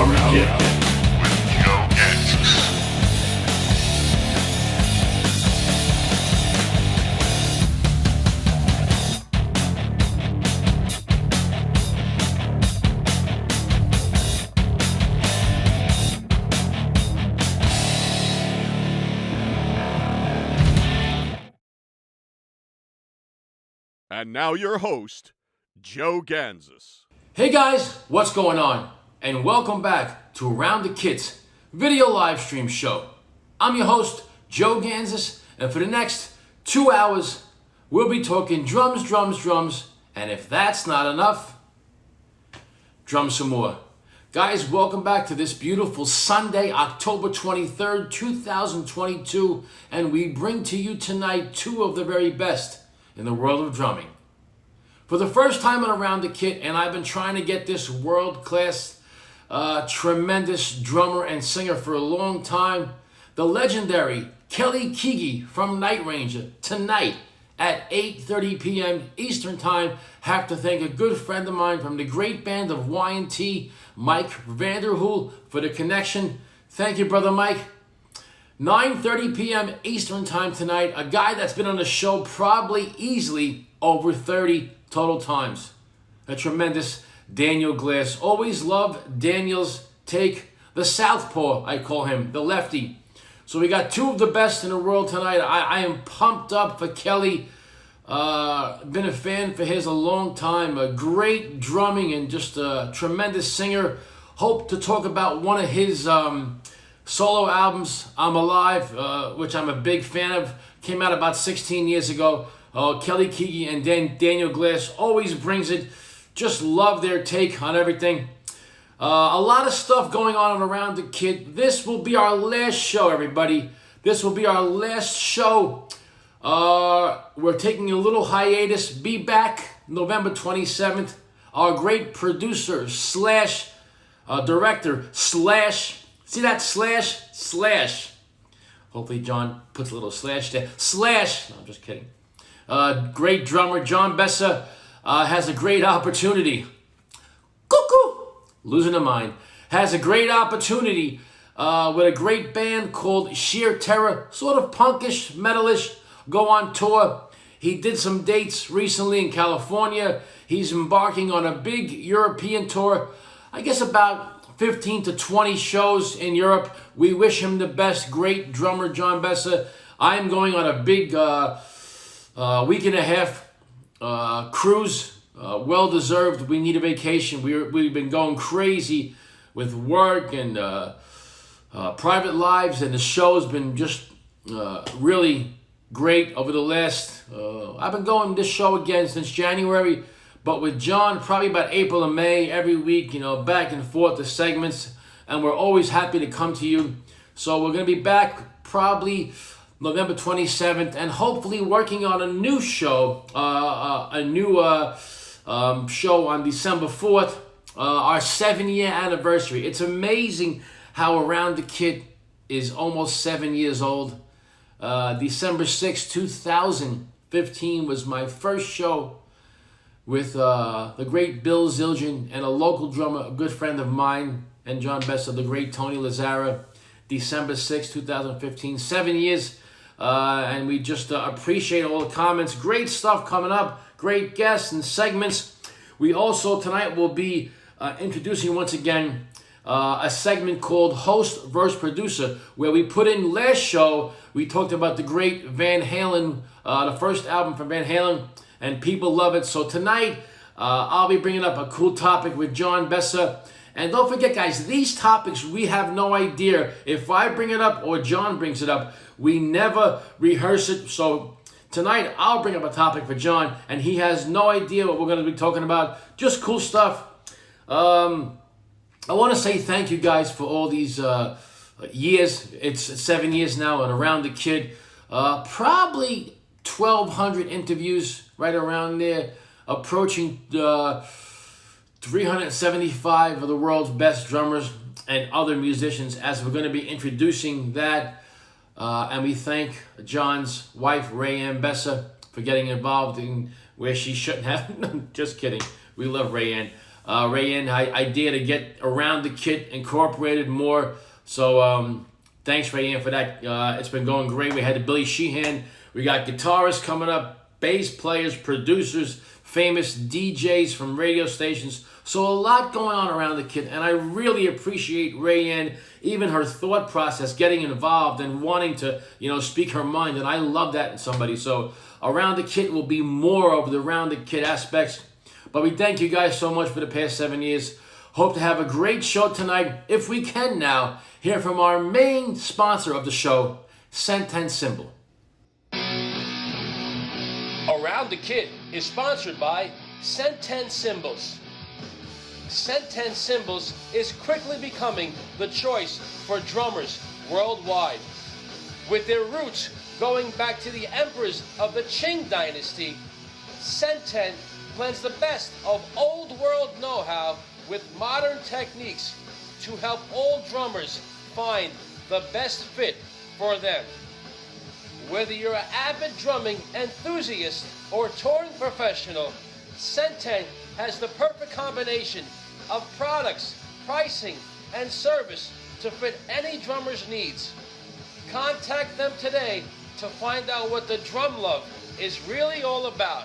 Around the Kid with Joe Gansas. And now your host, Joe Gansas. Hey guys, what's going on? And welcome back to Around the Kids video live stream show. I'm your host, Joe Gansas, and for the next 2 hours, we'll be talking drums, drums, drums, and if that's not enough, drum some more. Guys, welcome back to this beautiful Sunday, October 23rd, 2022, and we bring to you tonight two of the very best in the world of drumming. For the first time on Around the Kit, and I've been trying to get this world-class, tremendous drummer and singer for a long time, the legendary Keagy from Night Ranger, tonight at 8:30 p.m. Eastern Time. Have to thank a good friend of mine from the great band of Y&T, Mike Vanderhoel, for the connection. Thank you, brother Mike. 9:30 p.m. Eastern Time tonight, a guy that's been on the show probably easily over 30 total times. A tremendous Daniel Glass. Always love Daniel's take. The southpaw, I call him, the lefty. So we got two of the best in the world tonight. I am pumped up for Kelly. Been a fan for his a long time. A great drumming and just a tremendous singer. Hope to talk about one of his solo albums, I'm Alive, which I'm a big fan of. Came out about 16 years ago. Kelly Keagy and Daniel Glass always brings it. Just love their take on everything. A lot of stuff going on Around the Kid. This will be our last show, everybody. This will be our last show. We're taking a little hiatus. Be back November 27th. Our great producer slash director slash... See that slash? Hopefully John puts a little slash there. Slash! No, I'm just kidding. Great drummer John Besser has a great opportunity. Cuckoo! Losing the mind. Has a great opportunity with a great band called Sheer Terror. Sort of punkish, metalish. Go on tour. He did some dates recently in California. He's embarking on a big European tour. I guess about 15 to 20 shows in Europe. We wish him the best. Great drummer, John Besser. I am going on a big week and a half cruise. Well-deserved. We need a vacation. We've been going crazy with work and private lives, and the show's been just really great over the last... I've been going this show again since January. But with John, probably about April and May, every week, back and forth the segments. And we're always happy to come to you. So we're going to be back probably November 27th. And hopefully working on a new show. Show on December 4th. Our 7-year anniversary. It's amazing how Around the Kid is almost 7 years old. December 6th, 2015 was my first show with the great Bill Zildjian and a local drummer, a good friend of mine, and John Besser, the great Tony Lazzara. December 6, 2015, 7 years, and we just appreciate all the comments. Great stuff coming up, great guests and segments. We also, tonight, will be introducing once again a segment called Host vs. Producer, where we put in last show, we talked about the great Van Halen, the first album from Van Halen, and people love it. So tonight, I'll be bringing up a cool topic with John Besser. And don't forget, guys, these topics, we have no idea. If I bring it up or John brings it up, we never rehearse it. So tonight, I'll bring up a topic for John, and he has no idea what we're going to be talking about. Just cool stuff. I want to say thank you, guys, for all these years. It's 7 years now, and Around the Kid. Probably 1,200 interviews, right around there, approaching 375 of the world's best drummers and other musicians, as we're going to be introducing that. And we thank John's wife, Rayanne Besser, for getting involved in where she shouldn't have. Just kidding. We love Rayanne. Rayanne idea to get Around the Kit incorporated more. So thanks, Rayanne, for that. It's been going great. We had the Billy Sheehan. We got guitarists coming up, bass players, producers, famous DJs from radio stations. So a lot going on Around the Kit, and I really appreciate Rayanne, even her thought process, getting involved and wanting to, speak her mind, and I love that in somebody. So Around the Kit will be more of the Around the Kit aspects. But we thank you guys so much for the past 7 years. Hope to have a great show tonight. If we can now, hear from our main sponsor of the show, Senten Symbol. Around the Kit is sponsored by Senten Symbols. Senten Symbols is quickly becoming the choice for drummers worldwide. With their roots going back to the emperors of the Qing dynasty, Senten blends the best of old world know-how with modern techniques to help all drummers find the best fit for them. Whether you're an avid drumming enthusiast or touring professional, Senten has the perfect combination of products, pricing, and service to fit any drummer's needs. Contact them today to find out what the drum love is really all about.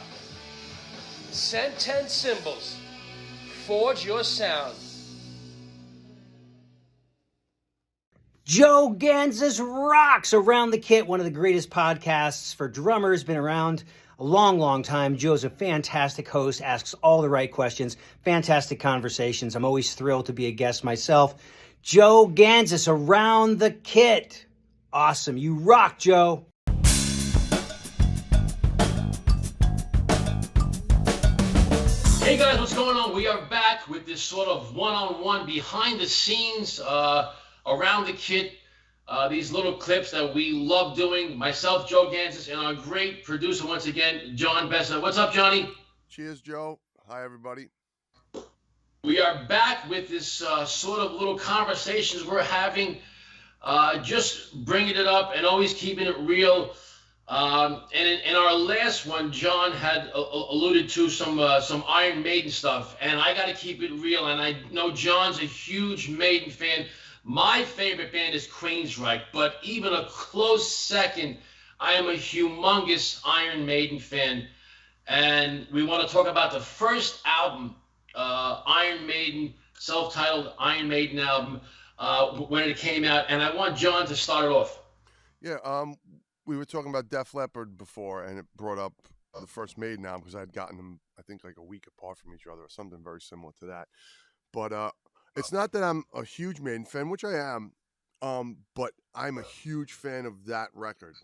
Senten Symbols. Forge your sound. Joe Gansas rocks Around the Kit, one of the greatest podcasts for drummers, been around a long, long time. Joe's a fantastic host, asks all the right questions, fantastic conversations. I'm always thrilled to be a guest myself. Joe Gansas, Around the Kit. Awesome. You rock, Joe. Hey guys, what's going on? We are back with this sort of one-on-one behind the scenes Around the Kit. These little clips that we love doing. Myself, Joe Gansas, and our great producer once again, John Besser. What's up, Johnny? Cheers, Joe. Hi, everybody. We are back with this sort of little conversations we're having, just bringing it up and always keeping it real. And in our last one, John had alluded to some Iron Maiden stuff, and I got to keep it real. And I know John's a huge Maiden fan. My favorite band is Queensryche, but even a close second, I am a humongous Iron Maiden fan. And we want to talk about the first album, Iron Maiden, self-titled Iron Maiden album, when it came out. And I want John to start it off. Yeah, we were talking about Def Leppard before, and it brought up the first Maiden album because I had gotten them, I think, like a week apart from each other or something very similar to that. But it's not that I'm a huge Maiden fan, which I am, but I'm a huge fan of that record.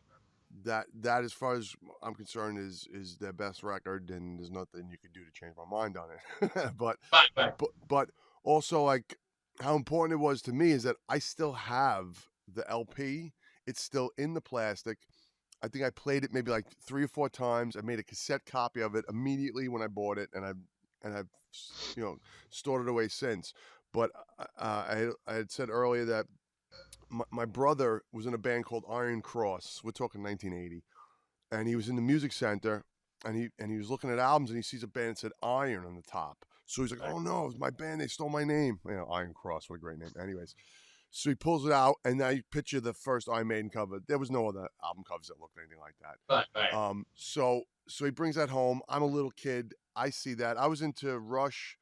That, as far as I'm concerned, is their best record, and there's nothing you could do to change my mind on it. but also, like, how important it was to me is that I still have the LP. It's still in the plastic. I think I played it maybe like 3 or 4 times. I made a cassette copy of it immediately when I bought it, and I've stored it away since. But I had said earlier that my brother was in a band called Iron Cross. We're talking 1980, and he was in the music center, and he was looking at albums, and he sees a band that said Iron on the top. So he's like, "Oh no, it's my band! They stole my name." Iron Cross, what a great name. Anyways. So he pulls it out, and now you picture the first Iron Maiden cover. There was no other album covers that looked anything like that. Right. So he brings that home. I'm a little kid. I see that. I was into Rush,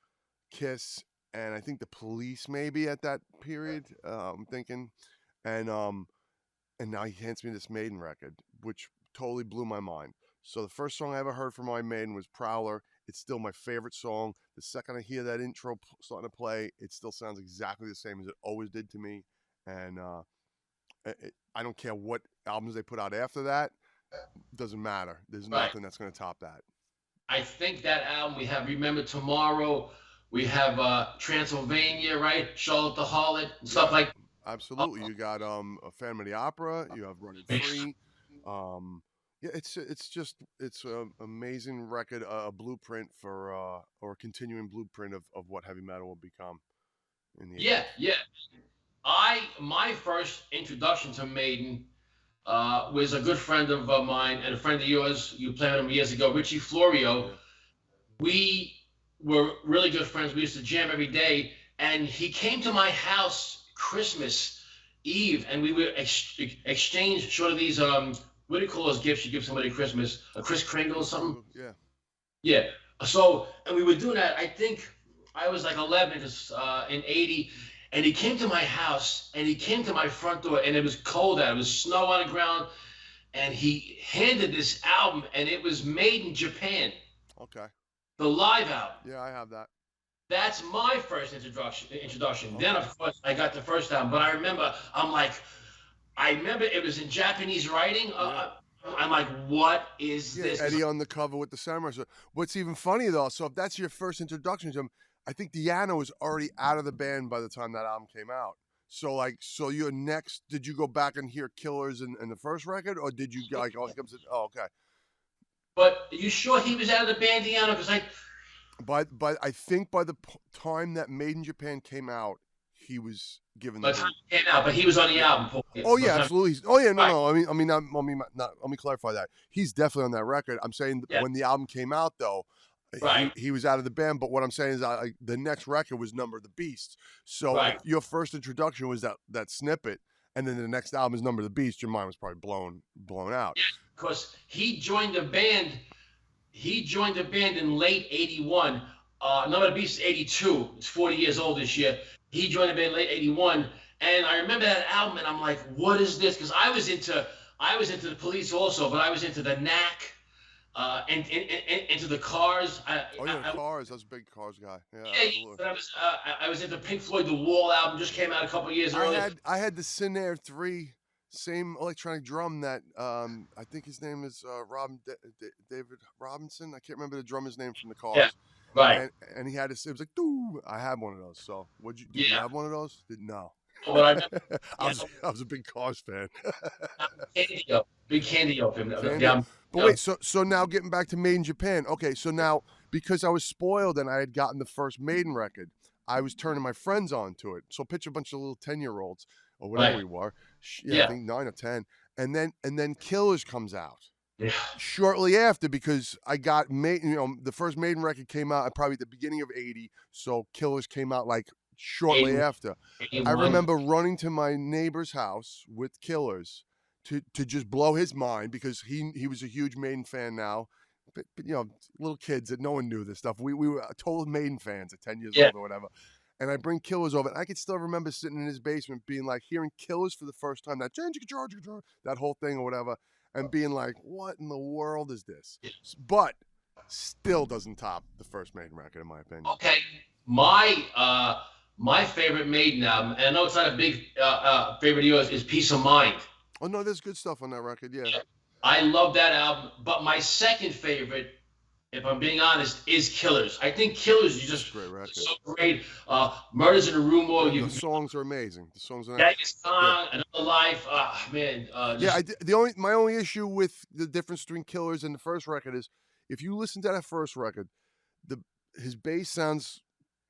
Kiss, and I think the Police maybe at that period. I'm thinking, and now he hands me this Maiden record, which totally blew my mind. So the first song I ever heard from Iron Maiden was Prowler. It's still my favorite song. The second I hear that intro starting to play, it still sounds exactly the same as it always did to me. And I don't care what albums they put out after that. Doesn't matter. There's nothing that's going to top that. I think that album, we have Remember Tomorrow, we have Transylvania, right? Charlotte the Harlot, and stuff like that. Absolutely. You got a Phantom of the Opera. You have Running Free. Yeah, it's an amazing record, a blueprint for or a continuing blueprint of what heavy metal will become. In the 80s. Yeah. My first introduction to Maiden was a good friend of mine and a friend of yours. You played with him years ago, Richie Florio. Yeah. were really good friends. We used to jam every day, and he came to my house Christmas Eve, and we would exchange sort of these what do you call those gifts you give somebody at Christmas? A Kris Kringle or something? Yeah. Yeah. So, and we were doing that. I think I was like 11 in '80, and he came to my house, and he came to my front door, and it was cold out. It was snow on the ground, and he handed this album, and it was made in Japan. Okay. The live album. Yeah, I have that. That's my first introduction. Okay. Then, of course, I got the first album. But I remember, I remember it was in Japanese writing. I'm like, what is this? Eddie on the cover with the samurai. So what's even funny though, so if that's your first introduction to him, I think Deanna was already out of the band by the time that album came out. So your next, did you go back and hear Killers in the first record, or did you like, okay. But you sure he was out of the band, Deanna? Because I think by the time that Made in Japan came out, he was given by the time it came out, but he was on the album. Paul. Oh yeah, absolutely. Oh yeah, no. Let me clarify that. He's definitely on that record. I'm saying when the album came out, though, he was out of the band. But what I'm saying is, the next record was Number of the Beast. So your first introduction was that snippet, and then the next album is Number of the Beast. Your mind was probably blown out. Yeah, because he joined the band. He joined the band in late '81. Number of the Beast is '82. It's 40 years old this year. He joined the band late '81, and I remember that album, and I'm like, what is this? Because I was into the Police also, but I was into the Knack, and into the Cars. Cars. I was a big Cars guy. Yeah, absolutely. But I was into Pink Floyd. The Wall album just came out a couple of years earlier. I had the Sinair 3, same electronic drum that I think his name is David Robinson. I can't remember the drummer's name from the Cars. Yeah. Right. And he had it was like, doo. I had one of those. So did you have one of those? No. Well, I was a big Cars fan. Big Candy-O film. But wait, so now getting back to Made in Japan. Okay, so now because I was spoiled and I had gotten the first Maiden record, I was turning my friends on to it. So picture a bunch of little 10-year-olds or whatever we were. I think 9 or 10. And then Killers comes out. Yeah. Shortly after, because I got the first Maiden record came out at probably the beginning of '80, so Killers came out like shortly after. 81. I remember running to my neighbor's house with Killers to just blow his mind, because he was a huge Maiden fan now. But little kids that no one knew this stuff. We were total Maiden fans at 10 years old or whatever. And I bring Killers over, and I can still remember sitting in his basement being like, hearing Killers for the first time, that whole thing or whatever. And being like, what in the world is this? But still doesn't top the first Maiden record, in my opinion. Okay, my favorite Maiden album, and I know it's not a big favorite of yours, is Peace of Mind. Oh no, there's good stuff on that record. Yeah. I love that album. But my second favorite, if I'm being honest, is Killers. I think Killers is just great record. So great. Murders in the Rue Morgue. The songs are amazing. The songs are that song, Another Life. Man. My only issue with the difference between Killers and the first record is, if you listen to that first record, his bass sounds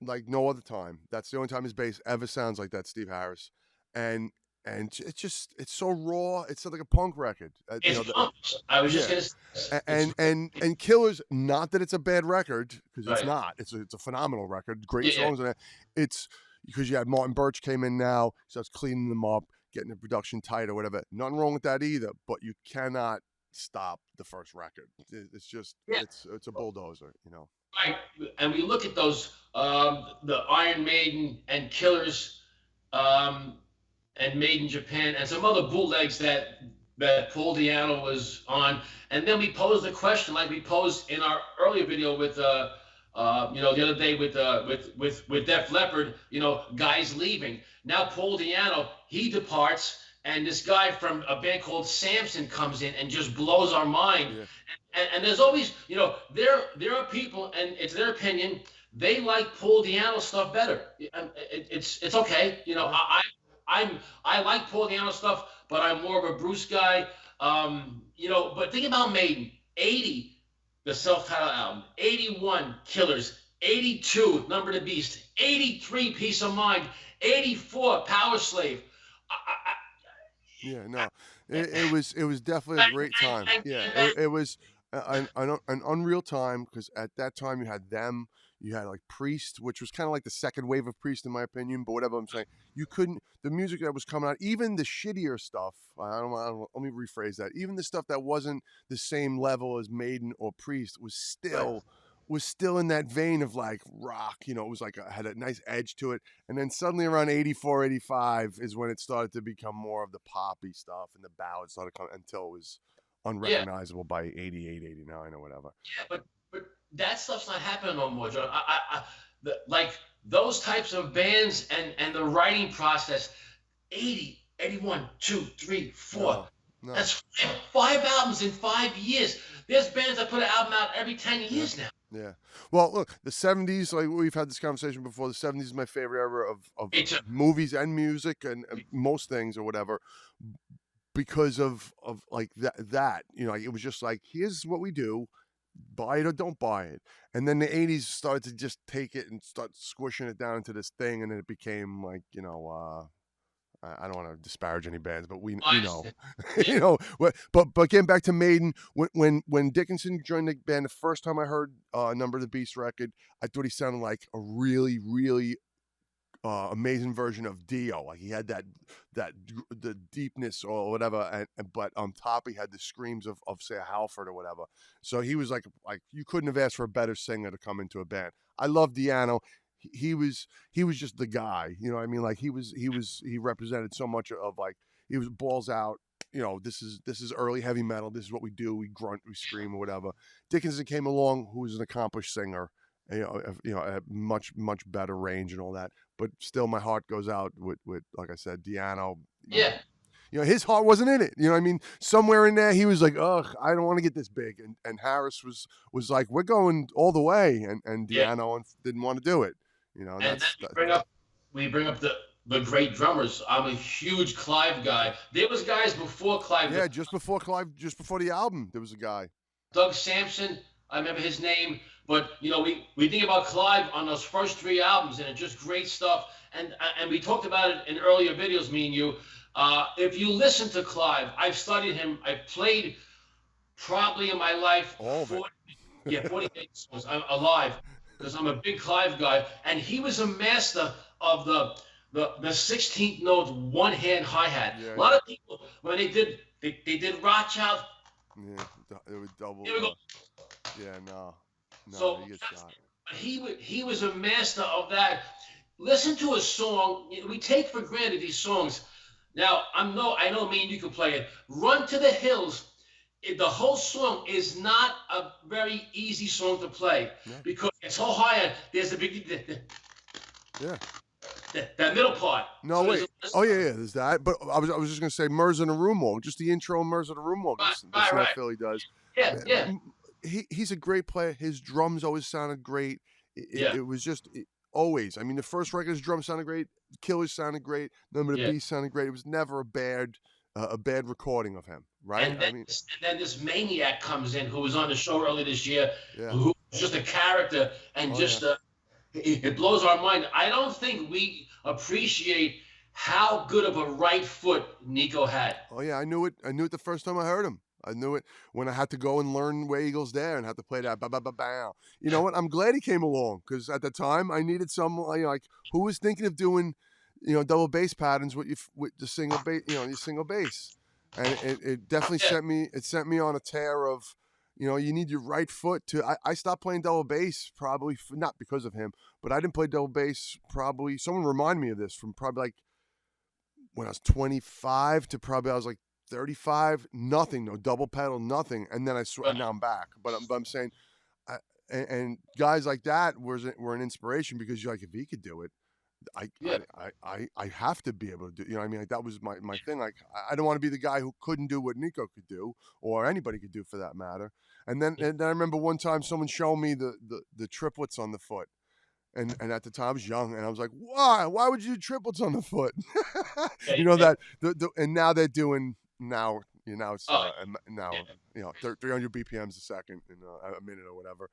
like no other time. That's the only time his bass ever sounds like that, Steve Harris. And it's so raw. It's like a punk record. I was just gonna say. And Killers, not that it's a bad record, because it's not. It's a phenomenal record. Great songs in it. It's because you had Martin Birch came in now, starts cleaning them up, getting the production tight or whatever. Nothing wrong with that either. But you cannot stop the first record. It's just it's a bulldozer, Right. And we look at those the Iron Maiden and Killers. And Made in Japan, and some other bootlegs that Paul Di'Anno was on, and then we posed the question like we posed in our earlier video with the other day with Def Leppard, guys leaving. Now Paul Di'Anno, he departs, and this guy from a band called Samson comes in and just blows our mind. Yeah. And there's always, there are people, and it's their opinion, they like Paul Di'Anno stuff better. It's okay, I like Paul Di'Anno stuff, but I'm more of a Bruce guy. But think about Maiden. 80, the self-titled album. 81, Killers. 82, Number of the Beast. 83, Peace of Mind. 84, Power Slave. It was definitely a great time. Yeah, it was an unreal time, because at that time you had them, You had like Priest, which was kind of like the second wave of Priest in my opinion, but whatever I'm saying, you couldn't, the music that was coming out, even the shittier stuff, let me rephrase that, even the stuff that wasn't the same level as Maiden or Priest was still in that vein of like rock, it was like had a nice edge to it. And then suddenly around 84, 85 is when it started to become more of the poppy stuff, and the ballads started coming until it was unrecognizable by 88, 89 or whatever. Yeah, but that stuff's not happening no more, John. Like those types of bands and the writing process, 80, 81, 2, 3, 4. No. That's 5 albums in 5 years. There's bands that put an album out every 10 years now. Yeah. Well, look, the 70s, like we've had this conversation before, the 70s is my favorite era of movies and music and most things or whatever, because of like that, like it was just like, here's what we do, buy it or don't buy it. And then the 80s started to just take it and start squishing it down into this thing, and then it became like, I don't want to disparage any bands, but we know, but getting back to Maiden, when Dickinson joined the band, the first time I heard Number of the Beast record, I thought he sounded like a really, really amazing version of Dio. Like he had the deepness or whatever, but on top he had the screams of say a Halford or whatever. So he was like you couldn't have asked for a better singer to come into a band. I love Di'Anno. He was just the guy, you know what I mean? Like he represented so much of like, he was balls out, this is early heavy metal. This is what we do. We grunt, we scream or whatever. Dickinson came along, who was an accomplished singer, a much, much better range and all that. But still my heart goes out with like I said, Di'Anno. Yeah. His heart wasn't in it. You know what I mean? Somewhere in there, he was like, ugh, I don't want to get this big. And Harris was like, we're going all the way. And Di'Anno didn't want to do it. And we bring up the great drummers. I'm a huge Clive guy. There was guys before Clive. Yeah, just before the album, there was a guy. Doug Sampson, I remember his name. But we think about Clive on those first 3 albums, and it's just great stuff. And we talked about it in earlier videos, me and you. If you listen to Clive, I've studied him. I've played probably in my life 48 songs. I'm alive. Because I'm a big Clive guy, and he was a master of the 16th note one-hand hi-hat. Yeah, a lot of people, when they did Rothschild. Yeah, it would double. Here we go. Yeah, no, so you get shot. He was a master of that. Listen to a song. We take for granted these songs. Now I know me and you can play it. Run to the Hills. The whole song is not a very easy song to play because it's so high. There's the big, that middle part. No, so wait. Oh yeah, there's that. But I was just gonna say Murs in a Room Walk, just the intro of Murs in a Room Walk. That's what Philly does. Yeah. He's a great player. His drums always sounded great. It was just always. I mean, the first record, his drums sounded great. Killers sounded great. Number of the Beast sounded great. It was never a bad recording of him. Right. And then this maniac comes in who was on the show earlier this year, who was just a character and it blows our mind. I don't think we appreciate how good of a right foot Nico had. Oh yeah, I knew it the first time I heard him. I knew it when I had to go and learn Where Eagles Dare and had to play that. You know what? I'm glad he came along because at the time I needed someone like who was thinking of doing, double bass patterns with the single bass, your single bass. And it definitely sent me on a tear of, you need your right foot to. I stopped playing double bass probably not because of him, but I didn't play double bass probably. Someone reminded me of this from probably like when I was 25 to probably I was like 35. Nothing, no double pedal, nothing. And then now I'm back. But I'm saying, and guys like that were an inspiration because you're like, if he could do it, I have to be able to do. You know what I mean? Like that was my thing. Like I don't want to be the guy who couldn't do what Nico could do, or anybody could do for that matter. And then I remember one time someone showed me the triplets on the foot, and at the time I was young, and I was like, why would you do triplets on the foot? That and now they're doing it's 300 BPMs a second in a minute or whatever.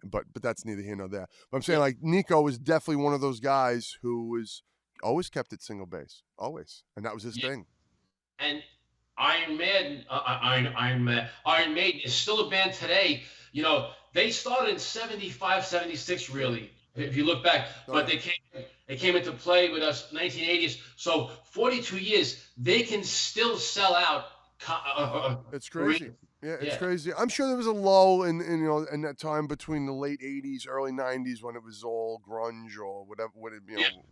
But that's neither here nor there. But I'm saying like Nico was definitely one of those guys who was always kept it single bass, always, and that was his thing. And Iron Maiden is still a band today they started in 75, 76, really, if you look back. But they came into play with us 1980s. So 42 years, they can still sell out. It's crazy. Yeah, it's crazy. I'm sure there was a lull in that time between the late 80s, early 90s when it was all grunge or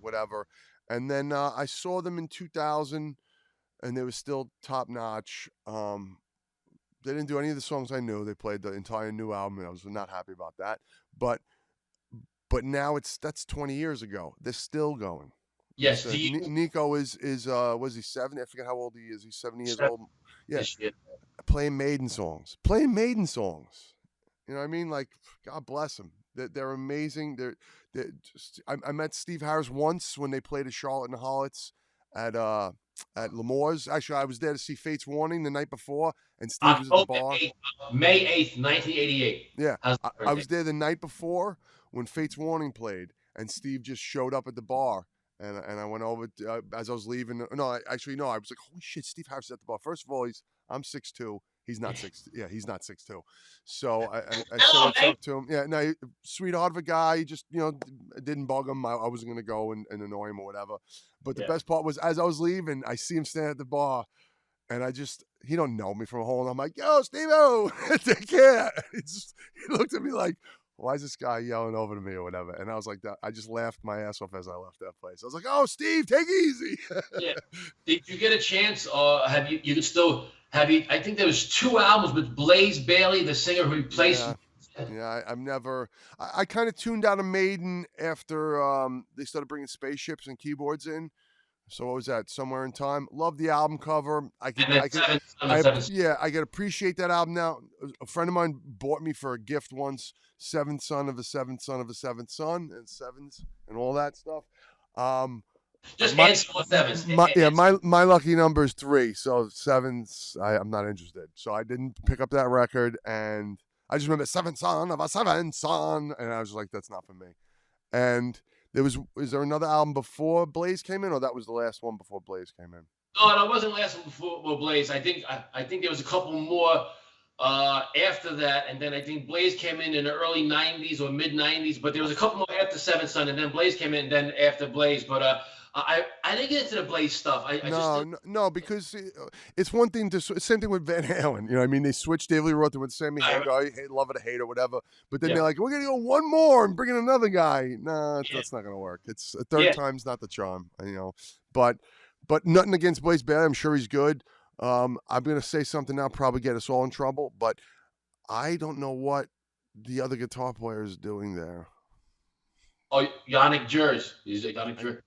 whatever. And then I saw them in 2000, and they were still top notch. They didn't do any of the songs I knew. They played the entire new album, and I was not happy about that. But now that's 20 years ago. They're still going. Yes. Nico is was he 70? I forget how old he is. He's 70 years old. Yeah. Playing Maiden songs. You know what I mean? Like, God bless them. They're amazing. They're just. I met Steve Harris once when they played at Charlotte and Hollis at L'Amour's. Actually, I was there to see Fate's Warning the night before, and Steve was at the bar. May 8th, 1988. Yeah, I was there the night before when Fate's Warning played, and Steve just showed up at the bar, and I went over as I was leaving. No, I was like, holy shit, Steve Harris is at the bar. First of all, I'm 6'2". He's not 6'2". Yeah, he's not 6'2". So I talked to him. Yeah, no, sweetheart of a guy. He just didn't bug him. I wasn't gonna go and annoy him or whatever. But the best part was as I was leaving, I see him standing at the bar, and he don't know me from a hole. And I'm like, yo, Steve-O, take care. He looked at me like, why is this guy yelling over to me or whatever? And I was like, I just laughed my ass off as I left that place. I was like, oh, Steve, take it easy. Yeah. Did you get a chance, or have you can still have you? I think there was 2 albums with Blaze Bayley, the singer who replaced. Yeah, I've never. I kind of tuned out of Maiden after they started bringing spaceships and keyboards in. So what was that? Somewhere in Time. Love the album cover. I could appreciate that album now. A friend of mine bought me for a gift once, Seventh Son of a Seventh Son of a Seventh Son, and sevens and all that stuff. Just answer what sevens. My lucky number is 3, so sevens. I'm not interested. So I didn't pick up that record, and I just remember Seventh Son of a Seventh Son, and I was like, that's not for me. And is there another album before Blaze came in, or that was the last one before Blaze came in? No, that wasn't the last one before Blaze. I think there was a couple more after that, and then I think Blaze came in the early 90s or mid 90s, but there was a couple more after Seventh Son, and then Blaze came in, and then after Blaze. But I didn't get into the Blaze stuff. No, because it's one thing same thing with Van Halen. You know what I mean? They switched Dave Lee Roth with Sammy Hagar, love it or hate it or whatever. But then they're like, we're going to go one more and bring in another guy. Nah, that's not going to work. It's a third time's not the charm, But nothing against Blaze Bayley. I'm sure he's good. I'm going to say something now, probably get us all in trouble. But I don't know what the other guitar player is doing there. Oh, Yannick Jers. He's a Yannick Jers.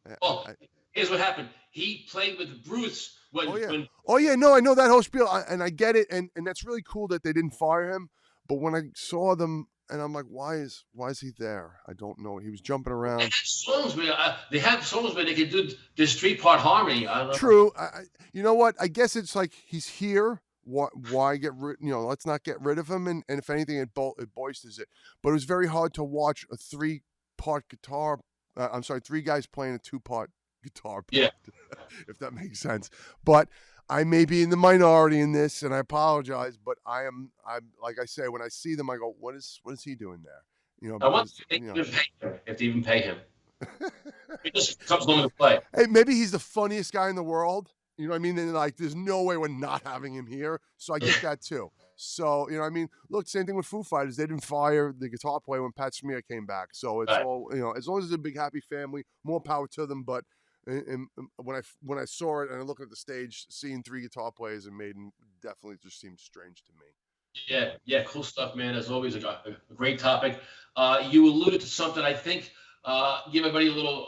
Here's what happened. He played with Bruce when. No, I know that whole spiel, and I get it, and that's really cool that they didn't fire him. But when I saw them, and I'm like, why is he there? I don't know. He was jumping around. They have songs where they can do this 3-part harmony. I don't know. True. You know what? I guess it's like he's here. Why get rid? Let's not get rid of him. And if anything, it boisters it. But it was very hard to watch a 3-part guitar. 3 guys playing a 2-part guitar part, if that makes sense. But I may be in the minority in this, and I apologize, but I'm like I say, when I see them, I go, what is he doing there? I want to think if they even pay him. He just comes along to play. Hey, maybe he's the funniest guy in the world. You know what I mean? And like, there's no way we're not having him here. So I get that too. So, you know what I mean? Look, same thing with Foo Fighters. They didn't fire the guitar player when Pat Smear came back. So it's all, as long as it's a big happy family, more power to them. But when I saw it and I looked at the stage, seeing 3 guitar players in Maiden definitely just seemed strange to me. Yeah, cool stuff, man. As always, a great topic. You alluded to something, I think, give everybody a little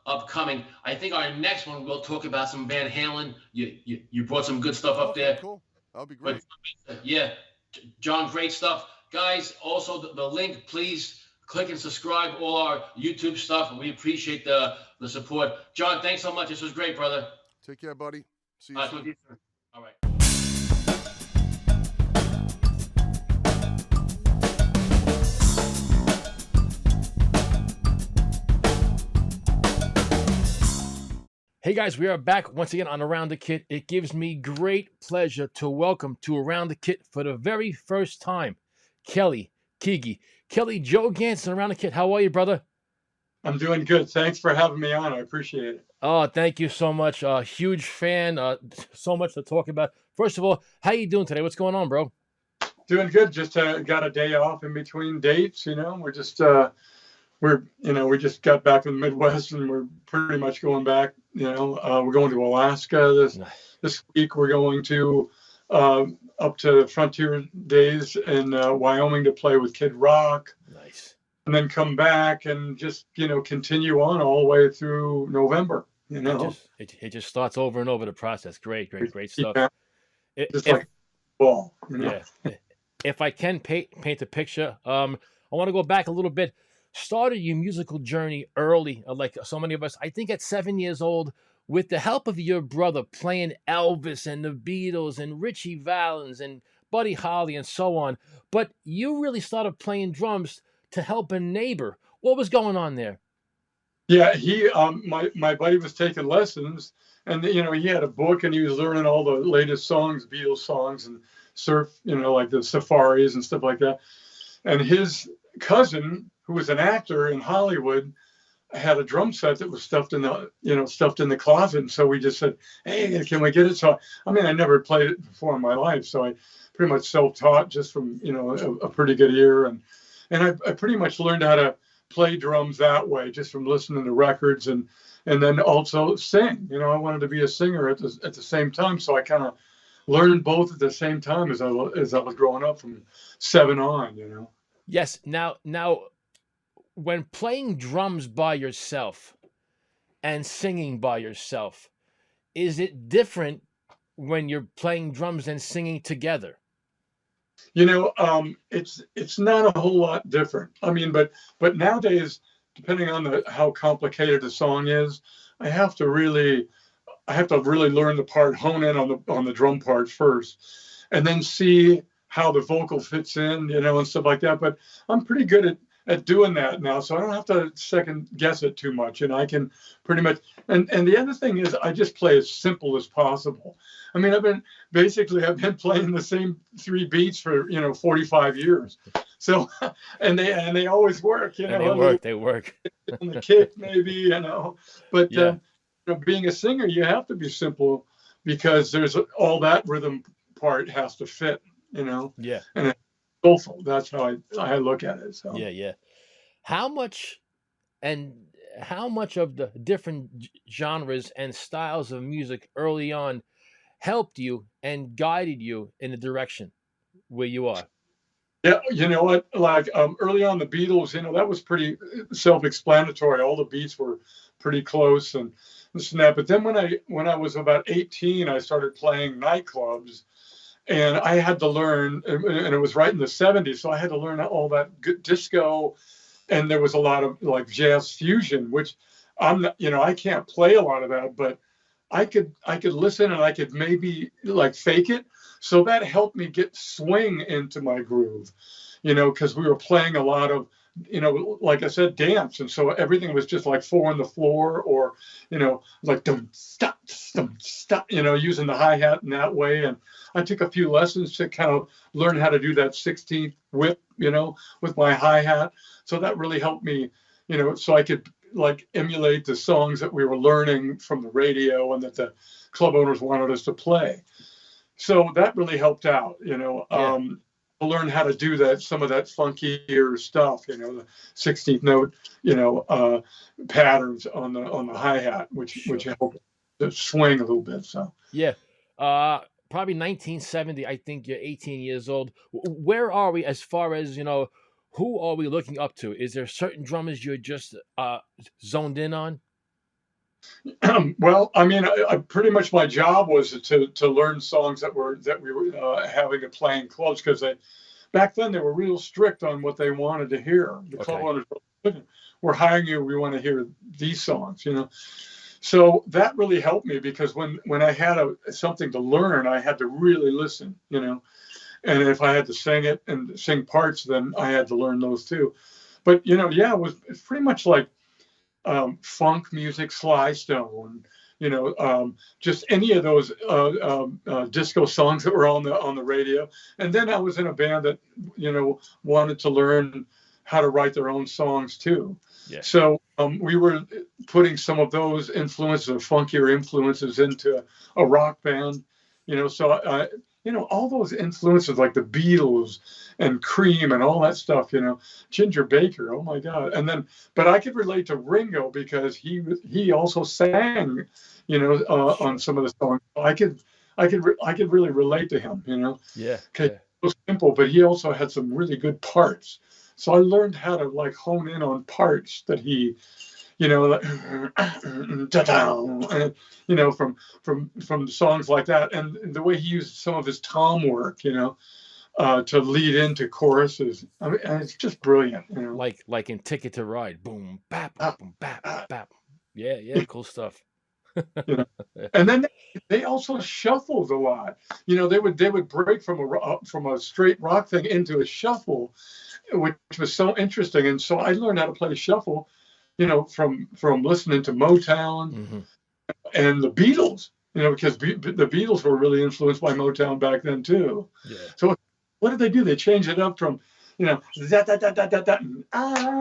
upcoming. I think our next one, we'll talk about some Van Halen. You brought some good stuff up there. Cool. That'll be great. But, John, great stuff. Guys, also the link, please click and subscribe, all our YouTube stuff, and we appreciate the support. John, thanks so much. This was great, brother. Take care, buddy. See you soon. All right. Hey guys, we are back once again on Around the Kit. It gives me great pleasure to welcome to Around the Kit for the very first time, Kelly Keagy. Kelly, Joe Gansas around the kit. How are you, brother? I'm doing good. Thanks for having me on. I appreciate it. Oh, thank you so much. Huge fan. So much to talk about. First of all, how you doing today? What's going on, bro? Doing good. Just got a day off in between dates. We're just we just got back from the Midwest, and we're pretty much going back. We're going to Alaska this week. We're going to up to Frontier Days in Wyoming to play with Kid Rock. Nice. And then come back and just continue on all the way through November. It just starts over and over the process. Great stuff. Yeah. Like ball. Yeah. If I can paint a picture, I want to go back a little bit. Started your musical journey early, like so many of us. I think at 7 years old, with the help of your brother, playing Elvis and the Beatles and Richie Valens and Buddy Holly and so on. But you really started playing drums to help a neighbor. What was going on there? Yeah, he my buddy was taking lessons, and he had a book, and he was learning all the latest songs, Beatles songs, and surf, like the Safaris and stuff like that. And his cousin, who was an actor in Hollywood, had a drum set that was stuffed in the closet. And so we just said, "Hey, can we get it?" So I never played it before in my life, so I pretty much self-taught just from a pretty good ear, and I pretty much learned how to play drums that way, just from listening to records and then also sing. I wanted to be a singer at the same time, so I kind of learned both at the same time as I was growing up from 7 on. Yes. Now, when playing drums by yourself and singing by yourself, is it different when you're playing drums and singing together? It's not a whole lot different. But nowadays, depending on how complicated the song is, I have to really learn the part, hone in on the drum part first, and then see how the vocal fits in, and stuff like that. But I'm pretty good at doing that now, so I don't have to second guess it too much, and I can pretty much. And the other thing is, I just play as simple as possible. I've been playing the same 3 beats for 45 years, so and they always work. They work. On the kick, maybe, but yeah. Being a singer, you have to be simple because there's all that rhythm part has to fit. Yeah. And it's soulful. That's how I look at it. So Yeah. How much of the different genres and styles of music early on helped you and guided you in the direction where you are? Yeah, you know what? Like early on, the Beatles, that was pretty self-explanatory. All the beats were pretty close and this and that. But then when I was about 18, I started playing nightclubs, and I had to learn, and it was right in the 70s, so I had to learn all that good disco, and there was a lot of like jazz fusion, which I'm not, I can't play a lot of that, but I could listen and I could maybe like fake it. So that helped me get swing into my groove, because we were playing a lot of, like I said, dance. And so everything was just like 4 on the floor or, like dum stop, using the hi-hat in that way. And I took a few lessons to kind of learn how to do that 16th whip, with my hi-hat. So that really helped me, so I could like emulate the songs that we were learning from the radio and that the club owners wanted us to play. So that really helped out, to learn how to do that, some of that funkier stuff, the 16th note, patterns on the hi-hat, which helped to swing a little bit. So yeah, probably 1970. I think you're 18 years old. Where are we as far as who are we looking up to? Is there certain drummers you're just zoned in on? Well, I pretty much my job was to learn songs that we were having to play in clubs, because back then they were real strict on what they wanted to hear. The club owners were hiring you. We want to hear these songs, So that really helped me, because when I had something to learn, I had to really listen, And if I had to sing it and sing parts, then I had to learn those too. But it's pretty much like funk music, Sly Stone, just any of those disco songs that were on the radio. And then I was in a band that, wanted to learn how to write their own songs too. Yeah. So we were putting some of those influences, or funkier influences, into a rock band. So all those influences, like the Beatles and Cream and all that stuff. Ginger Baker. Oh my God! But I could relate to Ringo because he also sang, on some of the songs. I could really relate to him. Yeah. Okay. It was simple, but he also had some really good parts. So I learned how to hone in on parts that he, from songs like that, and the way he used some of his tom work, to lead into choruses. I mean, it's just brilliant. Like in Ticket to Ride, boom, bap, boom, bap, bap. Yeah, cool stuff. And then they also shuffled a lot. They would break from a straight rock thing into a shuffle, which was so interesting. And so I learned how to play shuffle, from listening to Motown and the Beatles, because the Beatles were really influenced by Motown back then too. Yeah. So what did they do? They changed it up from, da da da da da da,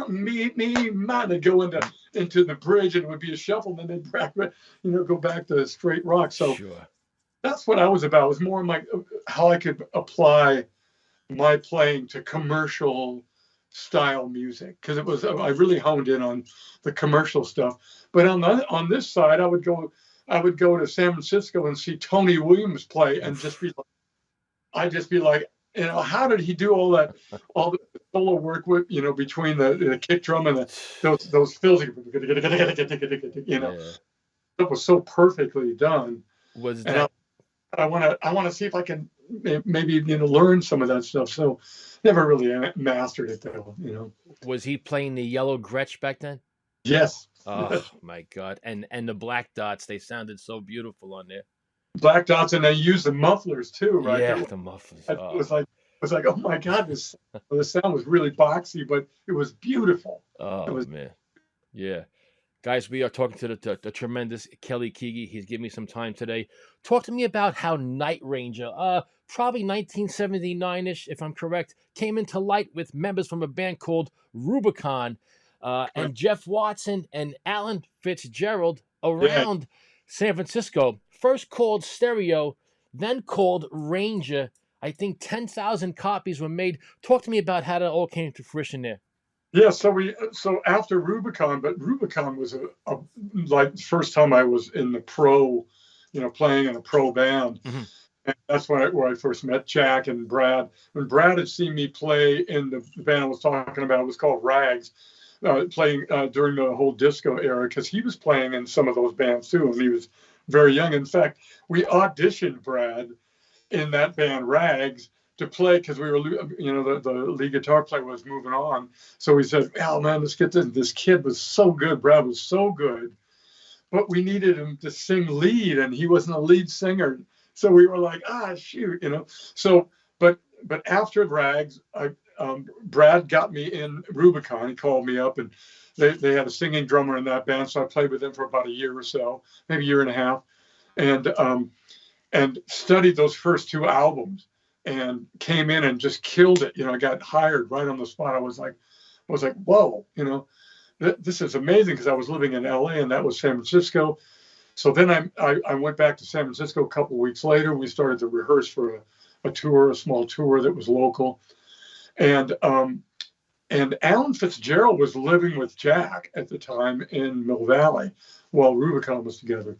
me, ma. They'd go into the bridge, and it would be a shuffle, and then they'd go back to straight rock. So sure. That's what I was about. It was more like how I could apply my playing to commercial style music, because I really honed in on the commercial stuff. But on this side, I would go to San Francisco and see Tony Williams play, and just be like, how did he do all the solo work with, between the kick drum and those fills, it was so perfectly done. Was and that? I want to see if I can maybe learn some of that stuff. So never really mastered it though. Was he playing the yellow Gretsch back then? Yes. Oh my God! And the black dots, they sounded so beautiful on there. Black dots, and they used the mufflers too, right? Yeah, the mufflers. It was like, oh my God, the sound was really boxy, but it was beautiful. Oh man, yeah. Guys, we are talking to the tremendous Kelly Keagy. He's giving me some time today. Talk to me about how Night Ranger, probably 1979-ish, if I'm correct, came into light with members from a band called Rubicon, and Jeff Watson and Alan Fitzgerald around San Francisco. First called Stereo, then called Ranger. I think 10,000 copies were made. Talk to me about how that all came to fruition there. Yeah, so after Rubicon, but Rubicon was like first time I was in the pro, playing in a pro band. Mm-hmm. And that's where I first met Jack and Brad. When Brad had seen me play in the band I was talking about, it was called Rags, playing during the whole disco era, because he was playing in some of those bands too, and he was very young. In fact, we auditioned Brad in that band Rags to play, because we were, the lead guitar player was moving on. So we said, oh man, let's get this. This kid was so good. Brad was so good, but we needed him to sing lead, and he wasn't a lead singer. So we were like, shoot, So, but after Rags, Brad got me in Rubicon. He called me up, and they had a singing drummer in that band. So I played with them for about a year or so, maybe a year and a half, and studied those first two albums, and came in and just killed it. I got hired right on the spot. I was like, whoa, this is amazing, because I was living in LA, and that was San Francisco. So then I went back to San Francisco a couple of weeks later. We started to rehearse for a small tour that was local. And Alan Fitzgerald was living with Jack at the time in Mill Valley while Rubicon was together.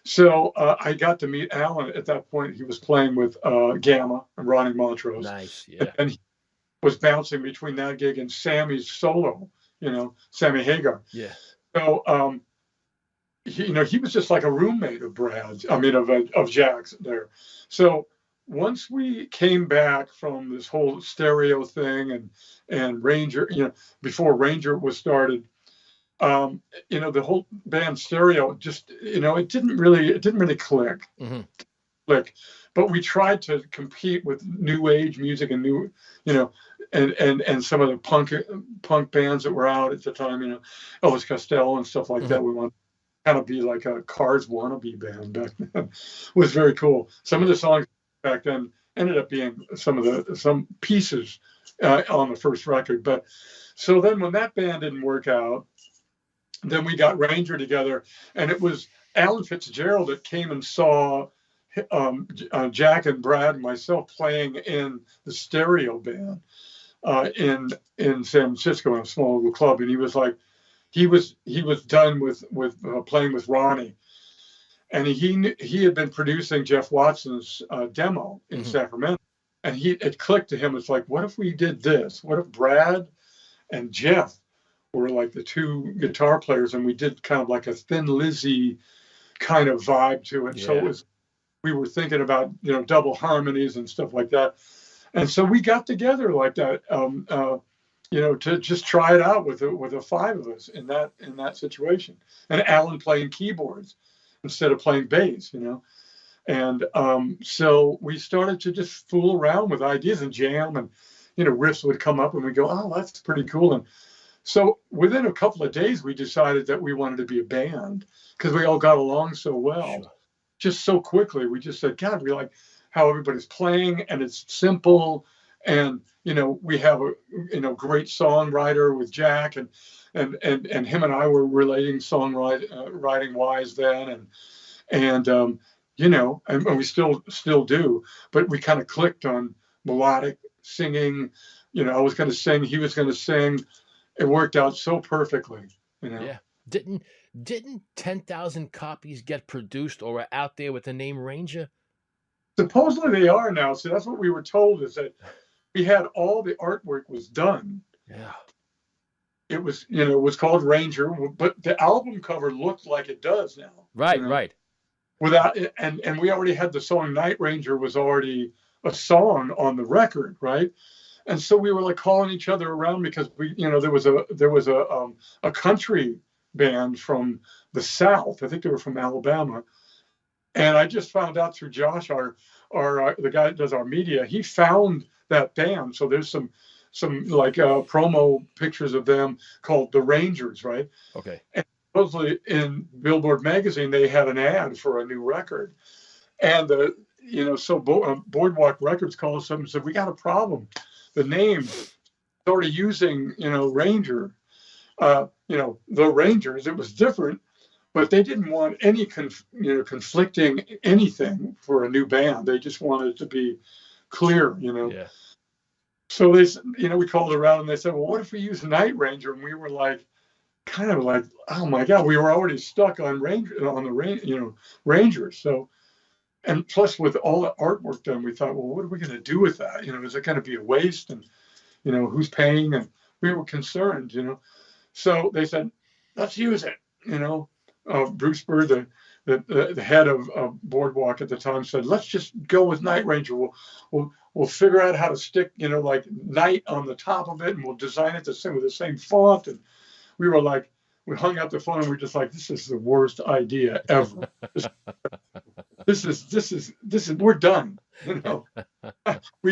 So I got to meet Alan at that point. He was playing with Gamma and Ronnie Montrose. Nice, yeah. And he was bouncing between that gig and Sammy's solo, Sammy Hagar. Yeah. So, he was just like a roommate of Brad's, of Jack's there. So once we came back from this whole Stereo thing and Ranger, before Ranger was started, the whole band Stereo just, it didn't really click. Mm-hmm. But we tried to compete with new age music and new, and some of the punk bands that were out at the time, Elvis Costello and stuff like mm-hmm. that. We wanted kind of be like a Cars wannabe band back then. It was very cool. Some of the songs back then ended up being some pieces on the first record. But so then when that band didn't work out, then we got Ranger together, and it was Alan Fitzgerald that came and saw Jack and Brad and myself playing in the Stereo band in San Francisco in a small little club, and he was like, he was done with playing with Ronnie, and he had been producing Jeff Watson's demo in Sacramento, and it clicked to him. It's like, what if we did this? What if Brad and Jeff were like the two guitar players, and we did kind of like a Thin Lizzy kind of vibe to it. Yeah. So we were thinking about, double harmonies and stuff like that. And so we got together like that, to just try it out with the five of us in that situation. And Alan playing keyboards instead of playing bass, And so we started to just fool around with ideas and jam, and, riffs would come up and we go, oh, that's pretty cool. And so within a couple of days, we decided that we wanted to be a band because we all got along so well. Sure. Just so quickly. We just said, God, we like how everybody's playing, and it's simple. And, we have a, great songwriter with Jack, and him and I were relating songwriting wise then. And we still do, but we kind of clicked on melodic singing. I was going to sing, he was going to sing. It worked out so perfectly, Yeah. Didn't 10,000 copies get produced or are out there with the name Ranger? Supposedly they are now. So that's what we were told, is that we had all the artwork was done. Yeah. It was, it was called Ranger, but the album cover looked like it does now. Right, right. Without and we already had the song Night Ranger was already a song on the record, right? And so we were like calling each other around because we, there was a country band from the South. I think they were from Alabama. And I just found out through Josh, our the guy that does our media, he found that band. So there's some like promo pictures of them called the Rangers, right? Okay. And supposedly in Billboard magazine, they had an ad for a new record. And Boardwalk Records called us up and said, we got a problem. The name started using, Ranger, the Rangers. It was different, but they didn't want any, conflicting anything for a new band. They just wanted it to be clear, Yeah. So they, we called around and they said, well, what if we use Night Ranger? And we were like, kind of like, oh my God, we were already stuck on Rangers. So. And plus, with all the artwork done, we thought, well, what are we going to do with that? Is it going to be a waste? And, who's paying? And we were concerned, So they said, let's use it. Bruce Bird, the head of Boardwalk at the time, said, let's just go with Night Ranger. We'll figure out how to stick, like night on the top of it, and we'll design it with the same font. And we were like, we hung up the phone and we're just like, this is the worst idea ever. This is we're done. We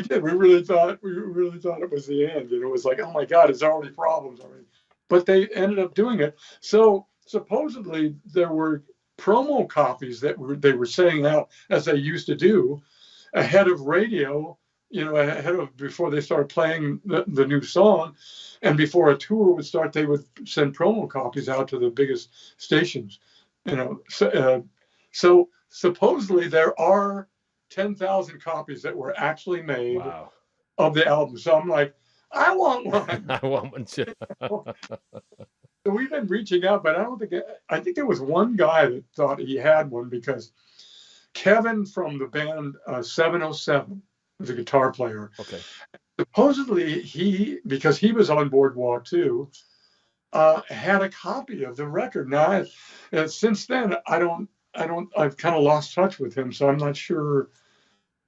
did. We really thought it was the end. It was like, oh my God, it's already problems already. But they ended up doing it. So supposedly there were promo copies that they were sending out, as they used to do, ahead of radio, before they started playing the new song. And before a tour would start, they would send promo copies out to the biggest stations, So supposedly there are 10,000 copies that were actually made of the album. So I'm like, I want one. I want one too. So we've been reaching out, but I think there was one guy that thought he had one, because Kevin from the band 707 was a guitar player. Okay. Supposedly because he was on Boardwalk too, had a copy of the record. Now, since then, I've kind of lost touch with him, so I'm not sure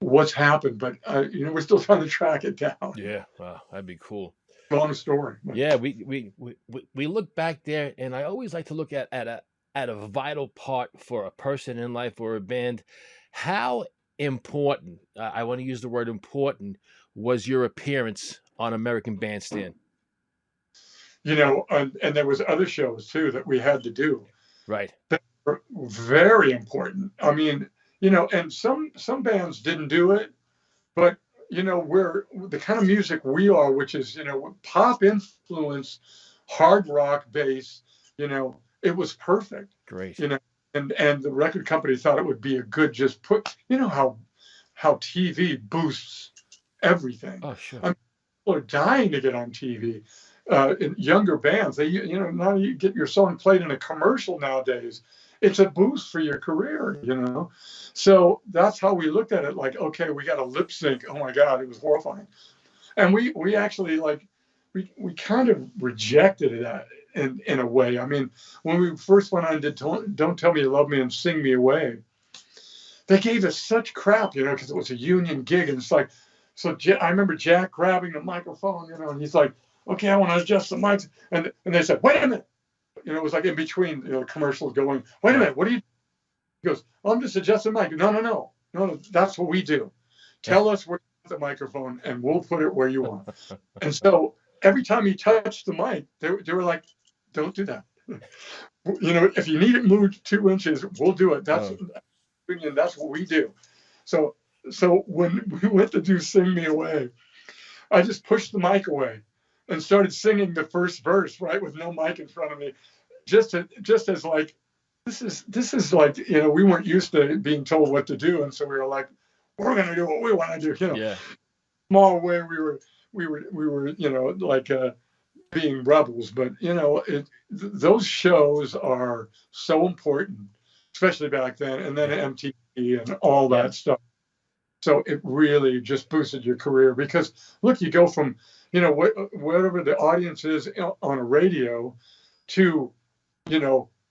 what's happened, but we're still trying to track it down. Yeah, wow, that'd be cool. Long story. Yeah, we look back there, and I always like to look at a vital part for a person in life or a band. How important, I want to use the word important, was your appearance on American Bandstand? And there was other shows too that we had to do. Right. very important. I mean, and some bands didn't do it, but we're the kind of music we are, which is pop influence, hard rock bass. It was perfect. Great. And the record company thought it would be a good just put. How TV boosts everything. Oh, sure. I mean, people are dying to get on TV. In younger bands, they now you get your song played in a commercial nowadays. It's a boost for your career, So that's how we looked at it. Like, okay, we got to lip sync. Oh my God, it was horrifying. And we actually we kind of rejected that in a way. I mean, when we first went on and did Don't Tell Me You Love Me and Sing Me Away, they gave us such crap, because it was a union gig. And it's like, so I remember Jack grabbing the microphone, and he's like, okay, I want to adjust the mics. And they said, wait a minute. It was like in between commercials going, wait a minute, what do you do? He goes, I'm just adjusting the mic. No, that's what we do. Tell us where you put the microphone and we'll put it where you want. And so every time he touched the mic, they were like, don't do that. If you need it moved 2 inches, we'll do it. That's what we do. So when we went to do Sing Me Away, I just pushed the mic away and started singing the first verse, right, with no mic in front of me, just as like, this is like, we weren't used to being told what to do, and so we were like, we're gonna do what we want to do, Yeah. Small way we were, like being rebels, but those shows are so important, especially back then, and then MTV and all that stuff. So it really just boosted your career because look, you go from whatever the audience is on a radio to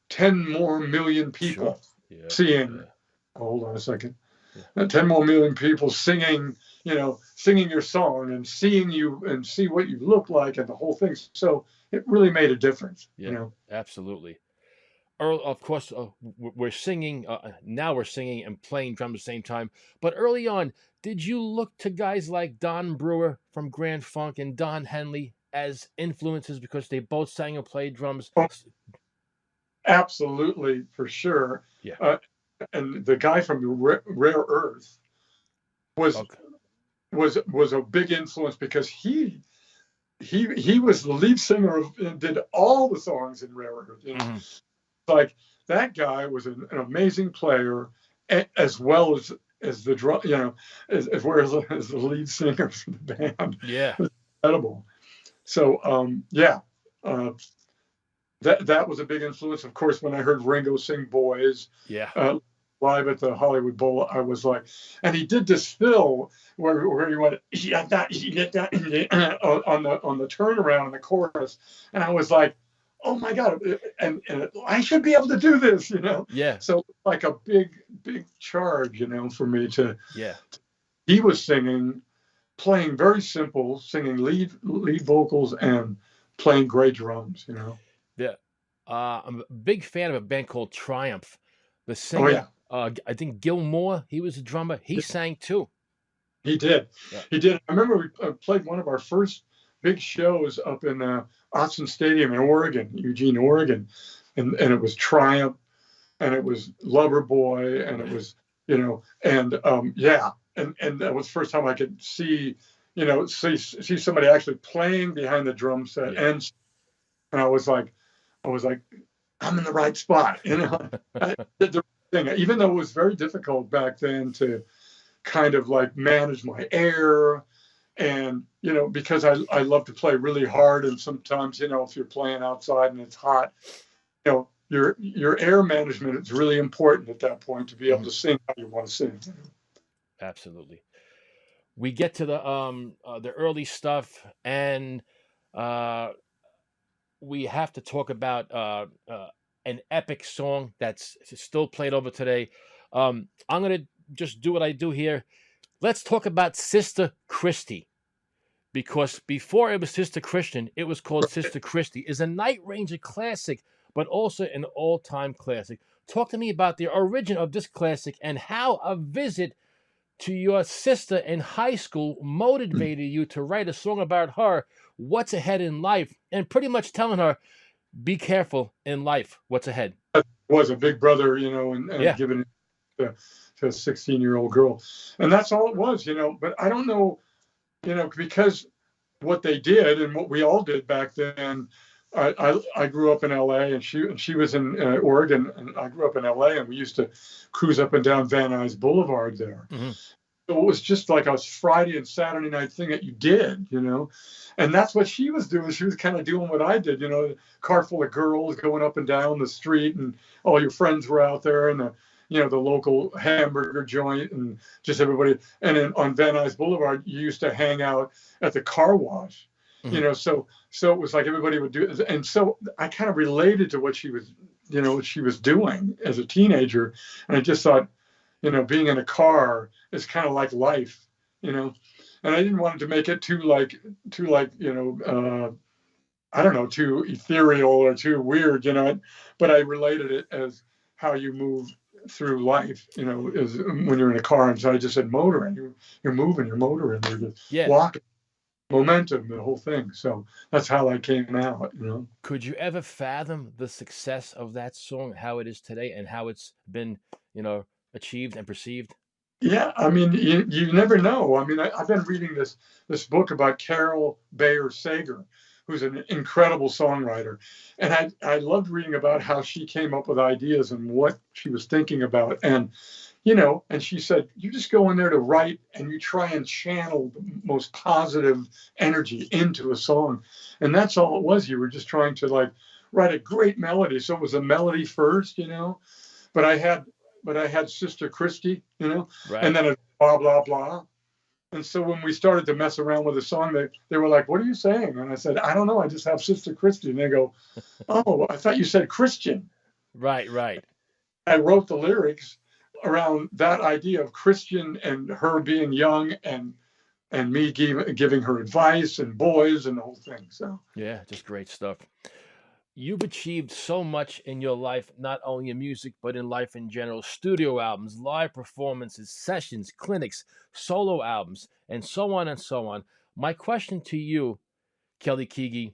10 more million people seeing. Hold on a second. 10 more million people singing your song and seeing you and see what you look like and the whole thing. So it really made a difference. Absolutely. Earl, of course, we're singing. Now we're singing and playing drums at the same time. But early on, did you look to guys like Don Brewer from Grand Funk and Don Henley as influences because they both sang and played drums? Absolutely, for sure. Yeah. And the guy from Rare Earth was a big influence because he was the lead singer of, did all the songs in Rare Earth. Mm-hmm. Like that guy was an amazing player as well as the drum, as well as the lead singer for the band. Yeah, it was incredible. So that was a big influence. Of course, when I heard Ringo sing "Boys," live at the Hollywood Bowl, I was like, and he did this fill where he went on the turnaround in the chorus, and I was like, oh my God, and I should be able to do this, Yeah. So like a big charge, for me to. Yeah. He was singing, playing very simple, singing lead vocals and playing great drums, Yeah. I'm a big fan of a band called Triumph. The singer, I think Gil Moore, he was a drummer. He sang too. He did. Yeah. He did. I remember we played one of our first big shows up in Autzen Stadium in Oregon, Eugene, Oregon, and it was Triumph, and it was Loverboy, and it was and that was the first time I could see somebody actually playing behind the drum set, and I was like, I'm in the right spot, I did the thing, even though it was very difficult back then to kind of like manage my air. And, because I love to play really hard. And sometimes, if you're playing outside and it's hot, your air management is really important at that point to be able to sing how you want to sing. Absolutely. We get to the early stuff, and we have to talk about an epic song that's still played over today. I'm going to just do what I do here. Let's talk about Sister Christie, because before it was Sister Christian, it was called Sister Christie. It's a Night Ranger classic, but also an all-time classic. Talk to me about the origin of this classic and how a visit to your sister in high school motivated you to write a song about her, what's ahead in life, and pretty much telling her, be careful in life, what's ahead. was a big brother, and Yeah. giving it to a 16-year-old girl. And that's all it was, But I don't know, because what they did and what we all did back then. I grew up in LA, and she was in Oregon, and I grew up in LA, and we used to cruise up and down Van Nuys Boulevard there. Mm-hmm. So it was just like a Friday and Saturday night thing that you did, and that's what she was doing. She was kind of doing what I did, a car full of girls going up and down the street, and all your friends were out there, and the local hamburger joint, and just everybody. And then on Van Nuys Boulevard, you used to hang out at the car wash, so it was like everybody would do it. And so I kind of related to what she was doing as a teenager. And I just thought, being in a car is kind of like life, and I didn't want it to make it too I don't know, too ethereal or too weird, but I related it as how you move through life, is when you're in a car. And so I just said motoring. You're moving, you're motoring, you're just walking, momentum, the whole thing. So that's how I came out, Could you ever fathom the success of that song, how it is today, and how it's been, achieved and perceived? Yeah, I mean, you never know. I mean, I've been reading this book about Carol Bayer Sager, who's an incredible songwriter. And I loved reading about how she came up with ideas and what she was thinking about. And, and she said, you just go in there to write and you try and channel the most positive energy into a song. And that's all it was. You were just trying to write a great melody. So it was a melody first, but I had Sister Christie, Right. And then a blah, blah, blah. And so when we started to mess around with the song, they were like, what are you saying? And I said, I don't know. I just have Sister Christie. And they go, oh, I thought you said Christian. Right. I wrote the lyrics around that idea of Christian and her being young and me giving her advice and boys and the whole thing. So Yeah, just great stuff. You've achieved so much in your life, not only in music, but in life in general. Studio albums, live performances, sessions, clinics, solo albums, and so on and so on. My question to you, Kelly Keagy,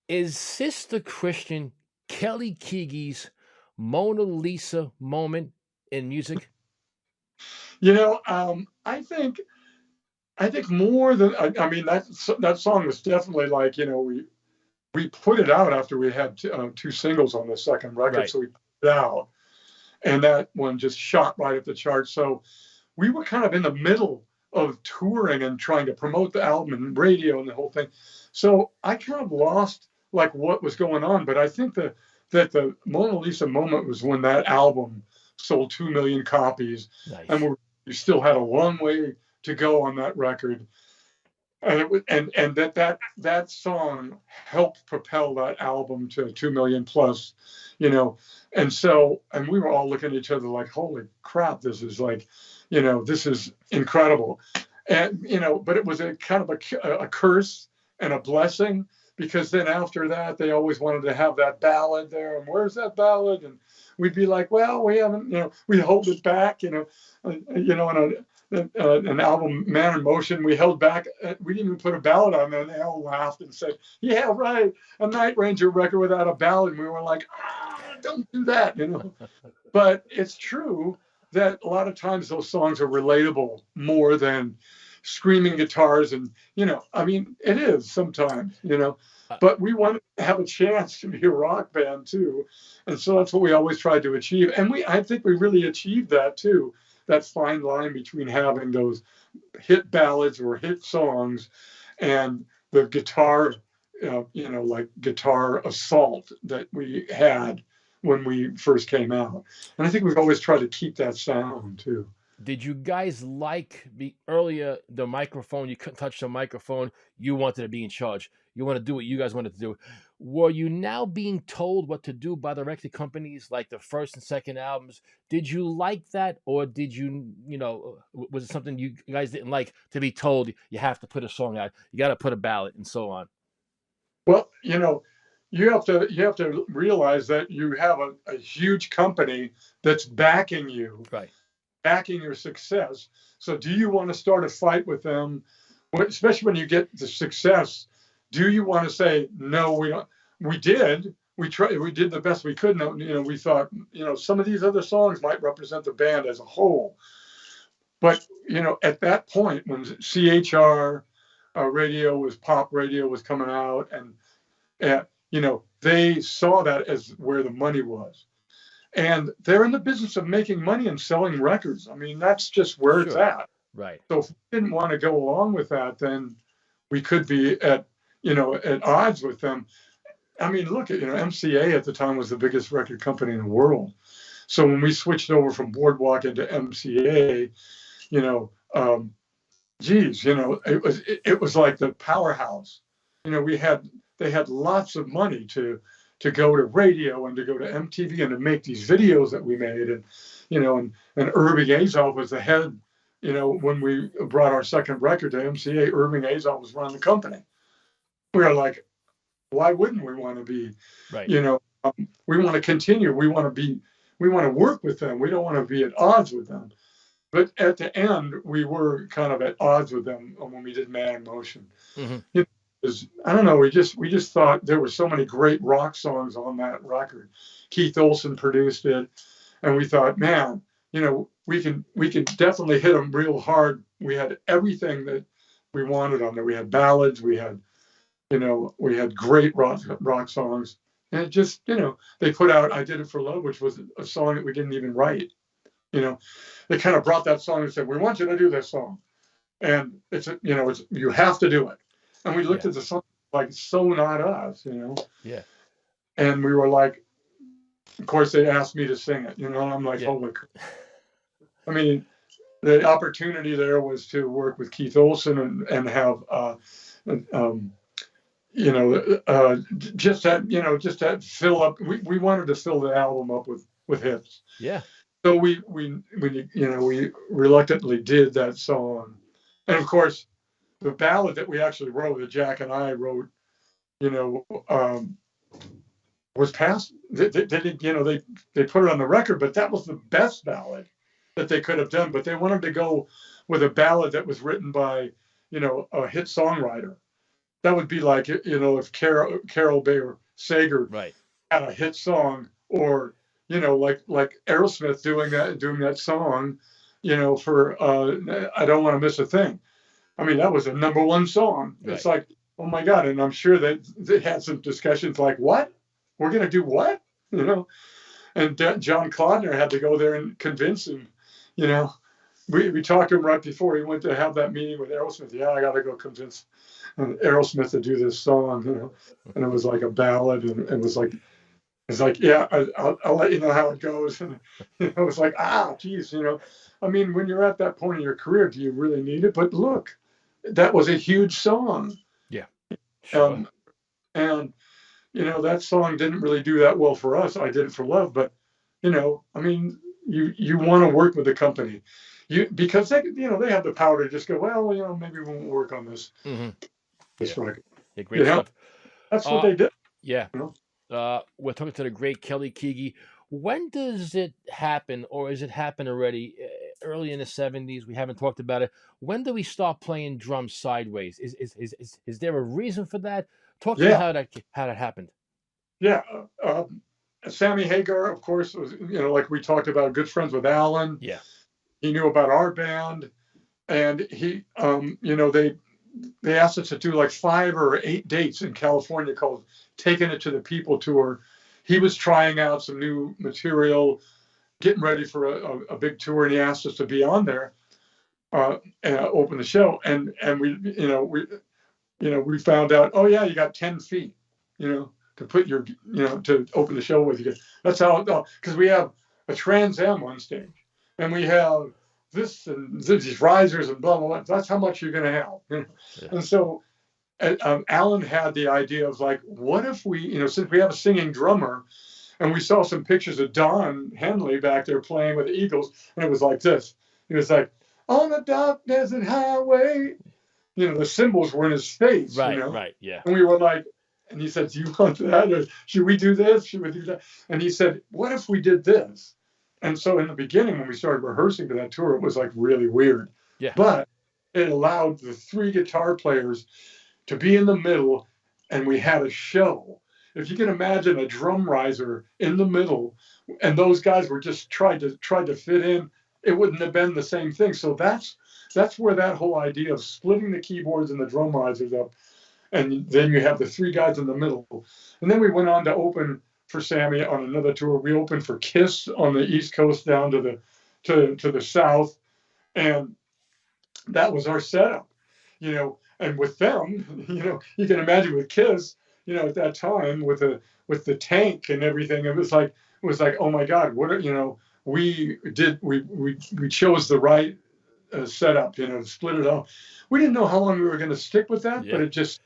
is Sister Christian Kelly Keagy's Mona Lisa moment in music? I think more than, I mean, that song was definitely like, we put it out after we had two singles on the second record. Right. So we put it out, and that one just shot right up the charts. So we were kind of in the middle of touring and trying to promote the album and radio and the whole thing. So I kind of lost what was going on. But I think that the Mona Lisa moment was when that album sold 2 million copies. Nice. And we still had a long way to go on that record. And that song helped propel that album to 2 million plus, and we were all looking at each other like, holy crap, this is this is incredible. And, but it was a kind of a curse and a blessing, because then after that, they always wanted to have that ballad there. And where's that ballad? And we'd be like, well, we haven't, we hold it back, in an album, Man in Motion, we held back. We didn't even put a ballad on there. And they all laughed and said, yeah, right, a Night Ranger record without a ballad. And we were like, don't do that, But it's true that a lot of times those songs are relatable more than screaming guitars. And, I mean, it is sometimes, but we want to have a chance to be a rock band too. And so that's what we always tried to achieve. And I think we really achieved that too. That fine line between having those hit ballads or hit songs and the guitar, like guitar assault that we had when we first came out. And I think we've always tried to keep that sound too. Did you guys earlier the microphone? You couldn't touch the microphone. You wanted to be in charge. You want to do what you guys wanted to do. Were you now being told what to do by the record companies, like the first and second albums? Did you like that, or did you, was it something you guys didn't like, to be told you have to put a song out, you got to put a ballad, and so on? Well, you have to realize that you have a huge company that's backing you. Right. Backing your success. So do you want to start a fight with them, especially when you get the success? Do you want to say, no, we don't? We did, we did the best we could. We thought, some of these other songs might represent the band as a whole. But, at that point when CHR pop radio was coming out, and they saw that as where the money was. And they're in the business of making money and selling records. I mean, that's just where it's at. Right. So if we didn't want to go along with that, then we could be at odds with them. I mean, look at, MCA at the time was the biggest record company in the world. So when we switched over from Boardwalk into MCA, it was like the powerhouse. They had lots of money to go to radio and to go to MTV and to make these videos that we made. And, and Irving Azoff was the head, when we brought our second record to MCA, Irving Azoff was running the company. We were like, why wouldn't we want to be, right. We want to continue. We want to work with them. We don't want to be at odds with them. But at the end, we were kind of at odds with them when we did Man in Motion. Mm-hmm. I don't know. We just thought there were so many great rock songs on that record. Keith Olsen produced it, and we thought, man, we can definitely hit them real hard. We had everything that we wanted on there. We had ballads. We had great rock songs, and it just they put out "I Did It for Love," which was a song that we didn't even write. They kind of brought that song and said, "We want you to do this song," and it's you have to do it. And we looked at the song like, so not us, Yeah. And we were like, of course they asked me to sing it, and I'm like, holy crap. I mean, the opportunity there was to work with Keith Olsen and have, just that fill up. We wanted to fill the album up with hits. Yeah. So we reluctantly did that song, and of course, the ballad that we actually wrote, that Jack and I wrote, was passed. They put it on the record, but that was the best ballad that they could have done. But they wanted to go with a ballad that was written by, a hit songwriter. That would be like, if Carol Bayer Sager had a hit song, or like Aerosmith doing that song, for I Don't Want to Miss a Thing. I mean, that was a number one song. Right. It's like, oh my God. And I'm sure that they had some discussions like, what? We're going to do what? And John Clodner had to go there and convince him, we talked to him right before he went to have that meeting with Aerosmith. Yeah, I got to go convince Aerosmith to do this song, and it was like a ballad, and it was like, yeah, I'll let you know how it goes. And it was like, geez, I mean, when you're at that point in your career, do you really need it? But look, that was a huge song. Yeah. Sure. And that song didn't really do that well for us. I Did It for Love, but I mean, you want to work with the company, because they have the power to just go, well, maybe we won't work on this. Mm-hmm. This record. Yeah, great stuff. That's what they did. Yeah. We're talking to the great Kelly Keagy. When does it happen, or is it happen already? Early in the 70s, we haven't talked about it. When do we start playing drums sideways? Is there a reason for that? Talk to me how that happened. Yeah, Sammy Hagar, of course, was like we talked about, good friends with Alan. Yeah, he knew about our band, and he, they asked us to do like 5 or 8 dates in California called Taking It to the People Tour. He was trying out some new material, getting ready for a big tour, and he asked us to be on there and open the show. And we found out, oh yeah, you got 10 feet, to put your, to open the show with you. That's how, because we have a Trans Am on stage, and we have this and these risers and blah blah blah. That's how much you're going to have. Yeah. And so Alan had the idea of like, what if we, since we have a singing drummer, and we saw some pictures of Don Henley back there playing with the Eagles, and it was like this. It was like, on the dark desert highway. The cymbals were in his face. Right, right, yeah. And we were like, and he said, do you want that? Or should we do this? Should we do that? And he said, what if we did this? And so in the beginning, when we started rehearsing for that tour, it was like really weird. Yeah. But it allowed the 3 guitar players to be in the middle, and we had a show. if you can imagine a drum riser in the middle, and those guys were just tried to fit in, it wouldn't have been the same thing. So that's where that whole idea of splitting the keyboards and the drum risers up, and then you have the three guys in the middle. And then we went on to open for Sammy on another tour. We opened for Kiss on the East Coast down to the South, and that was our setup, And with them, you can imagine with Kiss, at that time with the tank and everything, it was like, oh my God, we chose the right setup, to split it up. We didn't know how long we were going to stick with that, but it just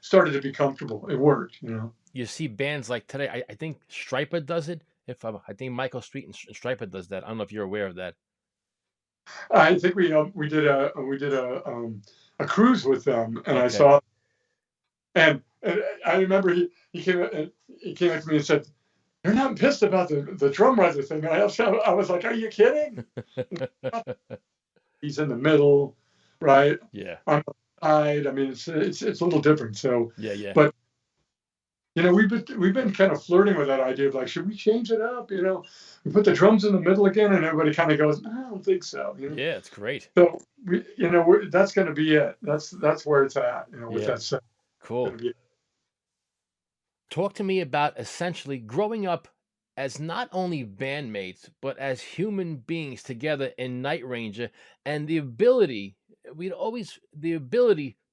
started to be comfortable. It worked, You see bands like today. I think Striper does it. I think Michael Street and Striper does that. I don't know if you're aware of that. I think we did a cruise with them, and I saw, and I remember he came up to me and said, "You're not pissed about the drum riser thing." I was like, "Are you kidding?" He's in the middle, right? Yeah. On the side. I mean, it's a little different. So yeah. But we've been kind of flirting with that idea of like, should we change it up? We put the drums in the middle again, and everybody kind of goes, "I don't think so." Yeah, it's great. So that's going to be it. That's where it's at. With that set. Cool. Talk to me about essentially growing up as not only bandmates, but as human beings together in Night Ranger, and the ability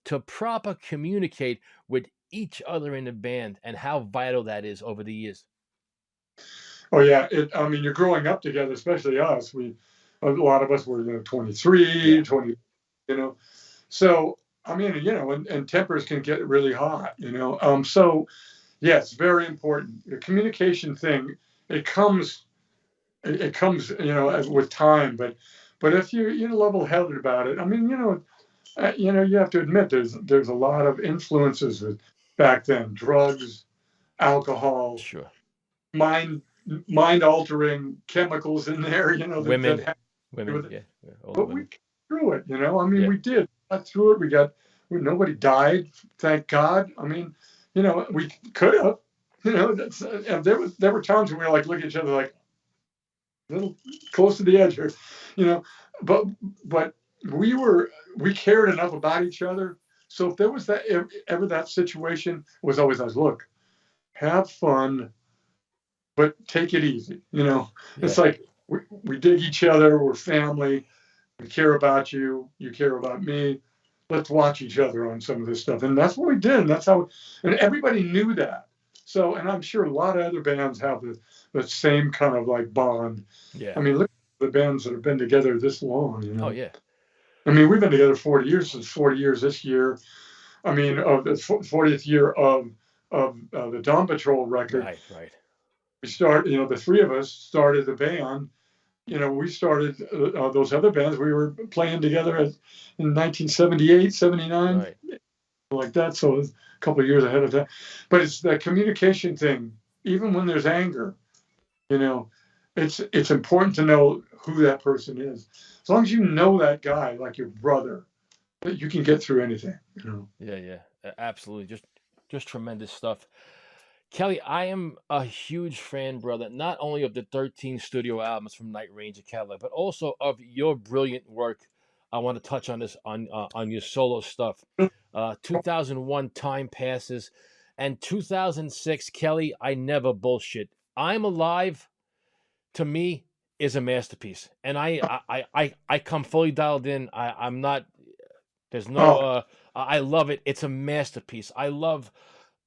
to proper communicate with each other in the band, and how vital that is over the years. Oh yeah. You're growing up together, especially us. A lot of us were 23, 20, so, and tempers can get really hot, so yes, very important. The communication thing, it comes, with time, but if you're level-headed about it, you have to admit there's a lot of influences back then: drugs, alcohol, sure, mind-altering chemicals in there, women, yeah. But we got through it, we did. Got through it. Nobody died, thank God. We could have, there were times when we were like, look at each other like a little close to the edge here, but we cared enough about each other. So if there was ever that situation, it was always like, look, have fun, but take it easy. It's like we dig each other. We're family. We care about you. You care about me. Let's watch each other on some of this stuff. And that's what we did. And that's how, and everybody knew that. So, and I'm sure a lot of other bands have the same kind of like bond. Yeah. Look at the bands that have been together this long, Oh yeah. We've been together 40 years, since 40 years this year. Of the 40th year of the Dawn Patrol record. Right. We the three of us started the band. We started those other bands. We were playing together in 1978, 79, right, like that. So a couple of years ahead of that. But it's that communication thing. Even when there's anger, it's important to know who that person is. As long as you know that guy like your brother, you can get through anything. Yeah, absolutely. Just tremendous stuff. Kelly, I am a huge fan, brother, not only of the 13 studio albums from Night Ranger catalog, but also of your brilliant work. I want to touch on this on your solo stuff. 2001, Time Passes, and 2006, Kelly, I Never Bullshit. I'm Alive, to me, is a masterpiece, and I come fully dialed in. I'm not. There's no. I love it. It's a masterpiece. I love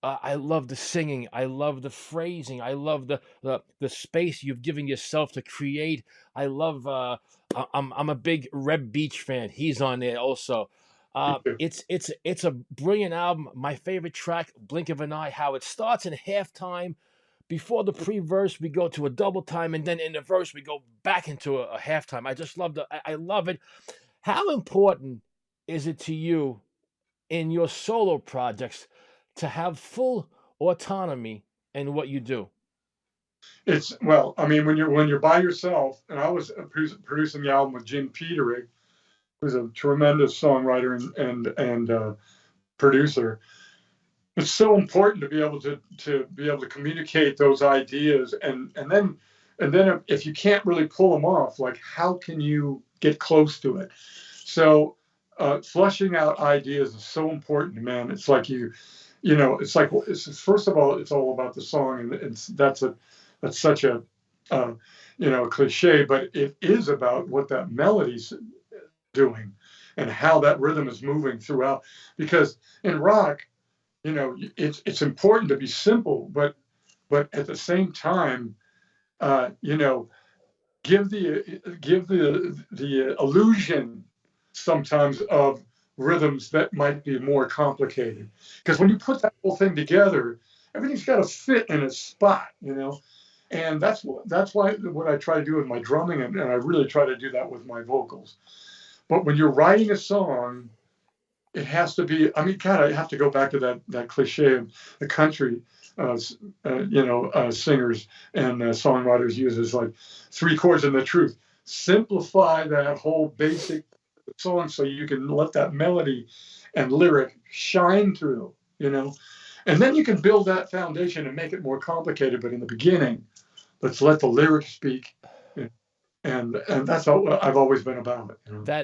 the singing. I love the phrasing. I love the space you've given yourself to create. I love. I'm a big Reb Beach fan. He's on there also. It's a brilliant album. My favorite track, Blink of an Eye. How it starts in halftime. Before the pre-verse, we go to a double time, and then in the verse, we go back into a halftime. I just love I love it. How important is it to you in your solo projects to have full autonomy in what you do? When you're by yourself, and I was producing the album with Jim Peterig, who's a tremendous songwriter and producer. it's so important to be able to communicate those ideas, and then if you can't really pull them off, like how can you get close to it? So flushing out ideas is so important, man. It's like it's like first of all, it's all about the song, and that's such a cliche, but it is about what that melody's doing and how that rhythm is moving throughout. Because in rock, it's important to be simple, but at the same time, give the illusion sometimes of rhythms that might be more complicated. Because when you put that whole thing together, everything's got to fit in its spot, and that's why what I try to do with my drumming, and I really try to do that with my vocals. But when you're writing a song, it has to be. I mean, God, I have to go back to that cliche of the country, singers and songwriters use as like 3 chords and the truth. Simplify that whole basic song so you can let that melody and lyric shine through, and then you can build that foundation and make it more complicated. But in the beginning, let's let the lyrics speak, and that's all I've always been about it.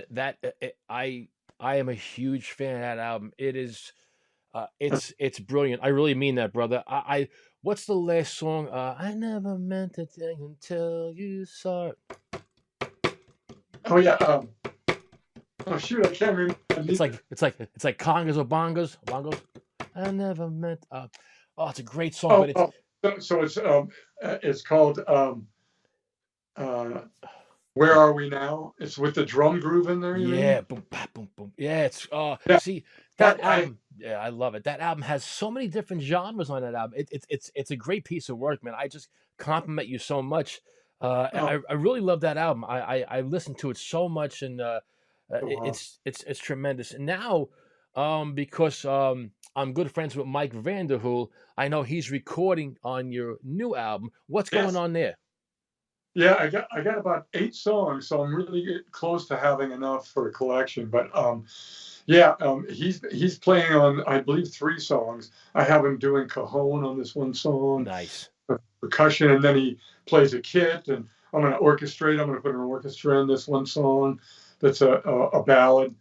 I am a huge fan of that album. It is, it's brilliant. I really mean that, brother. What's the last song? I never meant to think until you saw it. Oh yeah. Oh shoot, I can't remember. It's like congas or bongos. I never meant. It's a great song. So it's called Where Are We Now? It's with the drum groove in there. Yeah, boom, boom, boom. Yeah, it's see that album. Yeah, I love it. That album has so many different genres on that album. It's a great piece of work, man. I just compliment you so much. I really love that album. I listened to it so much, and it's tremendous. And now, because I'm good friends with Mike Vanderhool, I know he's recording on your new album. What's going on there? Yeah, I got about 8 songs, so I'm really close to having enough for a collection. But he's playing on, I believe, 3 songs. I have him doing cajon on this one song. Nice. Percussion, and then he plays a kit, and I'm going to orchestrate. I'm going to put an orchestra in this one song. That's a ballad.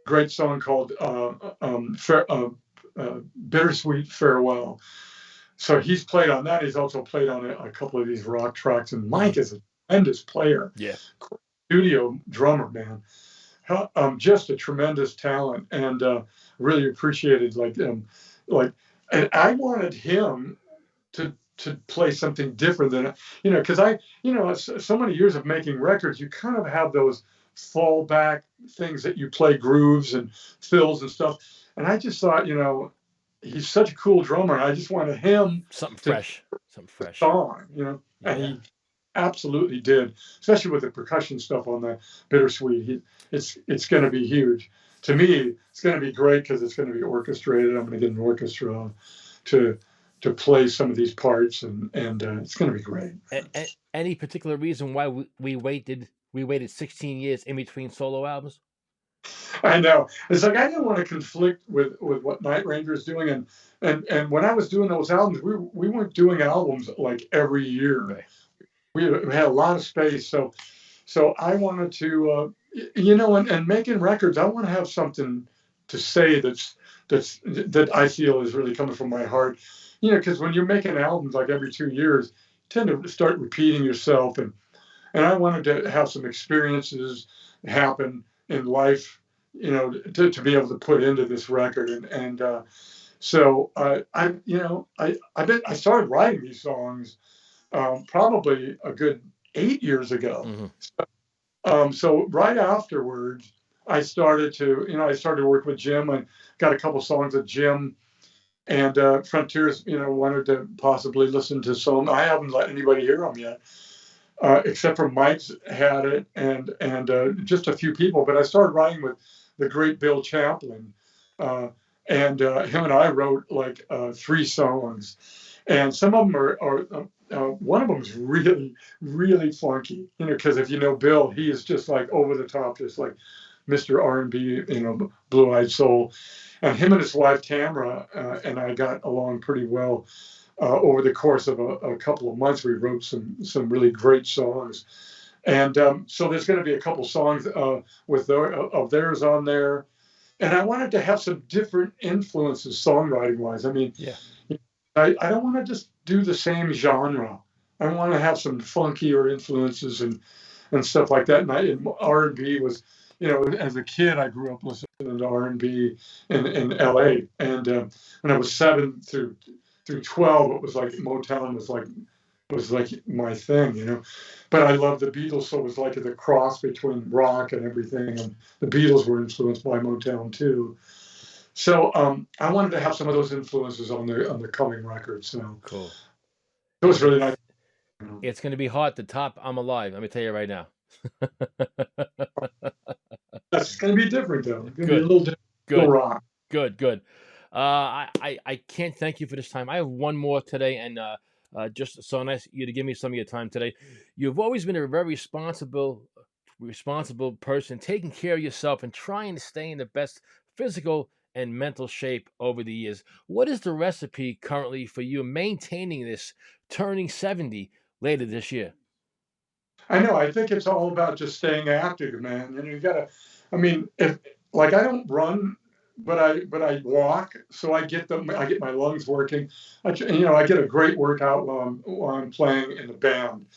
Great song called Bittersweet Farewell. So he's played on that. He's also played on a couple of these rock tracks. And Mike is a tremendous player. Yeah. Studio drummer, man. Just a tremendous talent, and really appreciated and I wanted him to play something different than, because so many years of making records, you kind of have those fallback things that you play grooves and fills and stuff. And I just thought, he's such a cool drummer. I just wanted him something fresh song, and he absolutely did, especially with the percussion stuff on the Bittersweet. It's going to be huge. To me, it's going to be great because it's going to be orchestrated. I'm going to get an orchestra to play some of these parts, and it's going to be great. Any particular reason why we waited 16 years in between solo albums? I know. It's like I didn't want to conflict with what Night Ranger is doing, and when I was doing those albums, we weren't doing albums like every year. Right. We had a lot of space, so I wanted to, and making records, I want to have something to say that I feel is really coming from my heart, because when you're making albums like every 2 years, you tend to start repeating yourself, and I wanted to have some experiences happen in life, to be able to put into this record, and so I started writing these songs probably a good 8 years ago. Mm-hmm. So right afterwards, I started to work with Jim. I got a couple songs with Jim, and Frontiers, wanted to possibly listen to some. I haven't let anybody hear them yet, except for Mike's had it, and just a few people. But I started writing with the great Bill Champlin, and him and I wrote like 3 songs, and some of them are one of them is really, really funky, because if you know Bill, he is just like over the top, just like Mr. R&B, blue-eyed soul. And him and his wife Tamara and I got along pretty well. Over the course of a couple of months, we wrote some really great songs. And so there's going to be a couple songs of theirs on there. And I wanted to have some different influences songwriting-wise. I mean, I don't want to just do the same genre. I want to have some funkier influences and stuff like that. And R&B was, as a kid, I grew up listening to R&B in LA. And when I was 7 through 12, it was like Motown was like my thing, But I loved the Beatles, so it was like the cross between rock and everything. And the Beatles were influenced by Motown too. So I wanted to have some of those influences on the coming record. So cool. It was really nice. It's going to be hard to top "I'm Alive." Let me tell you right now. It's going to be different, though. It's going to be a little different. Good. Rock. Good. I can't thank you for this time. I have one more today, and just so nice of you to give me some of your time today. You've always been a very responsible person, taking care of yourself and trying to stay in the best physical and mental shape over the years. What is the recipe currently for you maintaining this, turning 70 later this year? I know. I think it's all about just staying active, man. You gotta. I mean, if I don't run, but I walk, so I get my lungs working. I get a great workout while I'm playing in the band,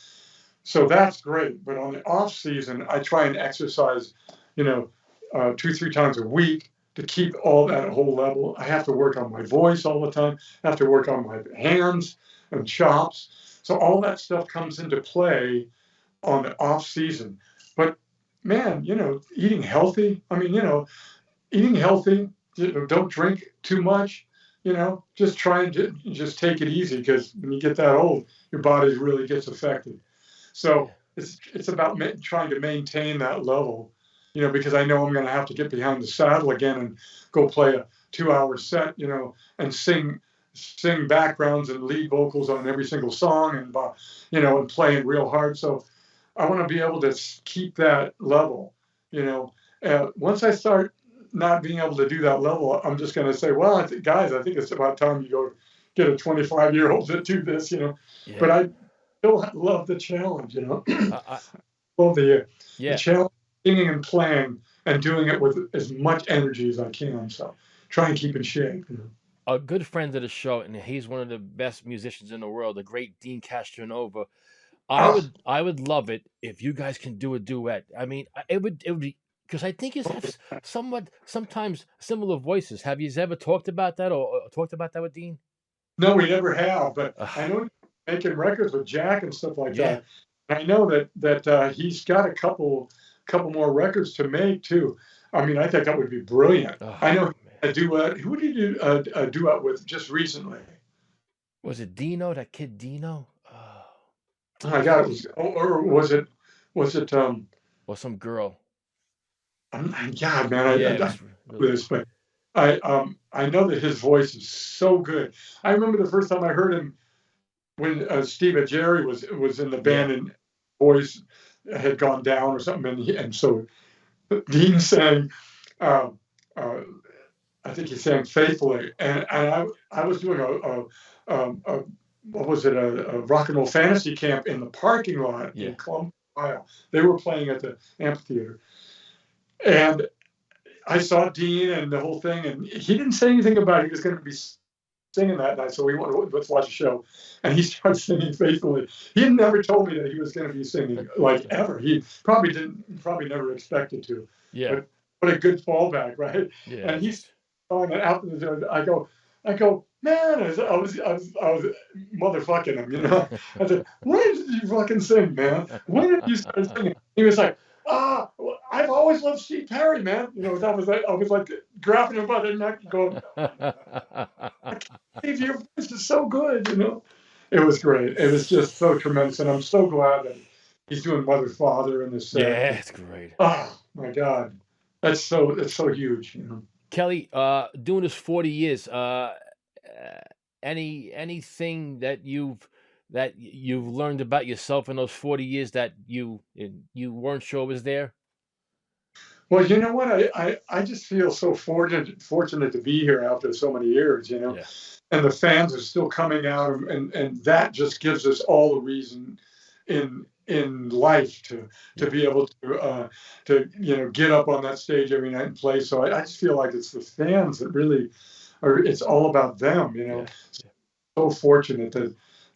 so that's great. But on the off season, I try and exercise, 2-3 times a week to keep all that whole level. I have to work on my voice all the time. I have to work on my hands and chops. So all that stuff comes into play on the off season. But man, eating healthy. I mean, eating healthy. Don't drink too much. Just try and just take it easy, because when you get that old, your body really gets affected. So it's about trying to maintain that level. Because I know I'm going to have to get behind the saddle again and go play a 2-hour set. And sing backgrounds and lead vocals on every single song, and and playing real hard. So I want to be able to keep that level. Once I start not being able to do that level, I'm just going to say, well, I think it's about time you go get a 25-year-old to do this. Yeah. But I still love the challenge. I love the challenge, singing and playing and doing it with as much energy as I can. So try and keep in shape. A good friend of the show, and he's one of the best musicians in the world, the great Dean Castronova. I would love it if you guys can do a duet. I mean, it would be, because I think you have sometimes similar voices. Have you ever talked about that or talked about that with Dean? No, we never have. But I know he's making records with Jack and stuff like that. And I know that he's got a couple more records to make too. I mean, I think that would be brilliant. I know a duet. Who did you do a duet with just recently? Was it Dino? That kid Dino? Oh my God! Or was it? Or some girl? God, man! But I know that his voice is so good. I remember the first time I heard him when Steve Jerry was in the band and voice had gone down or something, and so Dean sang. I think he sang "Faithfully," and I was doing a what was it, a rock and roll fantasy camp in the parking lot in Columbus, Ohio. They were playing at the amphitheater. And I saw Dean and the whole thing, and he didn't say anything about it. He was going to be singing that night, so we wanted, let's watch a show. And he started singing "Faithfully." He had never told me that he was going to be singing, ever. He probably never expected to. Yeah. But what a good fallback, right? Yeah. And he's going out there. I go, man, I was motherfucking him, I said, when did you fucking sing, man? When did you start singing? He was like, I've always loved Steve Perry, man. I was like grabbing him by the neck and going, Steve, your voice is so good, It was great. It was just so tremendous, and I'm so glad that he's doing Mother Father in this set. Yeah, it's great. Oh my God, that's so huge, Kelly, doing this 40 years, anything that you've learned about yourself in those 40 years that you weren't sure was there? Well, you know what? I just feel so fortunate to be here after so many years, you know. Yeah. And the fans are still coming out, and that just gives us all the reason in life to be able to get up on that stage every night and play. So I just feel like it's the fans that really are. It's all about them, you know. Yeah. So fortunate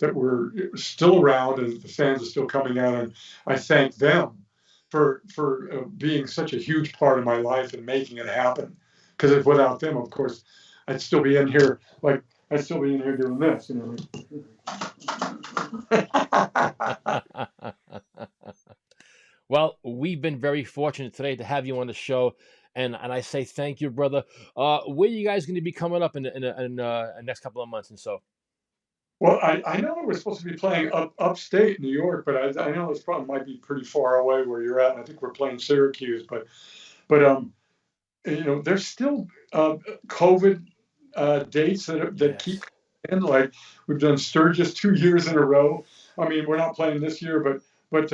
that we're still around and the fans are still coming out, and I thank them for being such a huge part of my life and making it happen. Because if without them, of course, I'd still be in here doing this, you know. Well, we've been very fortunate today to have you on the show, and I say thank you, brother. Where are you guys going to be coming up in the next couple of months and so? Well, I know we're supposed to be playing upstate New York, but I know this probably might be pretty far away where you're at. And I think we're playing Syracuse, but there's still COVID dates that Yes. keep in. Like we've done Sturgis 2 years in a row. I mean, we're not playing this year, but we're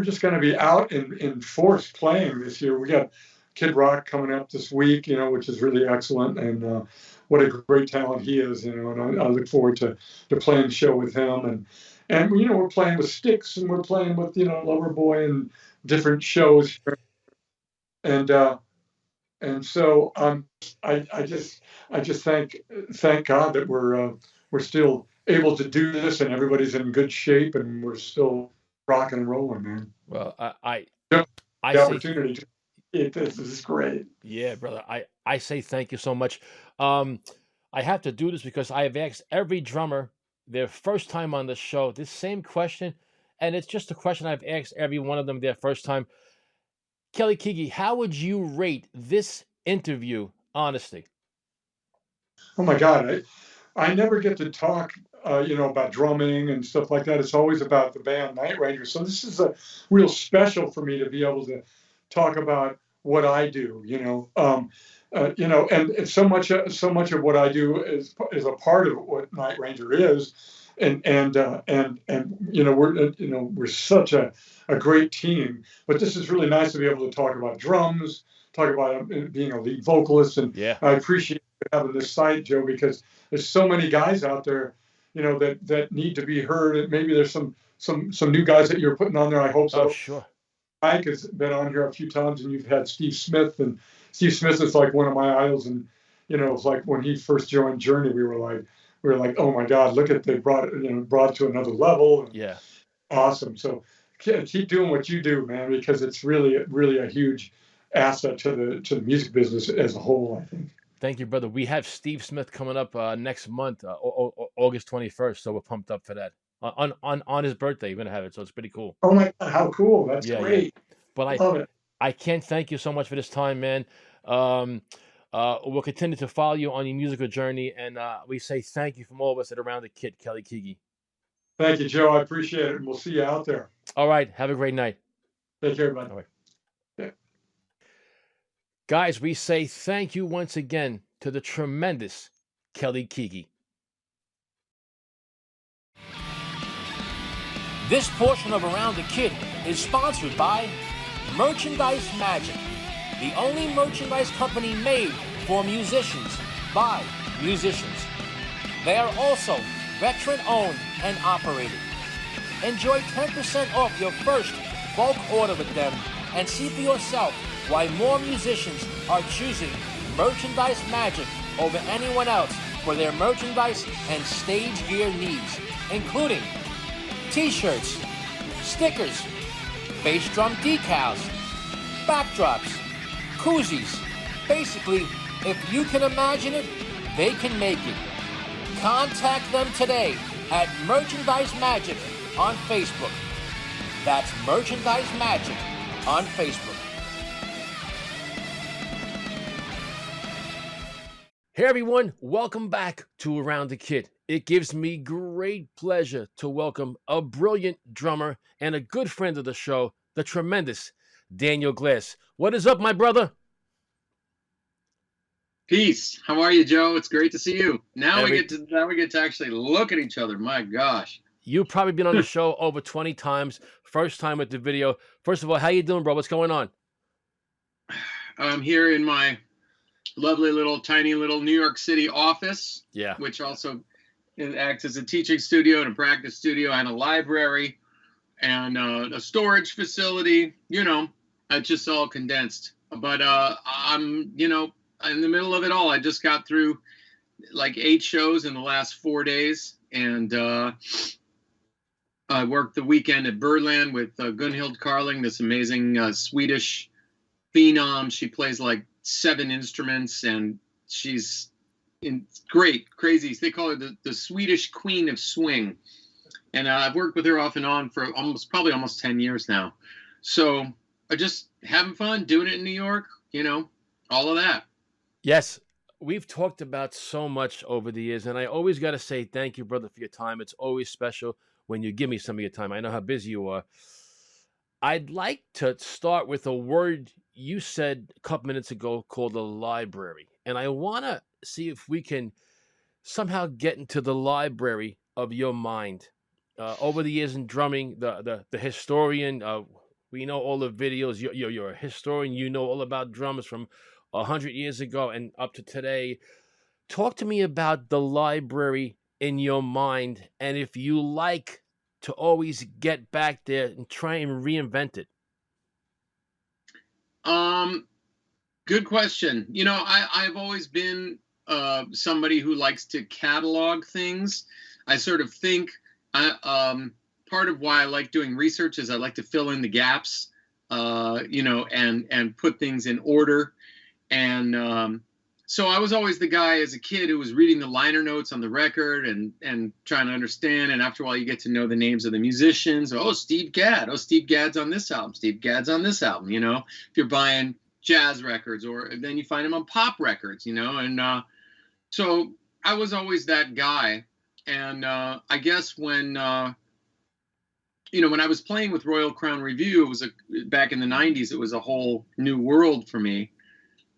just going to be out in force playing this year. We got Kid Rock coming up this week, you know, which is really excellent, and what a great talent he is, you know. And I look forward to playing the show with him, and we're playing with Styx, and we're playing with Loverboy and different shows, and so I just thank God that we're still able to do this, and everybody's in good shape, and we're still rocking and rolling, man. Well, I The say opportunity. This is great. yeah, brother. I say thank you so much. I have to do this because I have asked every drummer their first time on the show this same question, and it's just a question I've asked every one of them their first time. Kelly Keagy, how would you rate this interview, honestly? Oh my God, I never get to talk, about drumming and stuff like that. It's always about the band Night Ranger. So this is a real special for me to be able to talk about what I do, and so much of what I do is a part of what Night Ranger is, and we're such a great team. But this is really nice to be able to talk about drums, talk about being a lead vocalist, and Yeah. I appreciate having this site, Joe, because there's so many guys out there, that need to be heard. And maybe there's some new guys that you're putting on there. I hope so. Oh, sure. Mike has been on here a few times, and you've had Steve Smith, and Steve Smith is like one of my idols. And it's like when he first joined Journey, we were like, oh my God, look at they brought it to another level. And Yeah. awesome. So keep doing what you do, man, because it's really a huge asset to the music business as a whole, I think. Thank you, brother. We have Steve Smith coming up next month, August 21st. So we're pumped up for that. On his birthday, we're gonna have it. So it's pretty cool. Oh my God, how cool! That's great. But Love it. I can't thank you so much for this time, man. We'll continue to follow you on your musical journey, and we say thank you from all of us at Around the Kit, Kelly Keagy. Thank you, Joe. I appreciate it, and we'll see you out there. All right, have a great night. Take care, bud. All right. Yeah. Guys, we say thank you once again to the tremendous Kelly Keagy. This portion of Around the Kid is sponsored by Merchandise Magic, the only merchandise company made for musicians by musicians. They are also veteran-owned and operated. Enjoy 10% off your first bulk order with them and see for yourself why more musicians are choosing Merchandise Magic over anyone else for their merchandise and stage gear needs, including t-shirts, stickers, bass drum decals, backdrops, koozies. Basically, if you can imagine it, they can make it. Contact them today at Merchandise Magic on Facebook. That's Merchandise Magic on Facebook. Hey everyone, welcome back to Around the Kit. It gives me great pleasure to welcome a brilliant drummer and a good friend of the show, the tremendous Daniel Glass. What is up, my brother? Peace. How are you, Joe? It's great to see you. Now we get to actually look at each other. My gosh. You've probably been on the show over 20 times. First time with the video. First of all, how you doing, bro? What's going on? I'm here in my lovely little tiny little New York City office, Yeah. which also acts as a teaching studio and a practice studio and a library and a storage facility. You know, it's just all condensed. But I'm, you know, in the middle of it all. I just got through like 8 shows in the last 4 days, and I worked the weekend at Birdland with Gunhild Carling, this amazing Swedish phenom. She plays like 7 instruments, and she's great, crazy. They call her the Swedish Queen of Swing. And I've worked with her off and on for probably almost 10 years now. So I just having fun, doing it in New York, you know, all of that. Yes. We've talked about so much over the years, and I always got to say thank you, brother, for your time. It's always special when you give me some of your time. I know how busy you are. I'd like to start with a word you said a couple minutes ago called the library. And I want to see if we can somehow get into the library of your mind. Over the years in drumming, the historian, we know all the videos. You're a historian. You know all about drums from 100 years ago and up to today. Talk to me about the library in your mind, and if you like to always get back there and try and reinvent it. Good question. You know, I've always been somebody who likes to catalog things. I sort of think part of why I like doing research is I like to fill in the gaps, you know, and put things in order. And so I was always the guy as a kid who was reading the liner notes on the record and trying to understand. And after a while, you get to know the names of the musicians. Oh, Steve Gadd. Oh, Steve Gadd's on this album. Steve Gadd's on this album. You know, if you're buying jazz records, or then you find them on pop records, you know. And so I was always that guy. And I guess when, you know, when I was playing with Royal Crown Review, it was back in the 90s, it was a whole new world for me.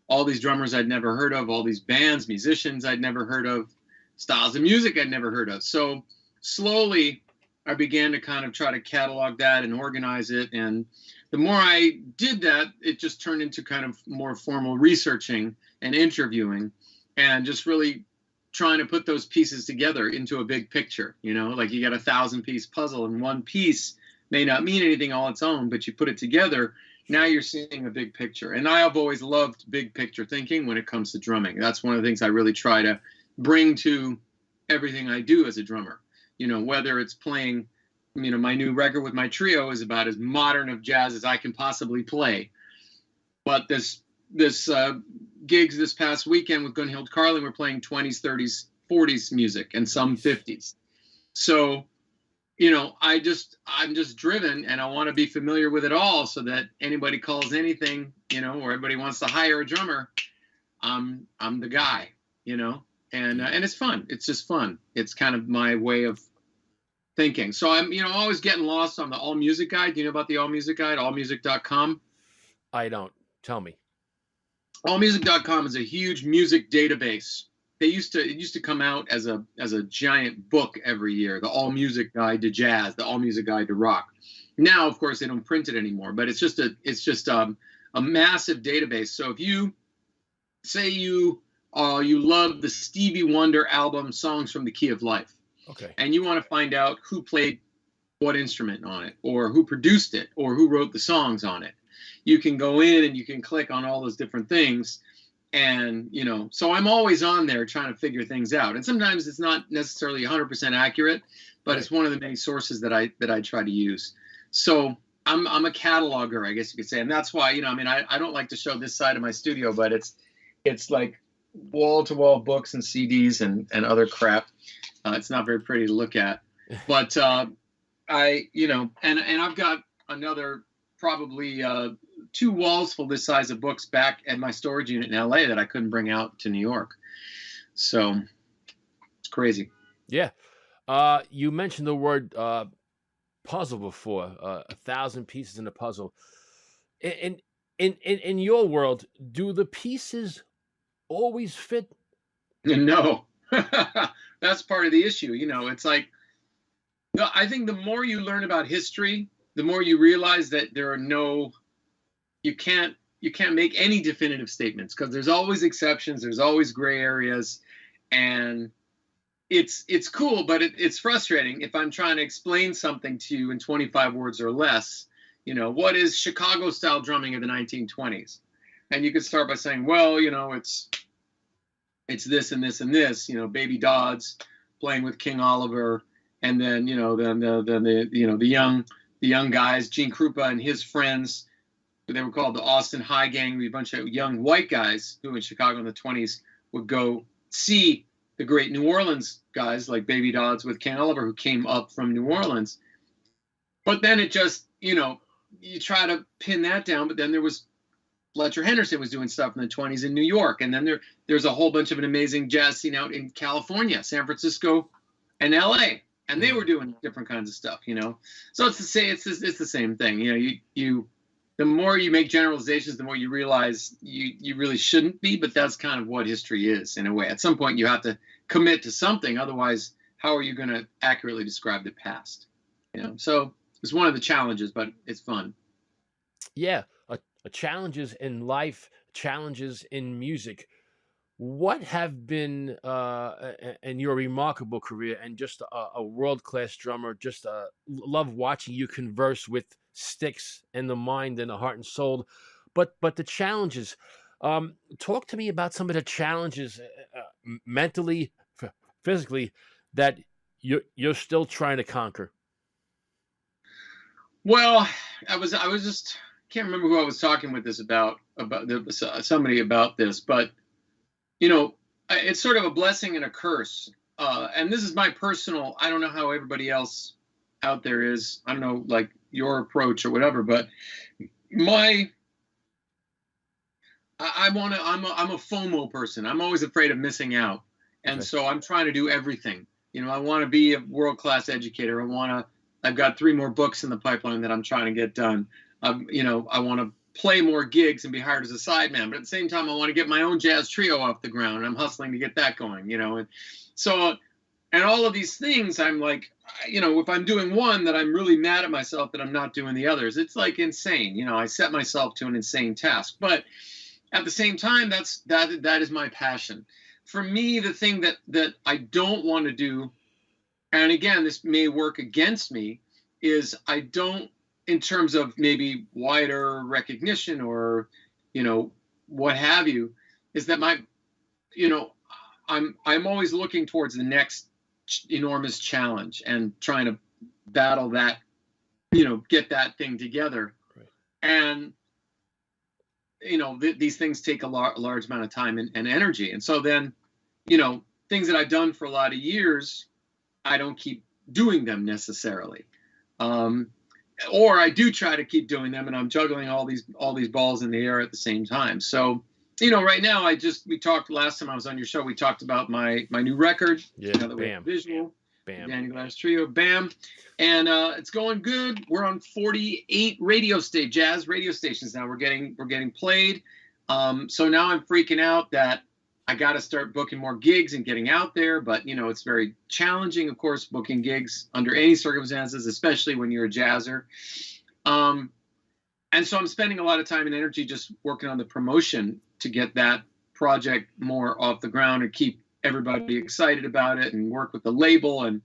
All these drummers I'd never heard of, all these bands, musicians I'd never heard of, styles of music I'd never heard of. So slowly I began to kind of try to catalog that and organize it. And the more I did that, it just turned into kind of more formal researching and interviewing and just really trying to put those pieces together into a big picture. You know, like you got a 1,000-piece puzzle, and one piece may not mean anything all its own, but you put it together, now you're seeing a big picture. And I have always loved big picture thinking when it comes to drumming. That's one of the things I really try to bring to everything I do as a drummer. You know, whether it's playing, you know, my new record with my trio is about as modern of jazz as I can possibly play. But this gigs this past weekend with Gunhild Carling, we're playing 20s, 30s, 40s music and some 50s. So, you know, I'm just driven, and I want to be familiar with it all, so that anybody calls anything, you know, or everybody wants to hire a drummer, I'm the guy, you know, and it's fun. It's just fun. It's kind of my way of thinking. So I'm, you know, always getting lost on the All Music Guide. Do you know about the All Music Guide? Allmusic.com. I don't. Tell me. Allmusic.com is a huge music database. It used to come out as a giant book every year, the All Music Guide to Jazz, the All Music Guide to Rock. Now, of course, they don't print it anymore, but it's just a massive database. So if you say you love the Stevie Wonder album, Songs from the Key of Life, okay, and you want to find out who played what instrument on it, or who produced it, or who wrote the songs on it, you can go in and you can click on all those different things. And, you know, so I'm always on there trying to figure things out. And sometimes it's not necessarily 100% accurate, but It's one of the many sources that I try to use. So I'm a cataloger, I guess you could say. And that's why, you know, I mean, I don't like to show this side of my studio, but it's like wall-to-wall books and CDs and other crap. It's not very pretty to look at. But you know, and I've got another probably 2 walls full this size of books back at my storage unit in LA that I couldn't bring out to New York. So it's crazy. Yeah. You mentioned the word puzzle before, 1,000 pieces in a puzzle. In your world, do the pieces always fit? No, that's part of the issue. You know, it's like I think the more you learn about history, the more you realize that you can't make any definitive statements, because there's always exceptions, there's always gray areas, and it's cool, but it's frustrating if I'm trying to explain something to you in 25 words or less. What is Chicago style drumming of the 1920s? And you could start by saying, well, it's this and this and this, Baby Dodds playing with King Oliver, and then the young guys, Gene Krupa and his friends, they were called the Austin High Gang, a bunch of young white guys who in Chicago in the 20s would go see the great New Orleans guys like Baby Dodds with King Oliver, who came up from New Orleans. But then it just, you try to pin that down, but then there was Fletcher Henderson was doing stuff in the 20s in New York, and then there's a whole bunch of an amazing jazz scene out in California, San Francisco, and LA, and they were doing different kinds of stuff, So it's the same thing, you the more you make generalizations, the more you realize you really shouldn't be, but that's kind of what history is in a way. At some point, you have to commit to something, otherwise, how are you going to accurately describe the past? So it's one of the challenges, but it's fun. Yeah, challenges in life, challenges in music. What have been in your remarkable career and just a world-class drummer? Just love watching you converse with sticks and the mind and the heart and soul. But the challenges. Talk to me about some of the challenges mentally, physically, that you're still trying to conquer. Well, I was just can't remember who I was talking with this about somebody about this, but it's sort of a blessing and a curse. And this is my personal, I don't know how everybody else out there is. I don't know, like your approach or whatever, but I'm a FOMO person. I'm always afraid of missing out. And Okay. So I'm trying to do everything. I want to be a world-class educator. I've got 3 more books in the pipeline that I'm trying to get done. I want to play more gigs and be hired as a sideman, but at the same time, I want to get my own jazz trio off the ground, and I'm hustling to get that going, and so, and all of these things, I'm like, if I'm doing one, that I'm really mad at myself that I'm not doing the others. It's like insane. I set myself to an insane task, but at the same time, that is my passion. For me, the thing that I don't want to do, and again, this may work against me, is I don't, in terms of maybe wider recognition or, what have you, is that I'm always looking towards the next enormous challenge and trying to battle that, get that thing together. Right. And, these things take a large amount of time and energy. And so then, things that I've done for a lot of years, I don't keep doing them necessarily. Or I do try to keep doing them, and I'm juggling all these balls in the air at the same time. So, right now, we talked last time I was on your show. We talked about my new record. Yeah, Now that we have visual, Bam. Danny Glass Trio, Bam, and it's going good. We're on 48 jazz radio stations now. We're getting played. So now I'm freaking out that I got to start booking more gigs and getting out there, but it's very challenging, of course, booking gigs under any circumstances, especially when you're a jazzer. And so I'm spending a lot of time and energy just working on the promotion to get that project more off the ground and keep everybody excited about it, and work with the label. And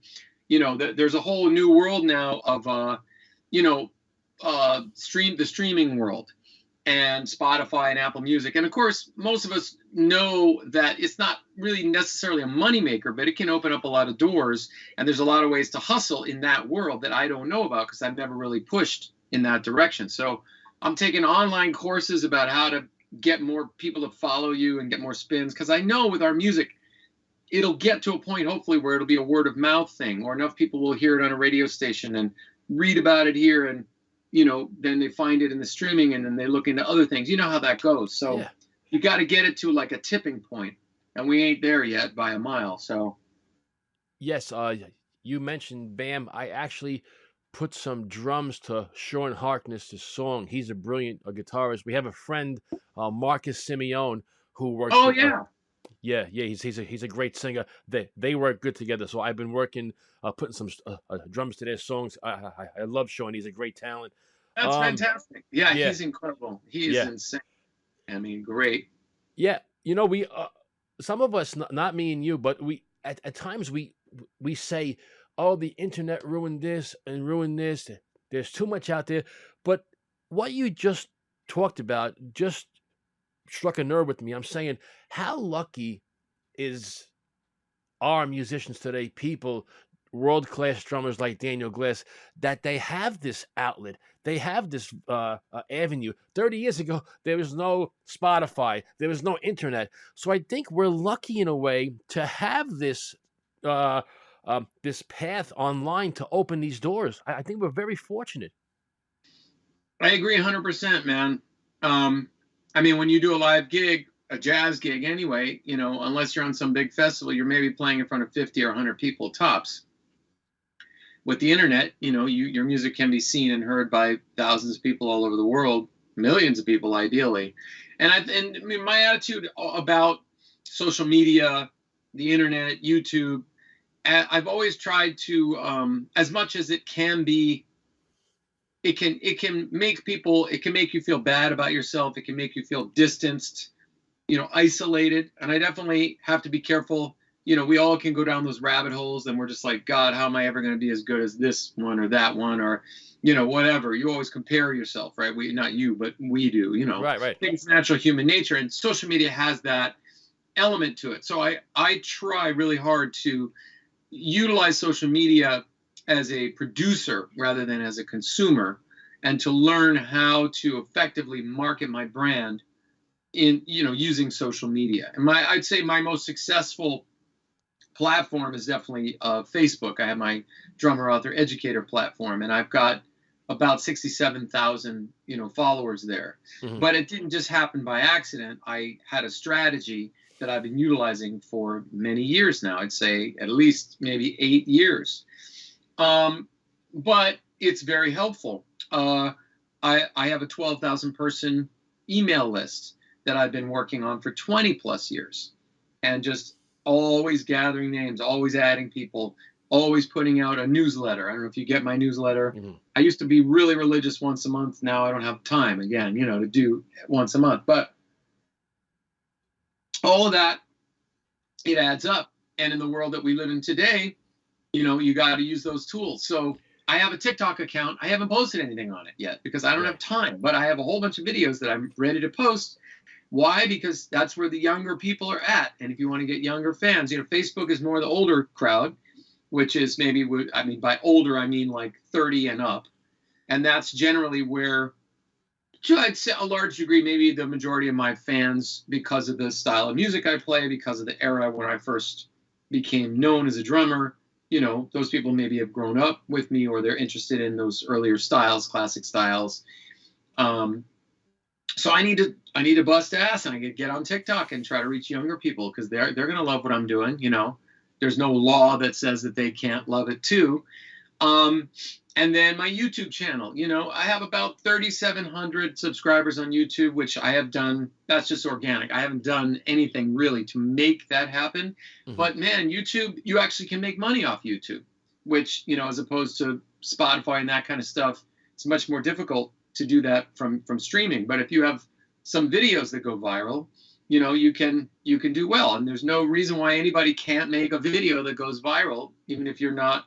there's a whole new world now of the streaming world, and Spotify and Apple Music. And of course, most of us know that it's not really necessarily a moneymaker, but it can open up a lot of doors. And there's a lot of ways to hustle in that world that I don't know about, because I've never really pushed in that direction. So I'm taking online courses about how to get more people to follow you and get more spins, because I know with our music, it'll get to a point, hopefully, where it'll be a word of mouth thing, or enough people will hear it on a radio station and read about it here, and then they find it in the streaming, and then they look into other things. You know how that goes. So Yeah. You got to get it to like a tipping point, and we ain't there yet by a mile. So Yes, you mentioned Bam. I actually put some drums to Sean Harkness' song. He's a brilliant guitarist. We have a friend, Marcus Simeone, who works. oh with, yeah, Yeah, he's a great singer. They work good together. So I've been working, putting some drums to their songs. I love Sean. He's a great talent. That's fantastic. Yeah, yeah. he's incredible. He is Yeah. insane. I mean, great. Yeah, we some of us, not me and you, but we at times we say, oh, the internet ruined this and ruined this. There's too much out there. But what you just talked about just struck a nerve with me. I'm saying, how lucky is our musicians today, people, world-class drummers like Daniel Glass, that they have this outlet. They have this avenue. 30 years ago, there was no Spotify. There was no internet. So I think we're lucky in a way to have this this path online to open these doors. I think we're very fortunate. I agree 100%, man. I mean, when you do a live gig, a jazz gig anyway, unless you're on some big festival, you're maybe playing in front of 50 or 100 people tops. With the internet, your music can be seen and heard by thousands of people all over the world, millions of people ideally. And I mean, my attitude about social media, the internet, YouTube, I've always tried to, as much as it can be, it can make you feel bad about yourself. It can make you feel distanced, isolated. And I definitely have to be careful. We all can go down those rabbit holes and we're just like, God, how am I ever going to be as good as this one or that one or, whatever. You always compare yourself, right? Not you, but we do, Right. I think it's natural human nature, and social media has that element to it. So I try really hard to utilize social media as a producer rather than as a consumer, and to learn how to effectively market my brand in, using social media. And I'd say my most successful platform is definitely Facebook. I have my drummer, author, educator platform, and I've got about 67,000, followers there. Mm-hmm. But it didn't just happen by accident. I had a strategy that I've been utilizing for many years now. I'd say at least maybe 8 years. But it's very helpful. I have a 12,000 person email list that I've been working on for 20 plus years, and just always gathering names, always adding people, always putting out a newsletter. I don't know if you get my newsletter. Mm-hmm. I used to be really religious once a month. Now I don't have time again, to do once a month, but all of that, it adds up. And in the world that we live in today, you got to use those tools. So I have a TikTok account. I haven't posted anything on it yet because I don't have time, but I have a whole bunch of videos that I'm ready to post. Why? Because that's where the younger people are at. And if you want to get younger fans, Facebook is more the older crowd, which is maybe, by older, I mean like 30 and up. And that's generally where, I'd say a large degree, maybe the majority of my fans, because of the style of music I play, because of the era when I first became known as a drummer, those people maybe have grown up with me, or they're interested in those earlier styles, classic styles. So I need to bust ass, and I can get on TikTok and try to reach younger people, because they're going to love what I'm doing. There's no law that says that they can't love it too. And then my YouTube channel, I have about 3,700 subscribers on YouTube, which I have done. That's just organic. I haven't done anything really to make that happen. Mm-hmm. But man, YouTube, you actually can make money off YouTube, which, as opposed to Spotify and that kind of stuff, it's much more difficult to do that from streaming. But if you have some videos that go viral, you can do well. And there's no reason why anybody can't make a video that goes viral, even if you're not,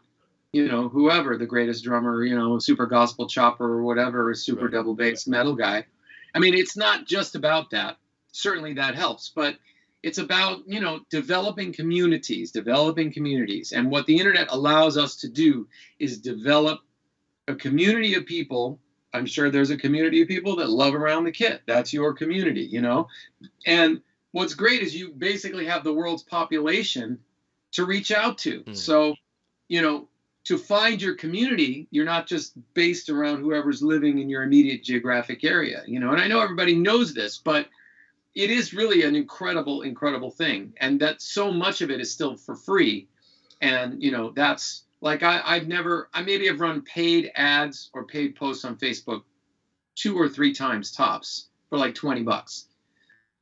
whoever, the greatest drummer, super gospel chopper or whatever, super double bass metal guy. I mean, it's not just about that. Certainly that helps, but it's about, developing communities. And what the internet allows us to do is develop a community of people. I'm sure there's a community of people that love Around the Kit. That's your community, And what's great is you basically have the world's population to reach out to. Mm. So, to find your community, you're not just based around whoever's living in your immediate geographic area, and I know everybody knows this, but it is really an incredible, incredible thing. And that so much of it is still for free. And, that's like, I maybe have run paid ads or paid posts on Facebook 2 or 3 times tops for like $20.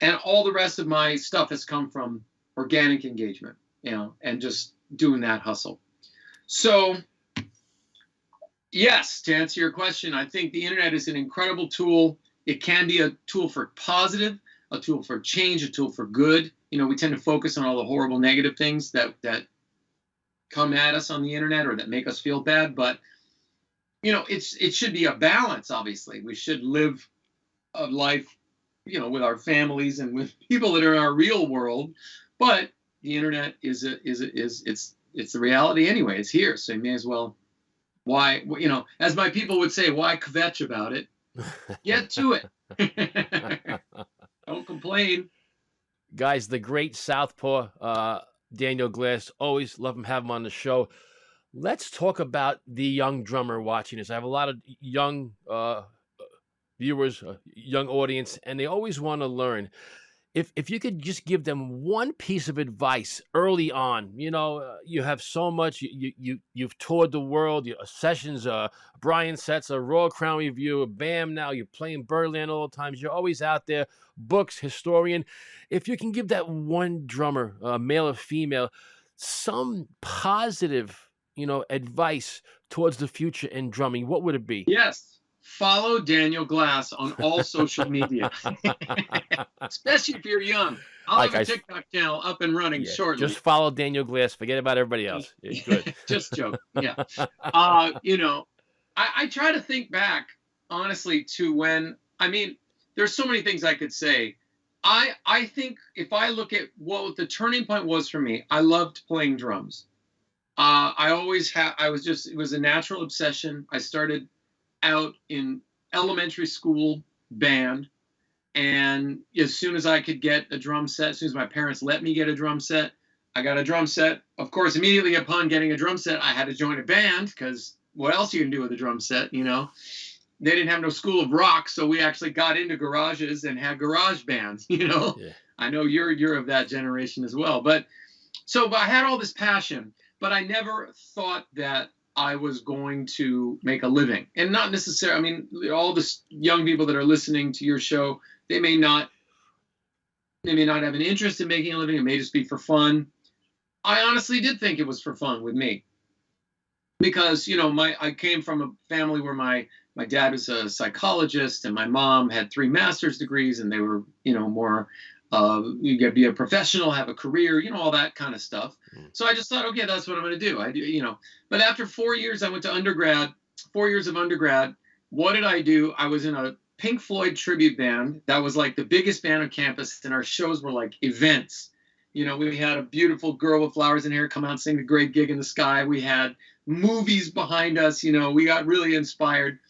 And all the rest of my stuff has come from organic engagement, and just doing that hustle. So, yes, to answer your question, I think the internet is an incredible tool. It can be a tool for positive, a tool for change, a tool for good. We tend to focus on all the horrible negative things that come at us on the internet or that make us feel bad. But, it should be a balance, obviously. We should live a life, with our families and with people that are in our real world. But the internet it's the reality anyway. It's here. So you may as well, as my people would say, why kvetch about it? Get to it. Don't complain. Guys, the great Southpaw, Daniel Glass, always love him, have him on the show. Let's talk about the young drummer watching this. I have a lot of young viewers, young audience, and they always want to learn. If you could just give them one piece of advice early on, you have so much, you've toured the world, your sessions, Brian sets, a Royal Crown Review, a BAM now, you're playing Birdland all the times, you're always out there, books, historian. If you can give that one drummer, male or female, some positive, advice towards the future in drumming, what would it be? Yes. Follow Daniel Glass on all social media, especially if you're young. I'll have a TikTok channel up and running shortly. Just follow Daniel Glass. Forget about everybody else. It's good. Just joke. Yeah. I try to think back, honestly, to when, there's so many things I could say. I think if I look at what the turning point was for me, I loved playing drums. It was a natural obsession. I started out in elementary school band, and as soon as I could get a drum set, as soon as my parents let me get a drum set, I got a drum set. Of course, immediately upon getting a drum set, I had to join a band, because what else are you gonna do with a drum set? They didn't have no school of rock, so we actually got into garages and had garage bands. Yeah. I know you're of that generation as well. But I had all this passion, but I never thought that I was going to make a living. And not necessarily, all the young people that are listening to your show, they may not have an interest in making a living. It may just be for fun. I honestly did think it was for fun with me, because, I came from a family where my dad was a psychologist and my mom had 3 master's degrees, and they were, more, you get be a professional, have a career, all that kind of stuff. So I just thought, okay, that's what I'm going to do. But after 4 years, I went to undergrad, 4 years of undergrad. What did I do? I was in a Pink Floyd tribute band. That was like the biggest band on campus, and our shows were like events. We had a beautiful girl with flowers in hair come out and sing The Great Gig in the Sky. We had movies behind us. We got really inspired.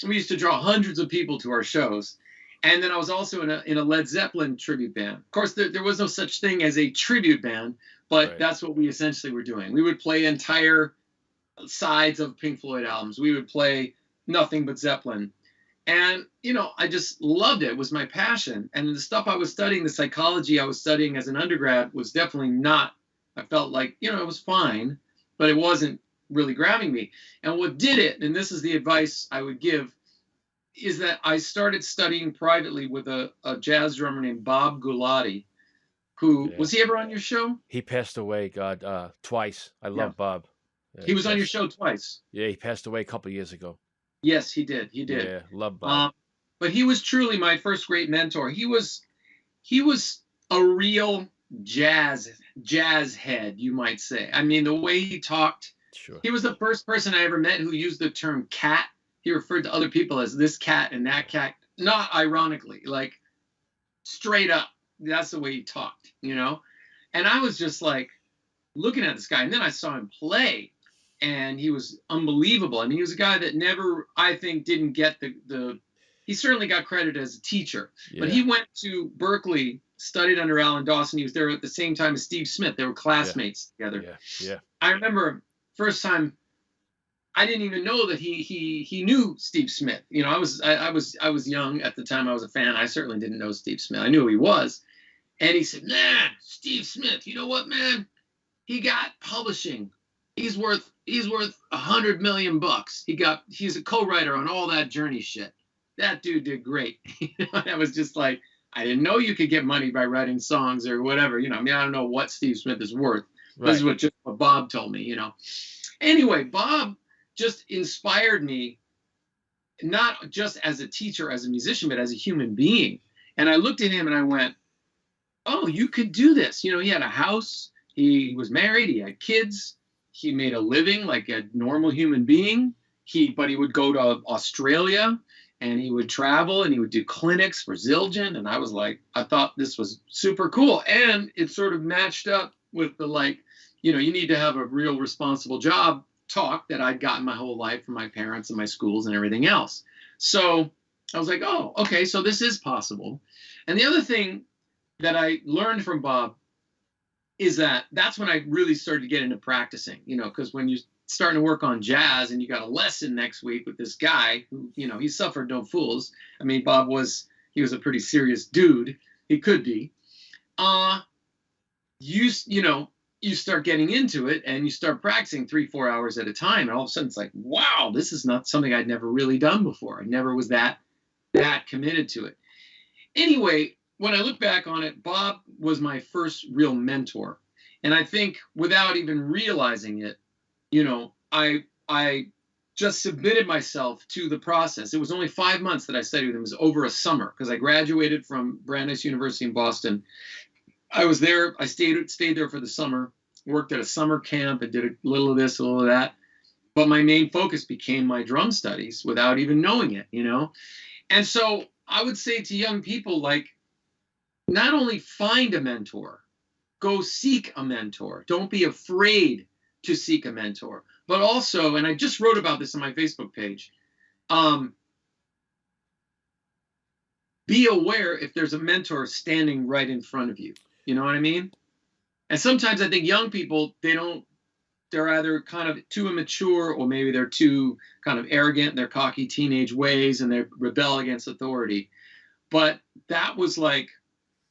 We used to draw hundreds of people to our shows. And then I was also in a Led Zeppelin tribute band. Of course, there was no such thing as a tribute band, but right. That's what we essentially were doing. We would play entire sides of Pink Floyd albums. We would play nothing but Zeppelin. And, I just loved it. It was my passion. And the stuff I was studying, the psychology I was studying as an undergrad, was definitely not, I felt like, it was fine, but it wasn't really grabbing me. And what did it, and this is the advice I would give, is that I started studying privately with a jazz drummer named Bob Gulotti, who, was he ever on your show? He passed away, twice. I love Bob. He was on your show twice. Yeah, he passed away a couple of years ago. Yes, he did. Yeah, love Bob. But he was truly my first great mentor. He was a real jazz head, you might say. The way he talked. Sure. He was the first person I ever met who used the term cat. He referred to other people as this cat and that cat, not ironically, like straight up. That's the way he talked, And I was just like looking at this guy, and then I saw him play, and he was unbelievable. He was a guy that never, I think, didn't get he certainly got credit as a teacher, but he went to Berkeley, studied under Alan Dawson. He was there at the same time as Steve Smith. They were classmates together. Yeah. I remember first time, I didn't even know that he knew Steve Smith. I was young at the time. I was a fan. I certainly didn't know Steve Smith. I knew who he was. And he said, "Man, Steve Smith, you know what, man? He got publishing. He's worth $100 million. He's a co-writer on all that Journey shit. That dude did great." I was just like, I didn't know you could get money by writing songs or whatever. I mean, I don't know what Steve Smith is worth. This is what Bob told me, Anyway, Bob just inspired me, not just as a teacher, as a musician, but as a human being. And I looked at him and I went, oh, you could do this. He had a house. He was married. He had kids. He made a living like a normal human being. But he would go to Australia and he would travel and he would do clinics for Zildjian. And I was like, I thought this was super cool. And it sort of matched up with the you need to have a real responsible job talk that I'd gotten my whole life from my parents and my schools and everything else. So I was like, oh, okay, so this is possible. And the other thing that I learned from Bob is that's when I really started to get into practicing, because when you're starting to work on jazz and you got a lesson next week with this guy who, he suffered no fools. I mean, Bob he was a pretty serious dude. He could be. You start getting into it and you start practicing 3-4 hours at a time. And all of a sudden it's like, wow, this is not something I'd never really done before. I never was that committed to it. Anyway, when I look back on it, Bob was my first real mentor. And I think without even realizing it, I just submitted myself to the process. It was only 5 months that I studied with him. It was over a summer because I graduated from Brandeis University in Boston. I was there. I stayed there for the summer, worked at a summer camp and did a little of this, a little of that. But my main focus became my drum studies without even knowing it, And so I would say to young people, not only find a mentor, go seek a mentor. Don't be afraid to seek a mentor. But also, and I just wrote about this on my Facebook page, be aware if there's a mentor standing right in front of you. You know what I mean? And sometimes I think young people, they're either kind of too immature or maybe they're too kind of arrogant in their cocky teenage ways and they rebel against authority. But that was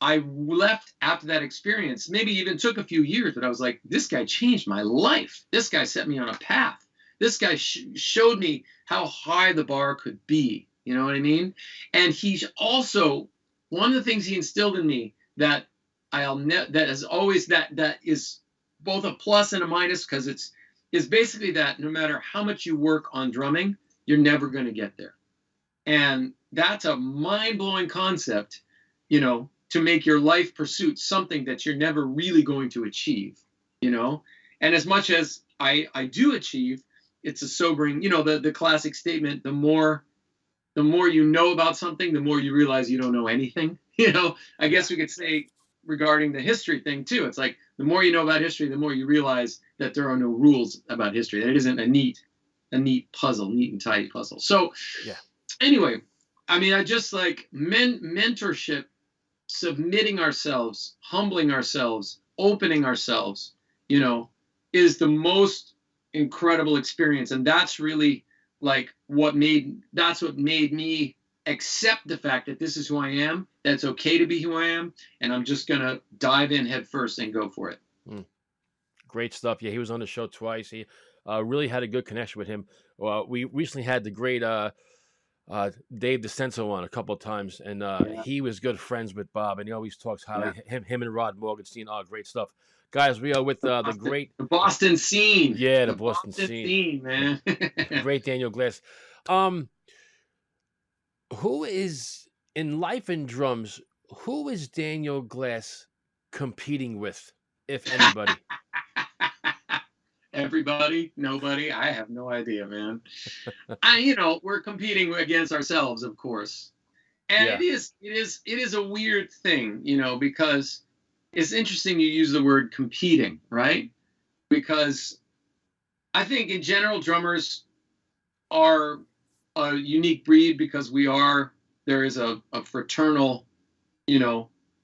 I left after that experience, maybe even took a few years, but I was like, this guy changed my life. This guy set me on a path. This guy showed me how high the bar could be. You know what I mean? And he's also, one of the things he instilled in me that that is both a plus and a minus, because is basically that no matter how much you work on drumming, you're never going to get there. And that's a mind-blowing concept, to make your life pursuit something that you're never really going to achieve, And as much as I do achieve, it's a sobering, the classic statement, the more you know about something, the more you realize you don't know anything. I guess we could say regarding the history thing too. It's like the more you know about history, the more you realize that there are no rules about history. That it isn't a neat puzzle, neat and tidy puzzle. So anyway, I mean, I just mentorship, submitting ourselves, humbling ourselves, opening ourselves, is the most incredible experience. And that's really what made me accept the fact that this is who I am, that it's okay to be who I am, and I'm just going to dive in head first and go for it. Great stuff. Yeah, he was on the show twice. He really had a good connection with him. We recently had the great Dave DeCenso on a couple of times, and he was good friends with Bob, and he always talks highly. Him and Rod Morgenstein. Great stuff. Guys, we are with the great... The Boston scene. Yeah, the Boston scene, man. Great Daniel Glass. Who is, in life and drums, who is Daniel Glass competing with, if anybody? Everybody? Nobody? I have no idea, man. We're competing against ourselves, of course. And it is a weird thing, because it's interesting you use the word competing, right? Because I think in general, drummers are a unique breed because there is a fraternal,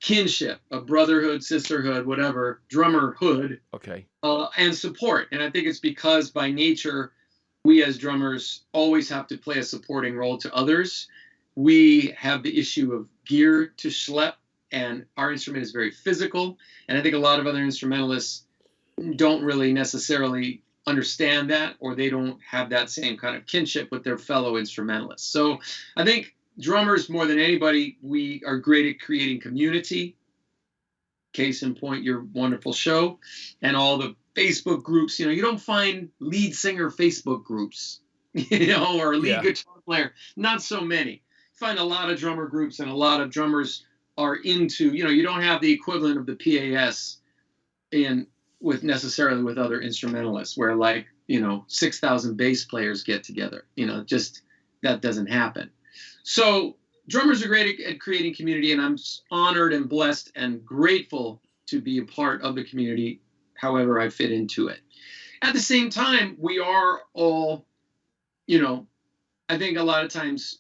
kinship, a brotherhood, sisterhood, whatever, drummerhood. Okay. And support. And I think it's because by nature, we as drummers always have to play a supporting role to others. We have the issue of gear to schlep, and our instrument is very physical. And I think a lot of other instrumentalists don't really necessarily understand that, or they don't have that same kind of kinship with their fellow instrumentalists. So I think drummers, more than anybody, we are great at creating community. Case in point, your wonderful show and all the Facebook groups. You don't find lead singer Facebook groups, or lead guitar player. Not so many. You find a lot of drummer groups, and a lot of drummers are into, you don't have the equivalent of the PAS necessarily with other instrumentalists, where 6,000 bass players get together. Just that doesn't happen. So drummers are great at creating community, and I'm honored and blessed and grateful to be a part of the community, however I fit into it. At the same time, we are all, I think a lot of times,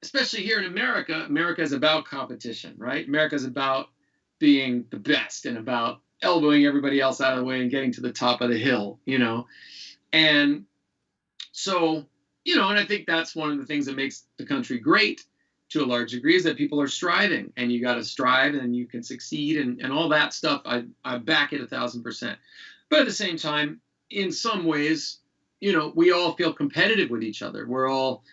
especially here in America, America is about competition, right? America is about being the best and about elbowing everybody else out of the way and getting to the top of the hill, And so, and I think that's one of the things that makes the country great to a large degree, is that people are striving, and you got to strive and you can succeed and all that stuff. I back it 1,000%. But at the same time, in some ways, we all feel competitive with each other. We're all,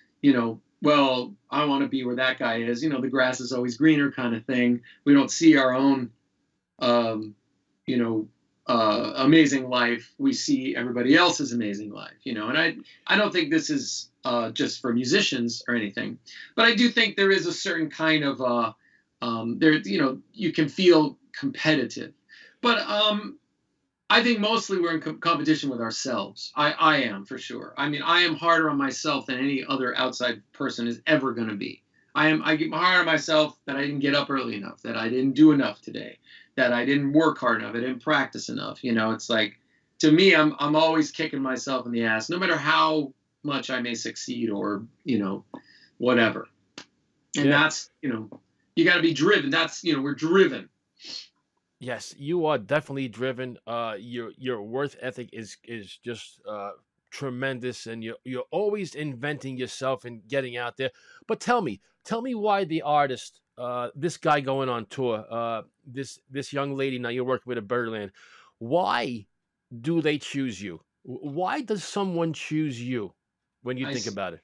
well, I want to be where that guy is. The grass is always greener kind of thing. We don't see our own, amazing life. We see everybody else's amazing life, and I don't think this is just for musicians or anything, but I do think there is a certain kind of you can feel competitive, but I think mostly we're in competition with ourselves. I am, for sure. I mean, I am harder on myself than any other outside person is ever going to be. I get hard on myself that I didn't get up early enough, that I didn't do enough today, that I didn't work hard enough, I didn't practice enough. It's like, to me, I'm always kicking myself in the ass, no matter how much I may succeed or, whatever. And that's, you got to be driven. That's, we're driven. Yes, you are definitely driven. Your work ethic is just tremendous, and you're always inventing yourself and getting out there. But tell me why the artist, this guy going on tour, this young lady now you're working with at Birdland, why do they choose you? Why does someone choose you when you think about it?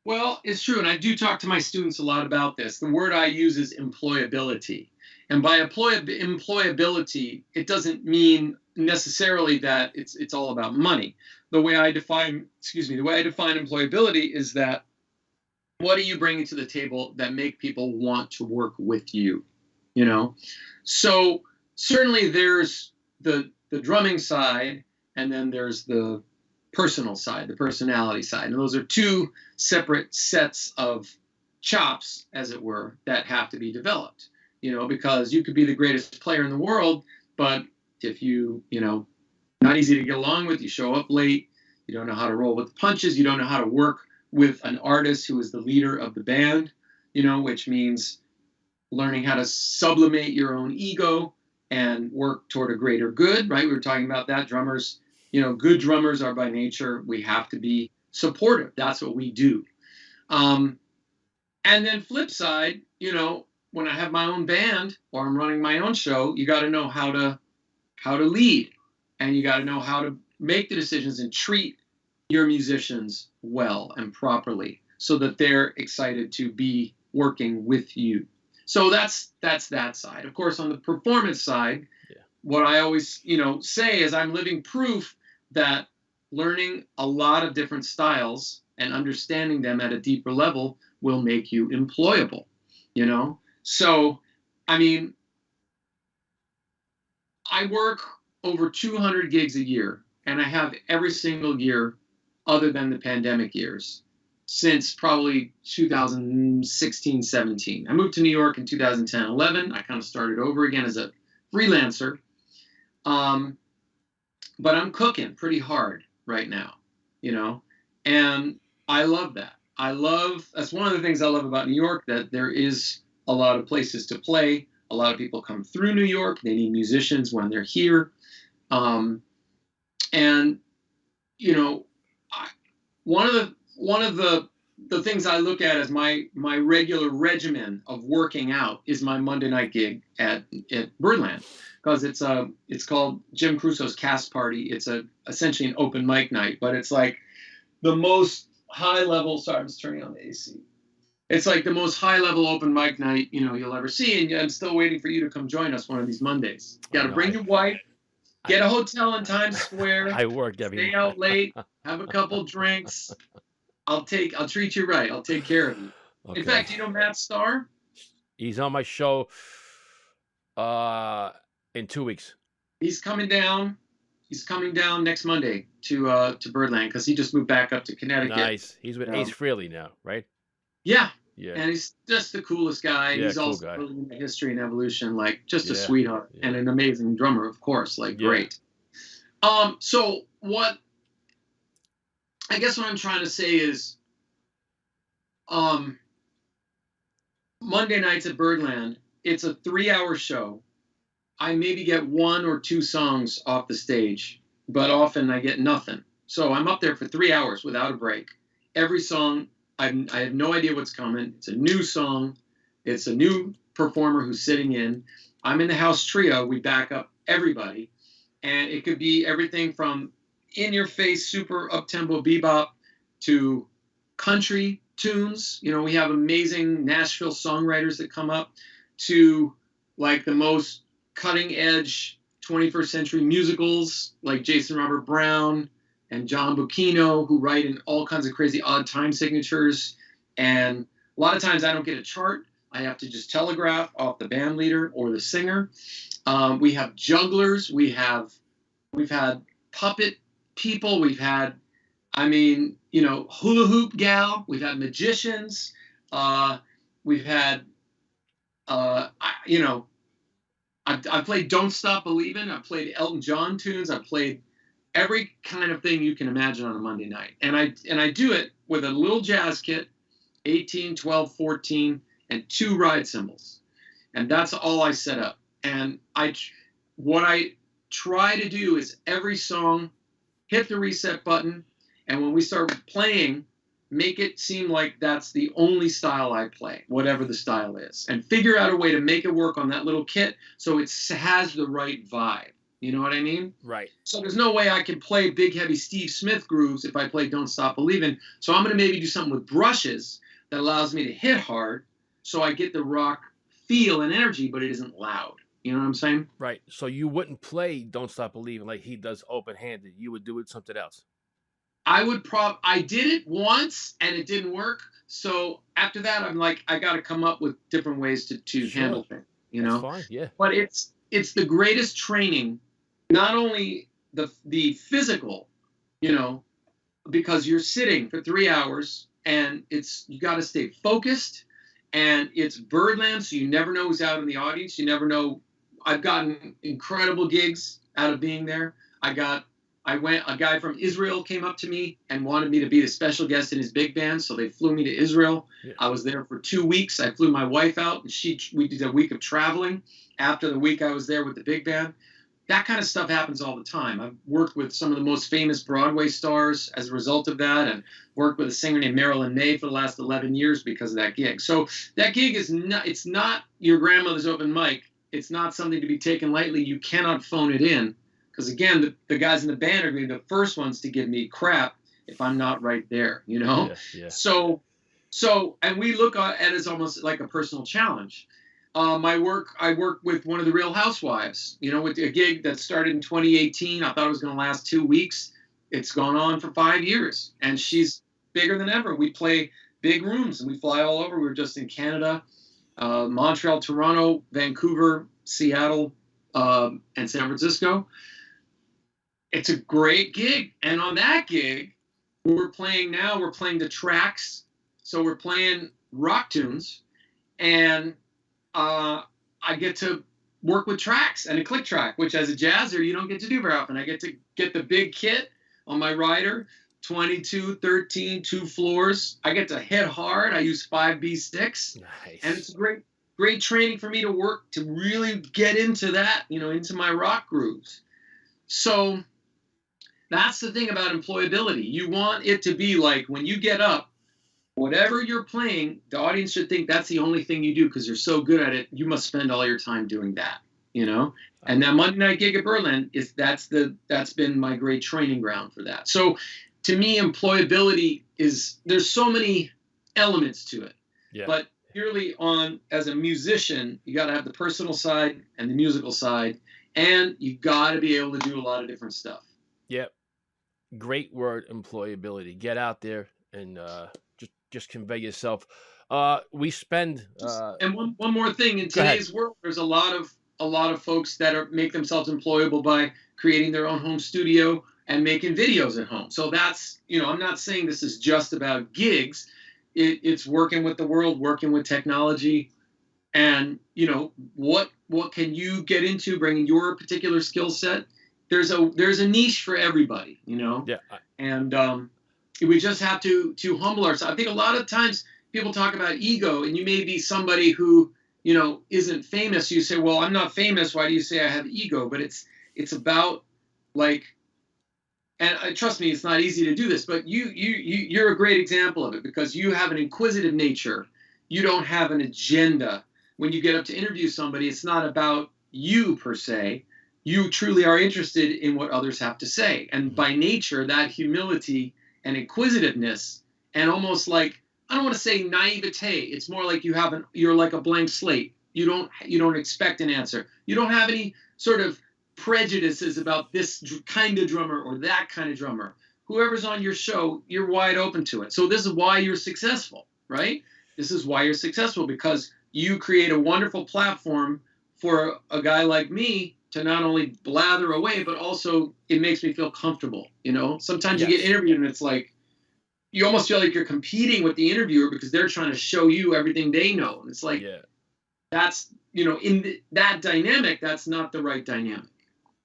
Well, it's true, and I do talk to my students a lot about this. The word I use is employability. And by employability, it doesn't mean necessarily that it's all about money. The way I define employability is that, what are you bringing to the table that make people want to work with you? So certainly there's the drumming side, and then there's the personal side, the personality side. And those are two separate sets of chops, as it were, that have to be developed. Because you could be the greatest player in the world, but if you, not easy to get along with, you show up late, you don't know how to roll with the punches, you don't know how to work with an artist who is the leader of the band, which means learning how to sublimate your own ego and work toward a greater good, right? We were talking about that. Drummers, good drummers are by nature, we have to be supportive. That's what we do. And then flip side, when I have my own band or I'm running my own show, you got to know how to lead, and you got to know how to make the decisions and treat your musicians well and properly so that they're excited to be working with you. So that's that side. Of course, on the performance side, what I always, say is I'm living proof that learning a lot of different styles and understanding them at a deeper level will make you employable, So, I mean, I work over 200 gigs a year, and I have every single year other than the pandemic years since probably 2016, 17. I moved to New York in 2010, 11. I kind of started over again as a freelancer. But I'm cooking pretty hard right now, and I love that. That's one of the things I love about New York, that there is a lot of places to play. A lot of people come through New York. They need musicians when they're here. And, one of the things I look at as my regular regimen of working out is my Monday night gig at Birdland, because it's called Jim Crusoe's Cast Party. It's essentially an open mic night, but it's like the most high level. Sorry, I'm just turning on the AC. it's like the most high-level open mic night, you'll ever see, and I'm still waiting for you to come join us one of these Mondays. You got to bring your wife, get a hotel in Times Square. I work every stay out late, have a couple drinks. I'll treat you right. I'll take care of you. Okay. In fact, Matt Starr? He's on my show in 2 weeks. He's coming down. He's coming down next Monday to Birdland because he just moved back up to Connecticut. Nice. He's with Ace Frehley now, right? Yeah. Yeah. And he's just the coolest guy. Yeah, He's cool also guy. in the history and evolution, like just a Yeah, sweetheart yeah. and an amazing drummer, of course, like Yeah. great. So what I guess what I'm trying to say is Monday nights at Birdland, it's a 3-hour show. I maybe get 1 or 2 songs off the stage, but often I get nothing. So I'm up there for 3 hours without a break. Every song, I have no idea what's coming. It's a new song. It's a new performer who's sitting in. I'm in the house trio. We back up everybody. And it could be everything from in-your-face, super up-tempo bebop to country tunes. We have amazing Nashville songwriters that come up to like the most cutting-edge 21st century musicals like Jason Robert Brown and John Bucchino, who write in all kinds of crazy odd time signatures. And a lot of times I don't get a chart. I have to just telegraph off the band leader or the singer. We have jugglers. We've had puppet people. We've had, hula hoop gal. We've had magicians. We've had, I've played Don't Stop Believin'. I've played Elton John tunes. I've played every kind of thing you can imagine on a Monday night. And I do it with a little jazz kit, 18, 12, 14, and 2 ride cymbals. And that's all I set up. And what I try to do is every song, hit the reset button, and when we start playing, make it seem like that's the only style I play, whatever the style is, and figure out a way to make it work on that little kit so it has the right vibe. You know what I mean? Right. So there's no way I can play big, heavy Steve Smith grooves if I play Don't Stop Believin'. So I'm going to maybe do something with brushes that allows me to hit hard so I get the rock feel and energy, but it isn't loud. You know what I'm saying? Right. So you wouldn't play Don't Stop Believing like he does open-handed. You would do it something else. I did it once and it didn't work. So after that, I'm like, I got to come up with different ways to handle things, That's fine. Yeah. But it's the greatest training, not only the physical, because you're sitting for 3 hours and you got to stay focused, and it's Birdland. So you never know who's out in the audience. You never know. I've gotten incredible gigs out of being there. A guy from Israel came up to me and wanted me to be the special guest in his big band, so they flew me to Israel. Yeah. I was there for 2 weeks. I flew my wife out, and we did a week of traveling after the week I was there with the big band. That kind of stuff happens all the time. I've worked with some of the most famous Broadway stars as a result of that, and worked with a singer named Marilyn Maye for the last 11 years because of that gig. So that gig it's not your grandmother's open mic. It's not something to be taken lightly. You cannot phone it in. Because, again, the guys in the band are going to be the first ones to give me crap if I'm not right there, Yeah, yeah. So, and we look at it as almost like a personal challenge. I work with one of the Real Housewives, with a gig that started in 2018. I thought it was going to last 2 weeks. It's gone on for 5 years, and she's bigger than ever. We play big rooms, and we fly all over. We were just in Canada, Montreal, Toronto, Vancouver, Seattle, and San Francisco. It's a great gig. And on that gig, we're playing the tracks. So we're playing rock tunes. And I get to work with tracks and a click track, which as a jazzer, you don't get to do very often. I get to get the big kit on my rider, 22, 13, 2 floors. I get to hit hard. I use 5B sticks. Nice. And it's great training for me to work to really get into that, into my rock grooves. So that's the thing about employability. You want it to be like when you get up, whatever you're playing, the audience should think that's the only thing you do because you're so good at it. You must spend all your time doing that, And that Monday night gig at Birdland that's been my great training ground for that. So to me, employability there's so many elements to it. Yeah. But purely as a musician, you got to have the personal side and the musical side, and you got to be able to do a lot of different stuff. Yep. Great word, employability. Get out there and just convey yourself. We spend And one more thing, in Go ahead. today's world, there's a lot of folks that make themselves employable by creating their own home studio and making videos at home. So that's, I'm not saying this is just about gigs. It's working with the world, working with technology, and what can you get into, bringing your particular skill set. There's a niche for everybody, Yeah. and we just have to humble ourselves. I think a lot of times people talk about ego, and you may be somebody who isn't famous. You say, well, I'm not famous. Why do you say I have ego? But it's about, like, and trust me, it's not easy to do this, but you're a great example of it, because you have an inquisitive nature. You don't have an agenda. When you get up to interview somebody, it's not about you per se. You truly are interested in what others have to say. And by nature, that humility and inquisitiveness, and almost like, I don't want to say naivete, it's more like you're like a blank slate. You don't expect an answer. You don't have any sort of prejudices about this kind of drummer or that kind of drummer. Whoever's on your show, you're wide open to it. So this is why you're successful, right? This is why you're successful, because you create a wonderful platform for a guy like me to not only blather away, but also it makes me feel comfortable. Sometimes you get interviewed and it's like, you almost feel like you're competing with the interviewer because they're trying to show you everything they know. And it's like, that's, in that dynamic, that's not the right dynamic.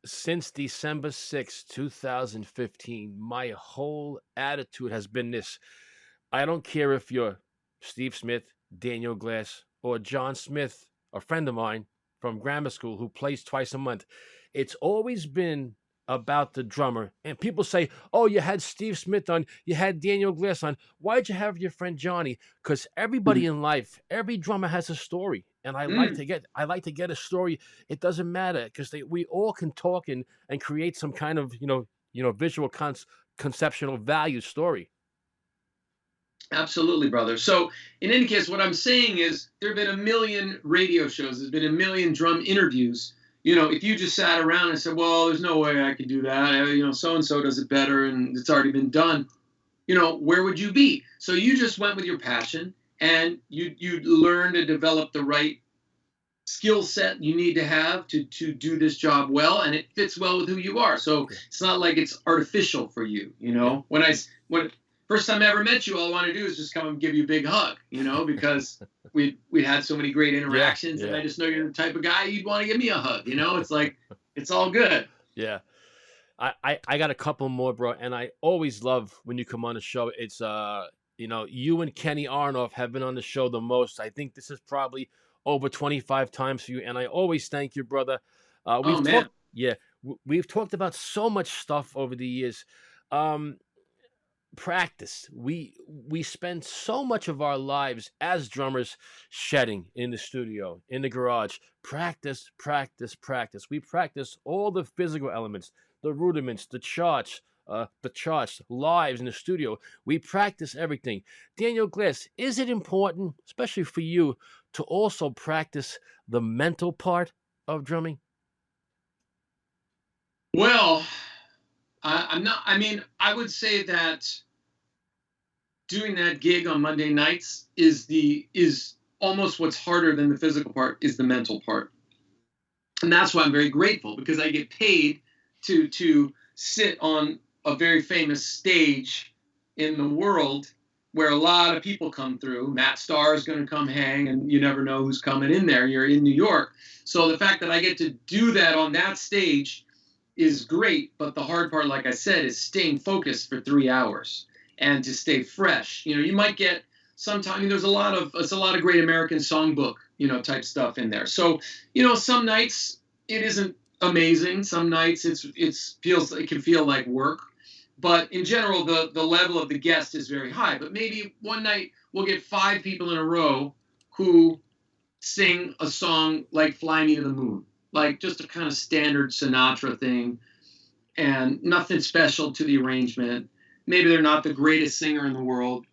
Since December 6, 2015, my whole attitude has been this. I don't care if you're Steve Smith, Daniel Glass, or John Smith, a friend of mine from grammar school who plays twice a month. It's always been about the drummer. And people say, oh, you had Steve Smith on, you had Daniel Glass on. Why'd you have your friend Johnny? Because everybody in life, every drummer has a story. And I like to get a story. It doesn't matter, because we all can talk and create some kind of, visual conceptual value story. Absolutely, brother. So in any case, what I'm saying is there have been a million radio shows. There's been a million drum interviews. If you just sat around and said, well, there's no way I could do that. So-and-so does it better and it's already been done. Where would you be? So you just went with your passion, and you learned to develop the right skill set you need to have to do this job well, and it fits well with who you are. So it's not like it's artificial for you. When first time I ever met you, all I want to do is just come and give you a big hug, because we had so many great interactions, and I just know you're the type of guy you'd want to give me a hug. It's like, it's all good. Yeah. I got a couple more, bro, and I always love when you come on the show. It's you and Kenny Arnoff have been on the show the most. I think this is probably over 25 times for you, and I always thank you, brother. We've talked about so much stuff over the years. Practice. We spend so much of our lives as drummers shedding in the studio, in the garage. Practice. We practice all the physical elements, the rudiments, the charts, lives in the studio. We practice everything. Daniel Glass, is it important, especially for you, to also practice the mental part of drumming? Well, I would say that doing that gig on Monday nights is almost what's harder than the physical part, is the mental part. And that's why I'm very grateful, because I get paid to sit on a very famous stage in the world where a lot of people come through. Matt Starr is going to come hang, and you never know who's coming in there. You're in New York. So the fact that I get to do that on that stage is great, but the hard part, like I said, is staying focused for 3 hours and to stay fresh. You might get sometimes, there's a lot of great American songbook, type stuff in there. So, some nights it isn't amazing. Some nights it can feel like work, but in general, the level of the guest is very high. But maybe one night we'll get 5 people in a row who sing a song like Fly Me to the Moon, like just a kind of standard Sinatra thing, and nothing special to the arrangement. Maybe they're not the greatest singer in the world,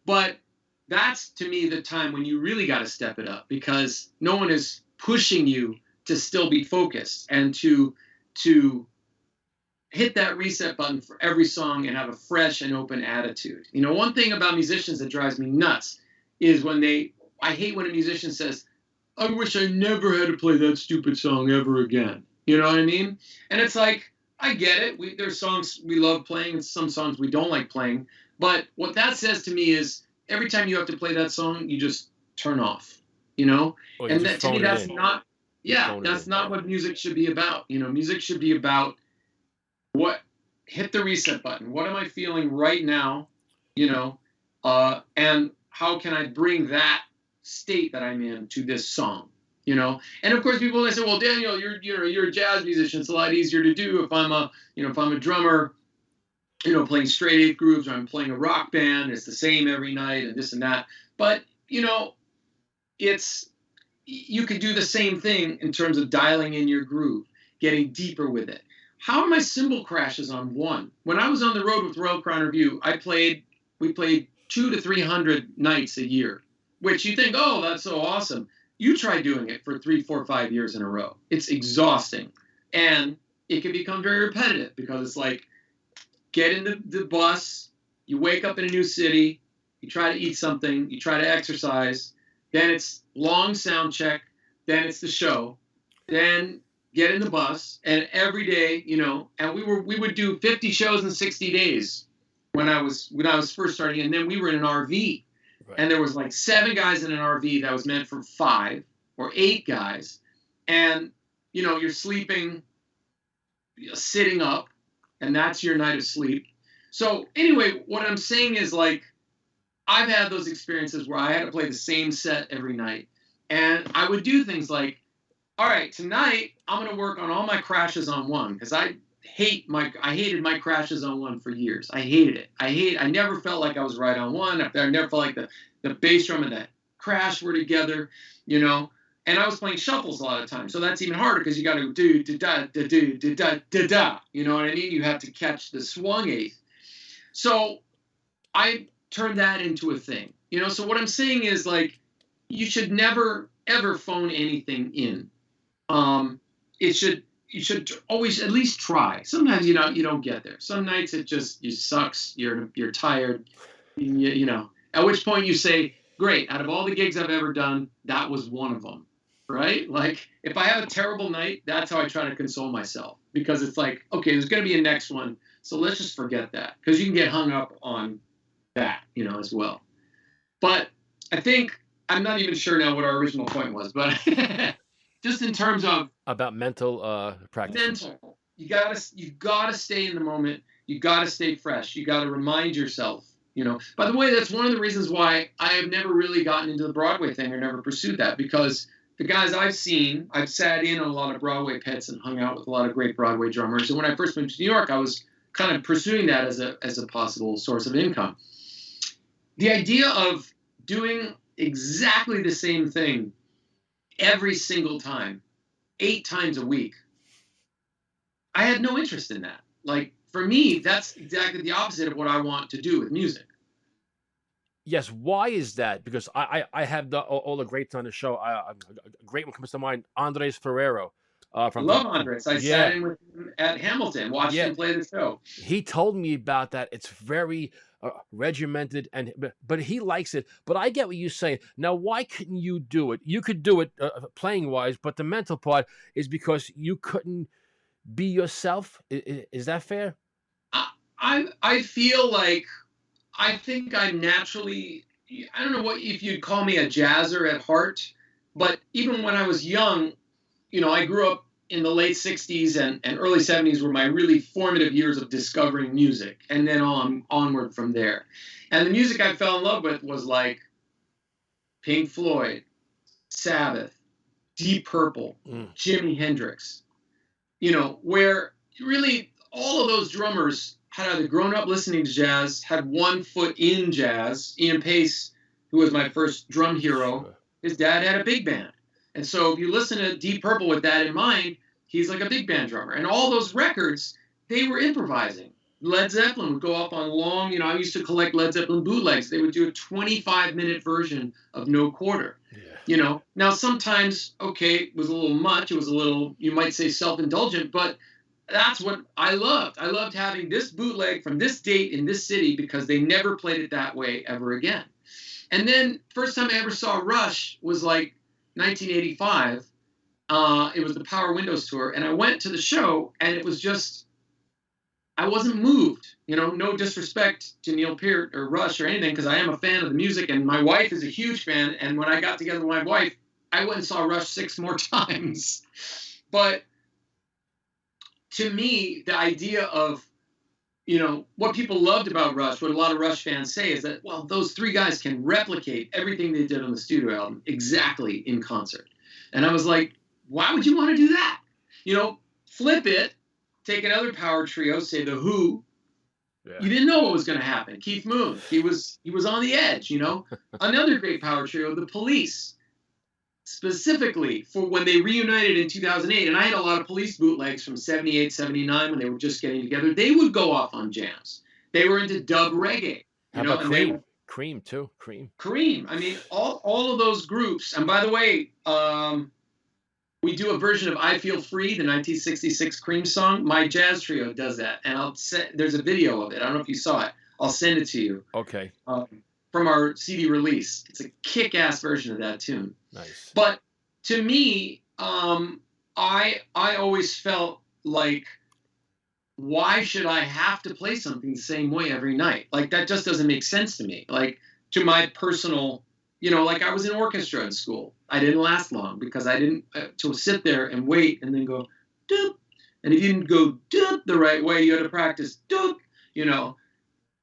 but that's to me the time when you really got to step it up, because no one is pushing you to still be focused and to hit that reset button for every song and have a fresh and open attitude. You know, one thing about musicians that drives me nuts is I hate when a musician says, I wish I never had to play that stupid song ever again. You know what I mean? And it's like, I get it. There's songs we love playing and some songs we don't like playing. But what that says to me is every time you have to play that song, you just turn off, you know? Well, and that, to me, that's not, that's not what music should be about. You know, music should be about hit the reset button. What am I feeling right now? You know, and how can I bring that state that I'm in to this song? You know, and of course people say, well, Daniel, you're a jazz musician. It's a lot easier to do if I'm a drummer, you know, playing straight eighth grooves, or I'm playing a rock band. It's the same every night and this and that. But you know, you could do the same thing in terms of dialing in your groove, getting deeper with it. How are my cymbal crashes on one? When I was on the road with Royal Crown Review, we played 200 to 300 nights a year, which you think, oh, that's so awesome. You try doing it for 3, 4, 5 years in a row. It's exhausting. And it can become very repetitive, because it's like, get in the bus, you wake up in a new city, you try to eat something, you try to exercise, then it's long sound check, then it's the show, then get in the bus, and every day, you know, and we would do 50 shows in 60 days when I was first starting, and then we were in an RV. Right. And there was like 7 guys in an RV that was meant for 5 or 8 guys. And, you know, you're sleeping, sitting up, and that's your night of sleep. So anyway, what I'm saying is, like, I've had those experiences where I had to play the same set every night. And I would do things like, all right, tonight I'm going to work on all my crashes on one, because I hated my crashes on one for years. I hated it. I never felt like I was right on one. I never felt like the bass drum and the crash were together, you know. And I was playing shuffles a lot of times, so that's even harder, because you got to do da da da da da da da. You know what I mean? You have to catch the swung eighth. So I turned that into a thing, you know. So what I'm saying is, like, you should never ever phone anything in. You should always at least try. Sometimes you don't get there. Some nights you sucks. You're tired. You know. At which point you say, great. Out of all the gigs I've ever done, that was one of them, right? Like, if I have a terrible night, that's how I try to console myself, because it's like, okay, there's going to be a next one, so let's just forget that, because you can get hung up on that, you know, as well. But I think I'm not even sure now what our original point was, but. Just in terms of about mental practice. Mental, you gotta stay in the moment. You gotta stay fresh. You gotta remind yourself. You know. By the way, that's one of the reasons why I have never really gotten into the Broadway thing, or never pursued that, because the guys I've seen, I've sat in on a lot of Broadway pits and hung out with a lot of great Broadway drummers. And when I first moved to New York, I was kind of pursuing that as a possible source of income. The idea of doing exactly the same thing every single time, 8 times a week, I had no interest in that. Like, for me, that's exactly the opposite of what I want to do with music. Yes, why is that? Because I have all the greats on the show. A great one comes to mind, Andres Ferrero. I love Andres. I sat in with him at Hamilton, watched him play the show. He told me about that. It's very regimented, but he likes it. But I get what you say. Now, why couldn't you do it? You could do it playing wise, but the mental part is because you couldn't be yourself. Is that fair? I feel like, I think I'm naturally, I don't know what if you'd call me a jazzer at heart, but even when I was young, you know, I grew up in the late 60s and early 70s were my really formative years of discovering music, and then onward from there. And the music I fell in love with was like Pink Floyd, Sabbath, Deep Purple, Jimi Hendrix, you know, where really all of those drummers had either grown up listening to jazz, had one foot in jazz. Ian Pace, who was my first drum hero, his dad had a big band. And so if you listen to Deep Purple with that in mind, he's like a big band drummer. And all those records, they were improvising. Led Zeppelin would go up on long, I used to collect Led Zeppelin bootlegs. They would do a 25-minute version of No Quarter. Yeah. Now sometimes, okay, it was a little much. It was a little, you might say, self-indulgent, but that's what I loved. I loved having this bootleg from this date in this city because they never played it that way ever again. And then first time I ever saw Rush was like 1985. It was the Power Windows tour, and I went to the show, and it was just, I wasn't moved. No disrespect to Neil Peart or Rush or anything, because I am a fan of the music, and my wife is a huge fan. And when I got together with my wife, I went and saw Rush 6 more times. But to me, the idea of, what people loved about Rush, what a lot of Rush fans say is that, well, those 3 guys can replicate everything they did on the studio album exactly in concert. And I was like, why would you want to do that? Flip it, take another power trio, say The Who. Yeah. You didn't know what was going to happen. Keith Moon, he was on the edge, Another great power trio, The Police, specifically for when they reunited in 2008. And I had a lot of Police bootlegs from 78, 79 when they were just getting together. They would go off on jams. They were into dub reggae. How about Cream? Cream, too. Cream. I mean, all of those groups. And by the way, we do a version of I Feel Free, the 1966 Cream song. My jazz trio does that. And there's a video of it. I don't know if you saw it. I'll send it to you. Okay. From our CD release. It's a kick-ass version of that tune. Nice. But to me, I always felt like, why should I have to play something the same way every night? Like, that just doesn't make sense to me. Like, to my personal, like I was in orchestra in school. I didn't last long because I didn't, to sit there and wait and then go, doop. And if you didn't go doop the right way, you had to practice doop,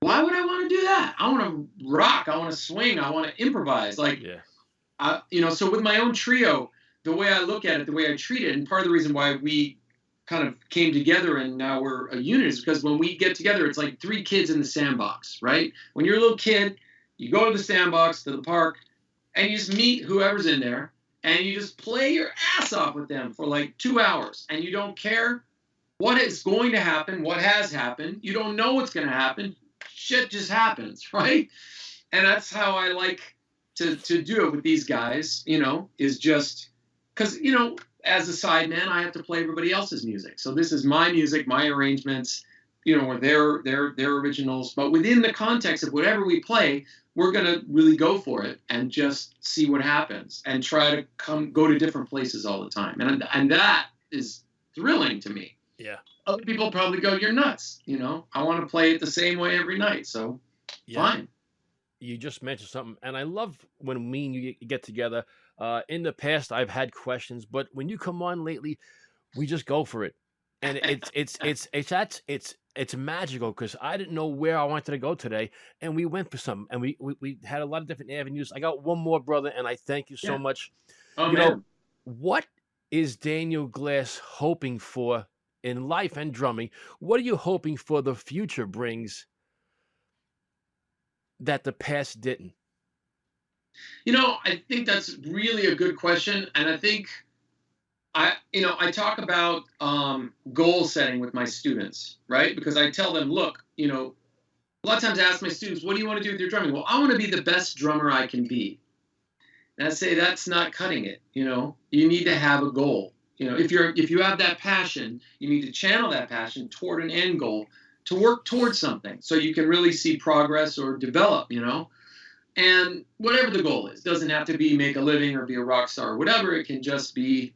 Why would I want to do that? I want to rock. I want to swing. I want to improvise. Like, yeah. So with my own trio, the way I look at it, the way I treat it, and part of the reason why we kind of came together and now we're a unit is because when we get together, it's like 3 kids in the sandbox, right? When you're a little kid, you go to the sandbox, to the park, and you just meet whoever's in there, and you just play your ass off with them for like 2 hours, and you don't care what is going to happen, what has happened. You don't know what's going to happen. Shit just happens, right? And that's how I like to do it with these guys, is just because, as a sideman, I have to play everybody else's music. So this is my music, my arrangements, or their originals. But within the context of whatever we play, we're going to really go for it and just see what happens and try to go to different places all the time. And that is thrilling to me. Yeah. Other people probably go, you're nuts. I want to play it the same way every night. So fine. You just mentioned something, and I love when me and you get together. In the past, I've had questions, but when you come on lately, we just go for it, and it's magical because I didn't know where I wanted to go today, and we went for something, and we had a lot of different avenues. I got one more, brother, and I thank you so much. Oh, man. What is Daniel Glass hoping for in life and drumming? What are you hoping for the future brings that the past didn't? I think that's really a good question. And I think I talk about goal setting with my students, right? Because I tell them, look, a lot of times I ask my students, what do you want to do with your drumming? Well, I want to be the best drummer I can be. And I say, that's not cutting it. You need to have a goal. If you have that passion, you need to channel that passion toward an end goal to work towards something so you can really see progress or develop, and whatever the goal is, doesn't have to be make a living or be a rock star or whatever. It can just be,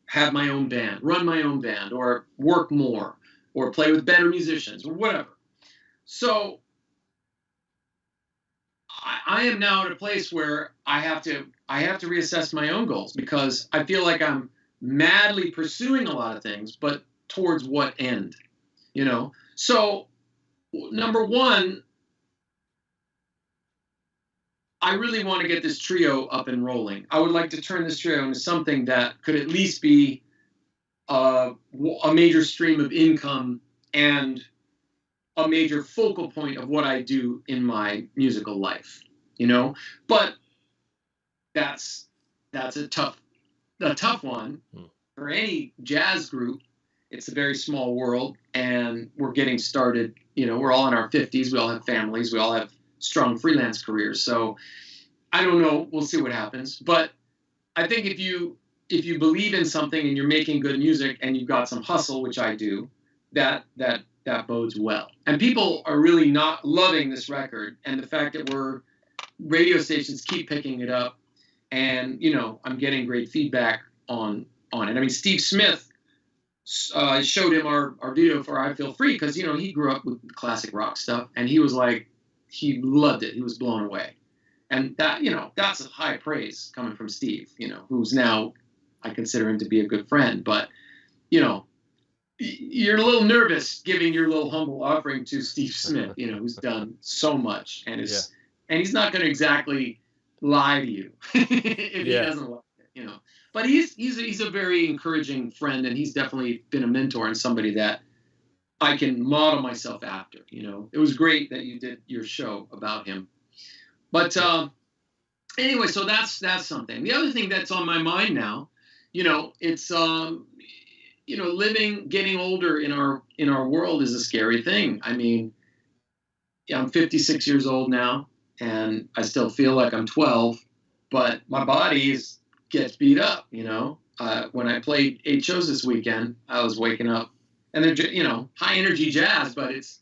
have my own band, run my own band, or work more, or play with better musicians, or whatever. So I am now at a place where I have to reassess my own goals because I feel like I'm madly pursuing a lot of things, but towards what end? So number one, I really want to get this trio up and rolling. I would like to turn this trio into something that could at least be a major stream of income and a major focal point of what I do in my musical life, But that's a tough one for any jazz group. It's a very small world, and we're getting started. You know, we're all in our 50s. We all have families. We all have strong freelance careers. So I don't know. We'll see what happens. But I think if you believe in something and you're making good music and you've got some hustle, which I do, that bodes well. And people are really not loving this record, and the fact that radio stations keep picking it up, and you know, I'm getting great feedback on it. I mean, Steve Smith showed him our video for I Feel Free, because you know, he grew up with classic rock stuff, and he was like, he loved it. He was blown away. And that, you know, that's a high praise coming from Steve, you know, who's now, I consider him to be a good friend. But, you know, you're a little nervous giving your little humble offering to Steve Smith, you know, who's done so much, and and he's not going to exactly lie to you if he doesn't like it, you know. But he's a very encouraging friend, and he's definitely been a mentor and somebody that I can model myself after. You know, it was great that you did your show about him. But anyway, so that's something. The other thing that's on my mind now, you know, it's you know, getting older in our world is a scary thing. I mean, I'm 56 years old now, and I still feel like I'm 12, but my body gets beat up. You know, when I played 8 shows this weekend, I was waking up, and they're, you know, high energy jazz, but it's,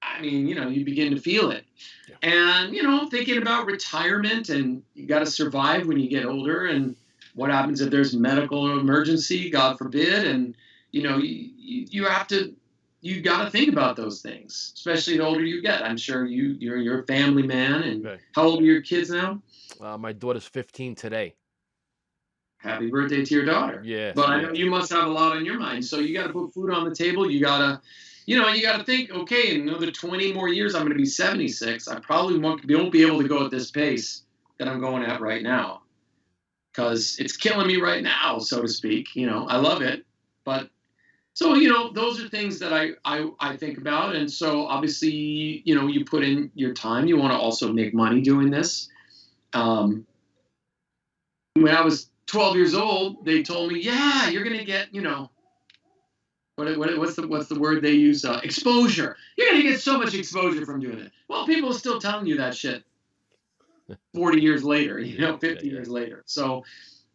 I mean, you know, you begin to feel it. Yeah. And, you know, thinking about retirement, and you got to survive when you get older, and what happens if there's medical emergency, God forbid. And, you know, you got to think about those things, especially the older you get. I'm sure you're a family man. And right. How old are your kids now? My daughter's 15 today. Happy birthday to your daughter. Yeah. But I know you must have a lot on your mind. So you got to put food on the table. You got to, you know, you got to think, okay, in another 20 more years, I'm going to be 76. I probably won't be able to go at this pace that I'm going at right now, because it's killing me right now, so to speak. You know, I love it. But so, you know, those are things that I think about. And so obviously, you know, you put in your time. You want to also make money doing this. When I was 12 years old, they told me, yeah, you're going to get, you know, what's the word they use? Exposure. You're going to get so much exposure from doing it. Well, people are still telling you that shit 40 years later, you know, 50 years later. So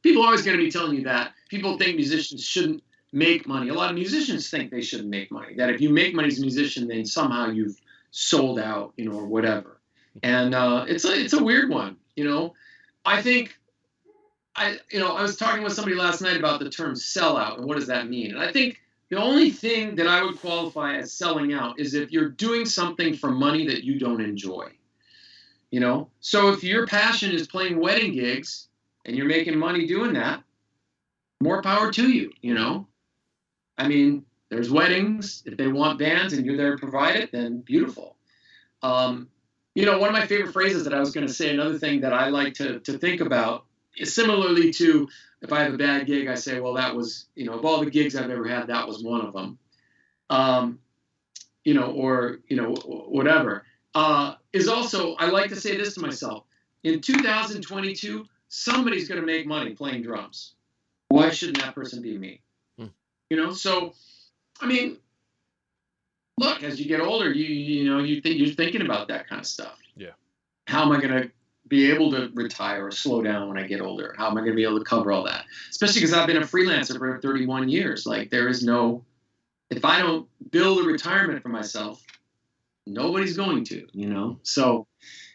people are always going to be telling you that. People think musicians shouldn't make money. A lot of musicians think they shouldn't make money, that if you make money as a musician, then somehow you've sold out, you know, or whatever. And it's a weird one, you know. I think I was talking with somebody last night about the term sellout and what does that mean. And I think the only thing that I would qualify as selling out is if you're doing something for money that you don't enjoy. You know, so if your passion is playing wedding gigs and you're making money doing that, more power to you, you know. I mean, there's weddings. If they want bands and you're there to provide it, then beautiful. You know, one of my favorite phrases that I was going to say, another thing that I like to think about is similarly to, if I have a bad gig, I say, well, that was, you know, of all the gigs I've ever had, that was one of them. You know, or, you know, whatever. Is also, I like to say this to myself, in 2022, somebody's going to make money playing drums. Why shouldn't that person be me? You know, so, I mean, look, as you get older, you're thinking about that kind of stuff. Yeah. How am I going to be able to retire or slow down when I get older? How am I going to be able to cover all that? Especially because I've been a freelancer for 31 years. Like, there is no, if I don't build a retirement for myself, nobody's going to, you know? So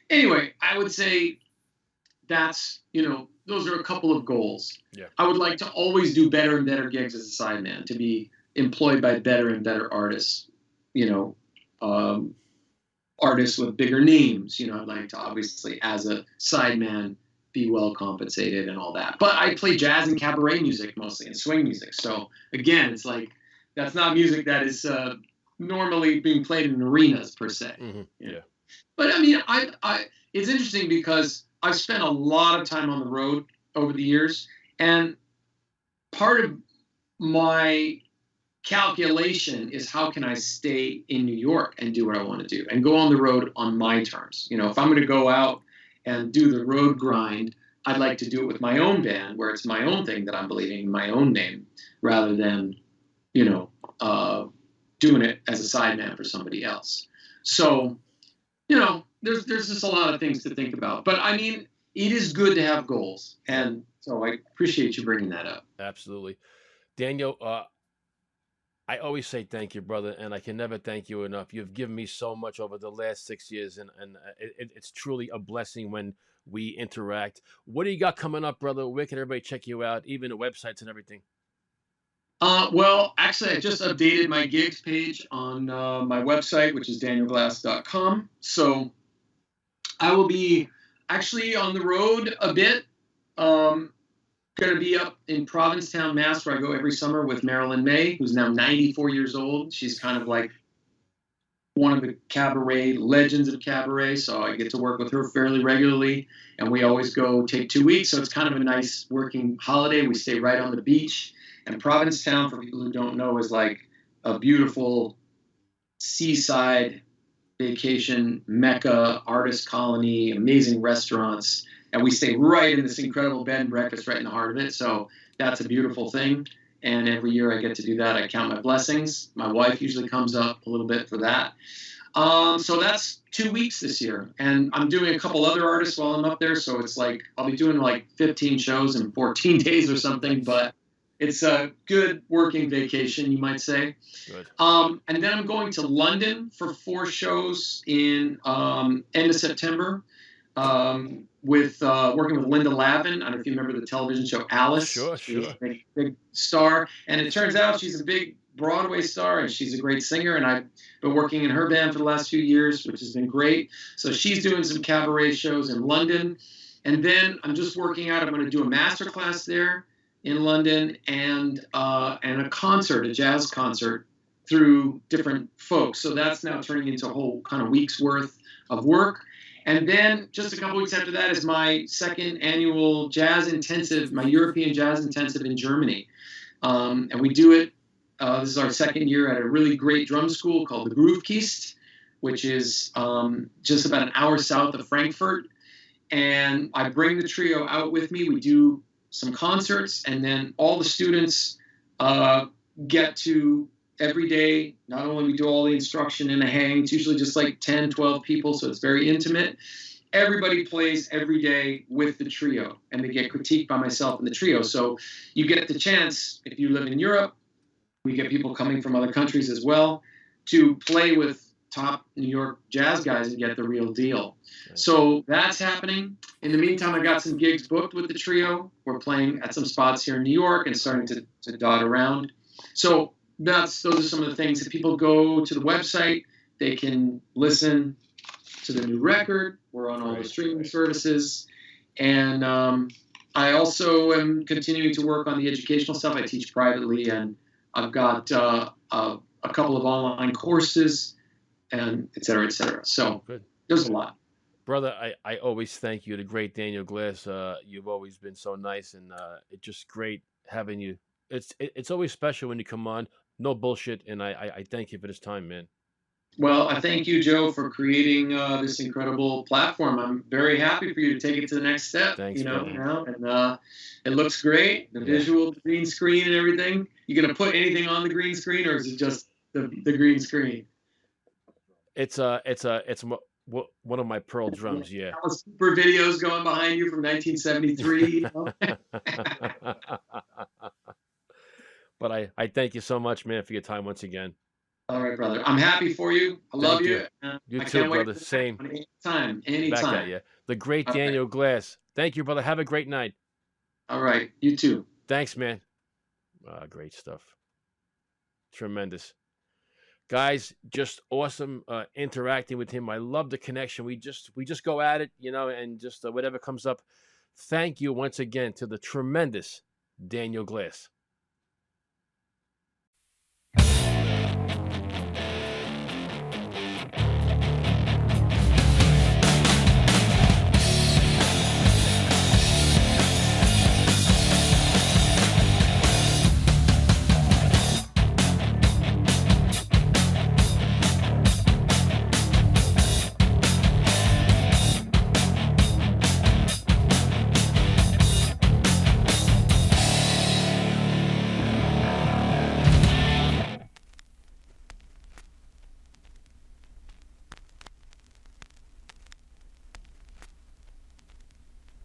anyway, I would say that's, you know, those are a couple of goals. Yeah. I would like to always do better and better gigs as a sideman, to be employed by better and better artists, you know, artists with bigger names. You know, I'd like to obviously, as a sideman, be well compensated and all that. But I play jazz and cabaret music mostly, and swing music. So again, it's like, that's not music that is normally being played in arenas per se. Mm-hmm. Yeah. But I mean, it's interesting because I've spent a lot of time on the road over the years, and part of my calculation is how can I stay in New York and do what I want to do and go on the road on my terms. You know, if I'm going to go out and do the road grind, I'd like to do it with my own band, where it's my own thing that I'm believing in, my own name, rather than, you know, doing it as a sideman for somebody else. So, you know, there's just a lot of things to think about. But I mean, it is good to have goals, and so I appreciate you bringing that up. Absolutely. Daniel, I always say thank you, brother, and I can never thank you enough. You've given me so much over the last 6 years, and it's truly a blessing when we interact. What do you got coming up, brother? Where can everybody check you out, even the websites and everything? Well, actually, I just updated my gigs page on my website, which is danielglass.com. So I will be actually on the road a bit. Going to be up in Provincetown, Mass, where I go every summer with Marilyn May, who's now 94 years old. She's kind of like one of the cabaret legends of cabaret, so I get to work with her fairly regularly, and we always go take 2 weeks, so it's kind of a nice working holiday. We stay right on the beach, and Provincetown, for people who don't know, is like a beautiful seaside vacation mecca, artist colony, amazing restaurants. And we stay right in this incredible bed and breakfast right in the heart of it. So that's a beautiful thing. And every year I get to do that. I count my blessings. My wife usually comes up a little bit for that. So that's 2 weeks this year. And I'm doing a couple other artists while I'm up there. So it's like I'll be doing like 15 shows in 14 days or something. But it's a good working vacation, you might say. Good. And then I'm going to London for 4 shows in end of September. With working with Linda Lavin. I don't know if you remember the television show Alice. Sure. She's a big star. And it turns out she's a big Broadway star, and she's a great singer. And I've been working in her band for the last few years, which has been great. So she's doing some cabaret shows in London. And then I'm just working out. I'm going to do a master class there in London and a concert, a jazz concert through different folks. So that's now turning into a whole kind of week's worth of work. And then just a couple weeks after that is my second annual jazz intensive, my European jazz intensive in Germany. And we do it, this is our second year at a really great drum school called the Groovekiste, which is just about an hour south of Frankfurt. And I bring the trio out with me. We do some concerts, and then all the students get to every day. Not only we do all the instruction in a hang, it's usually just like 10, 12 people, so it's very intimate. Everybody plays every day with the trio, and they get critiqued by myself and the trio. So you get the chance, if you live in Europe, we get people coming from other countries as well, to play with top New York jazz guys and get the real deal. So that's happening. In the meantime, I got some gigs booked with the trio. We're playing at some spots here in New York and starting to dot around. So those are some of the things. If people go to the website, they can listen to the new record. We're on all the streaming services. And I also am continuing to work on the educational stuff. I teach privately, and I've got a couple of online courses, and et cetera, et cetera. So there's a lot. Brother, I always thank you, the great Daniel Glass. You've always been so nice, and it's just great having you. It's always special when you come on. No bullshit, and I thank you for this time, man. Well, I thank you, Joe, for creating this incredible platform. I'm very happy for you to take it to the next step. Thanks, now, and it looks great. The visual, the green screen, and everything. You gonna put anything on the green screen, or is it just the green screen? It's one of my Pearl drums, yeah. All the super videos going behind you from 1973. You know? But I thank you so much, man, for your time once again. All right, brother. I'm happy for you. I love you. You too, brother. Same. Anytime. Back at you. The great Daniel Glass. Thank you, brother. Have a great night. All right. You too. Thanks, man. Great stuff. Tremendous. Guys, just awesome interacting with him. I love the connection. We just go at it, and just whatever comes up. Thank you once again to the tremendous Daniel Glass.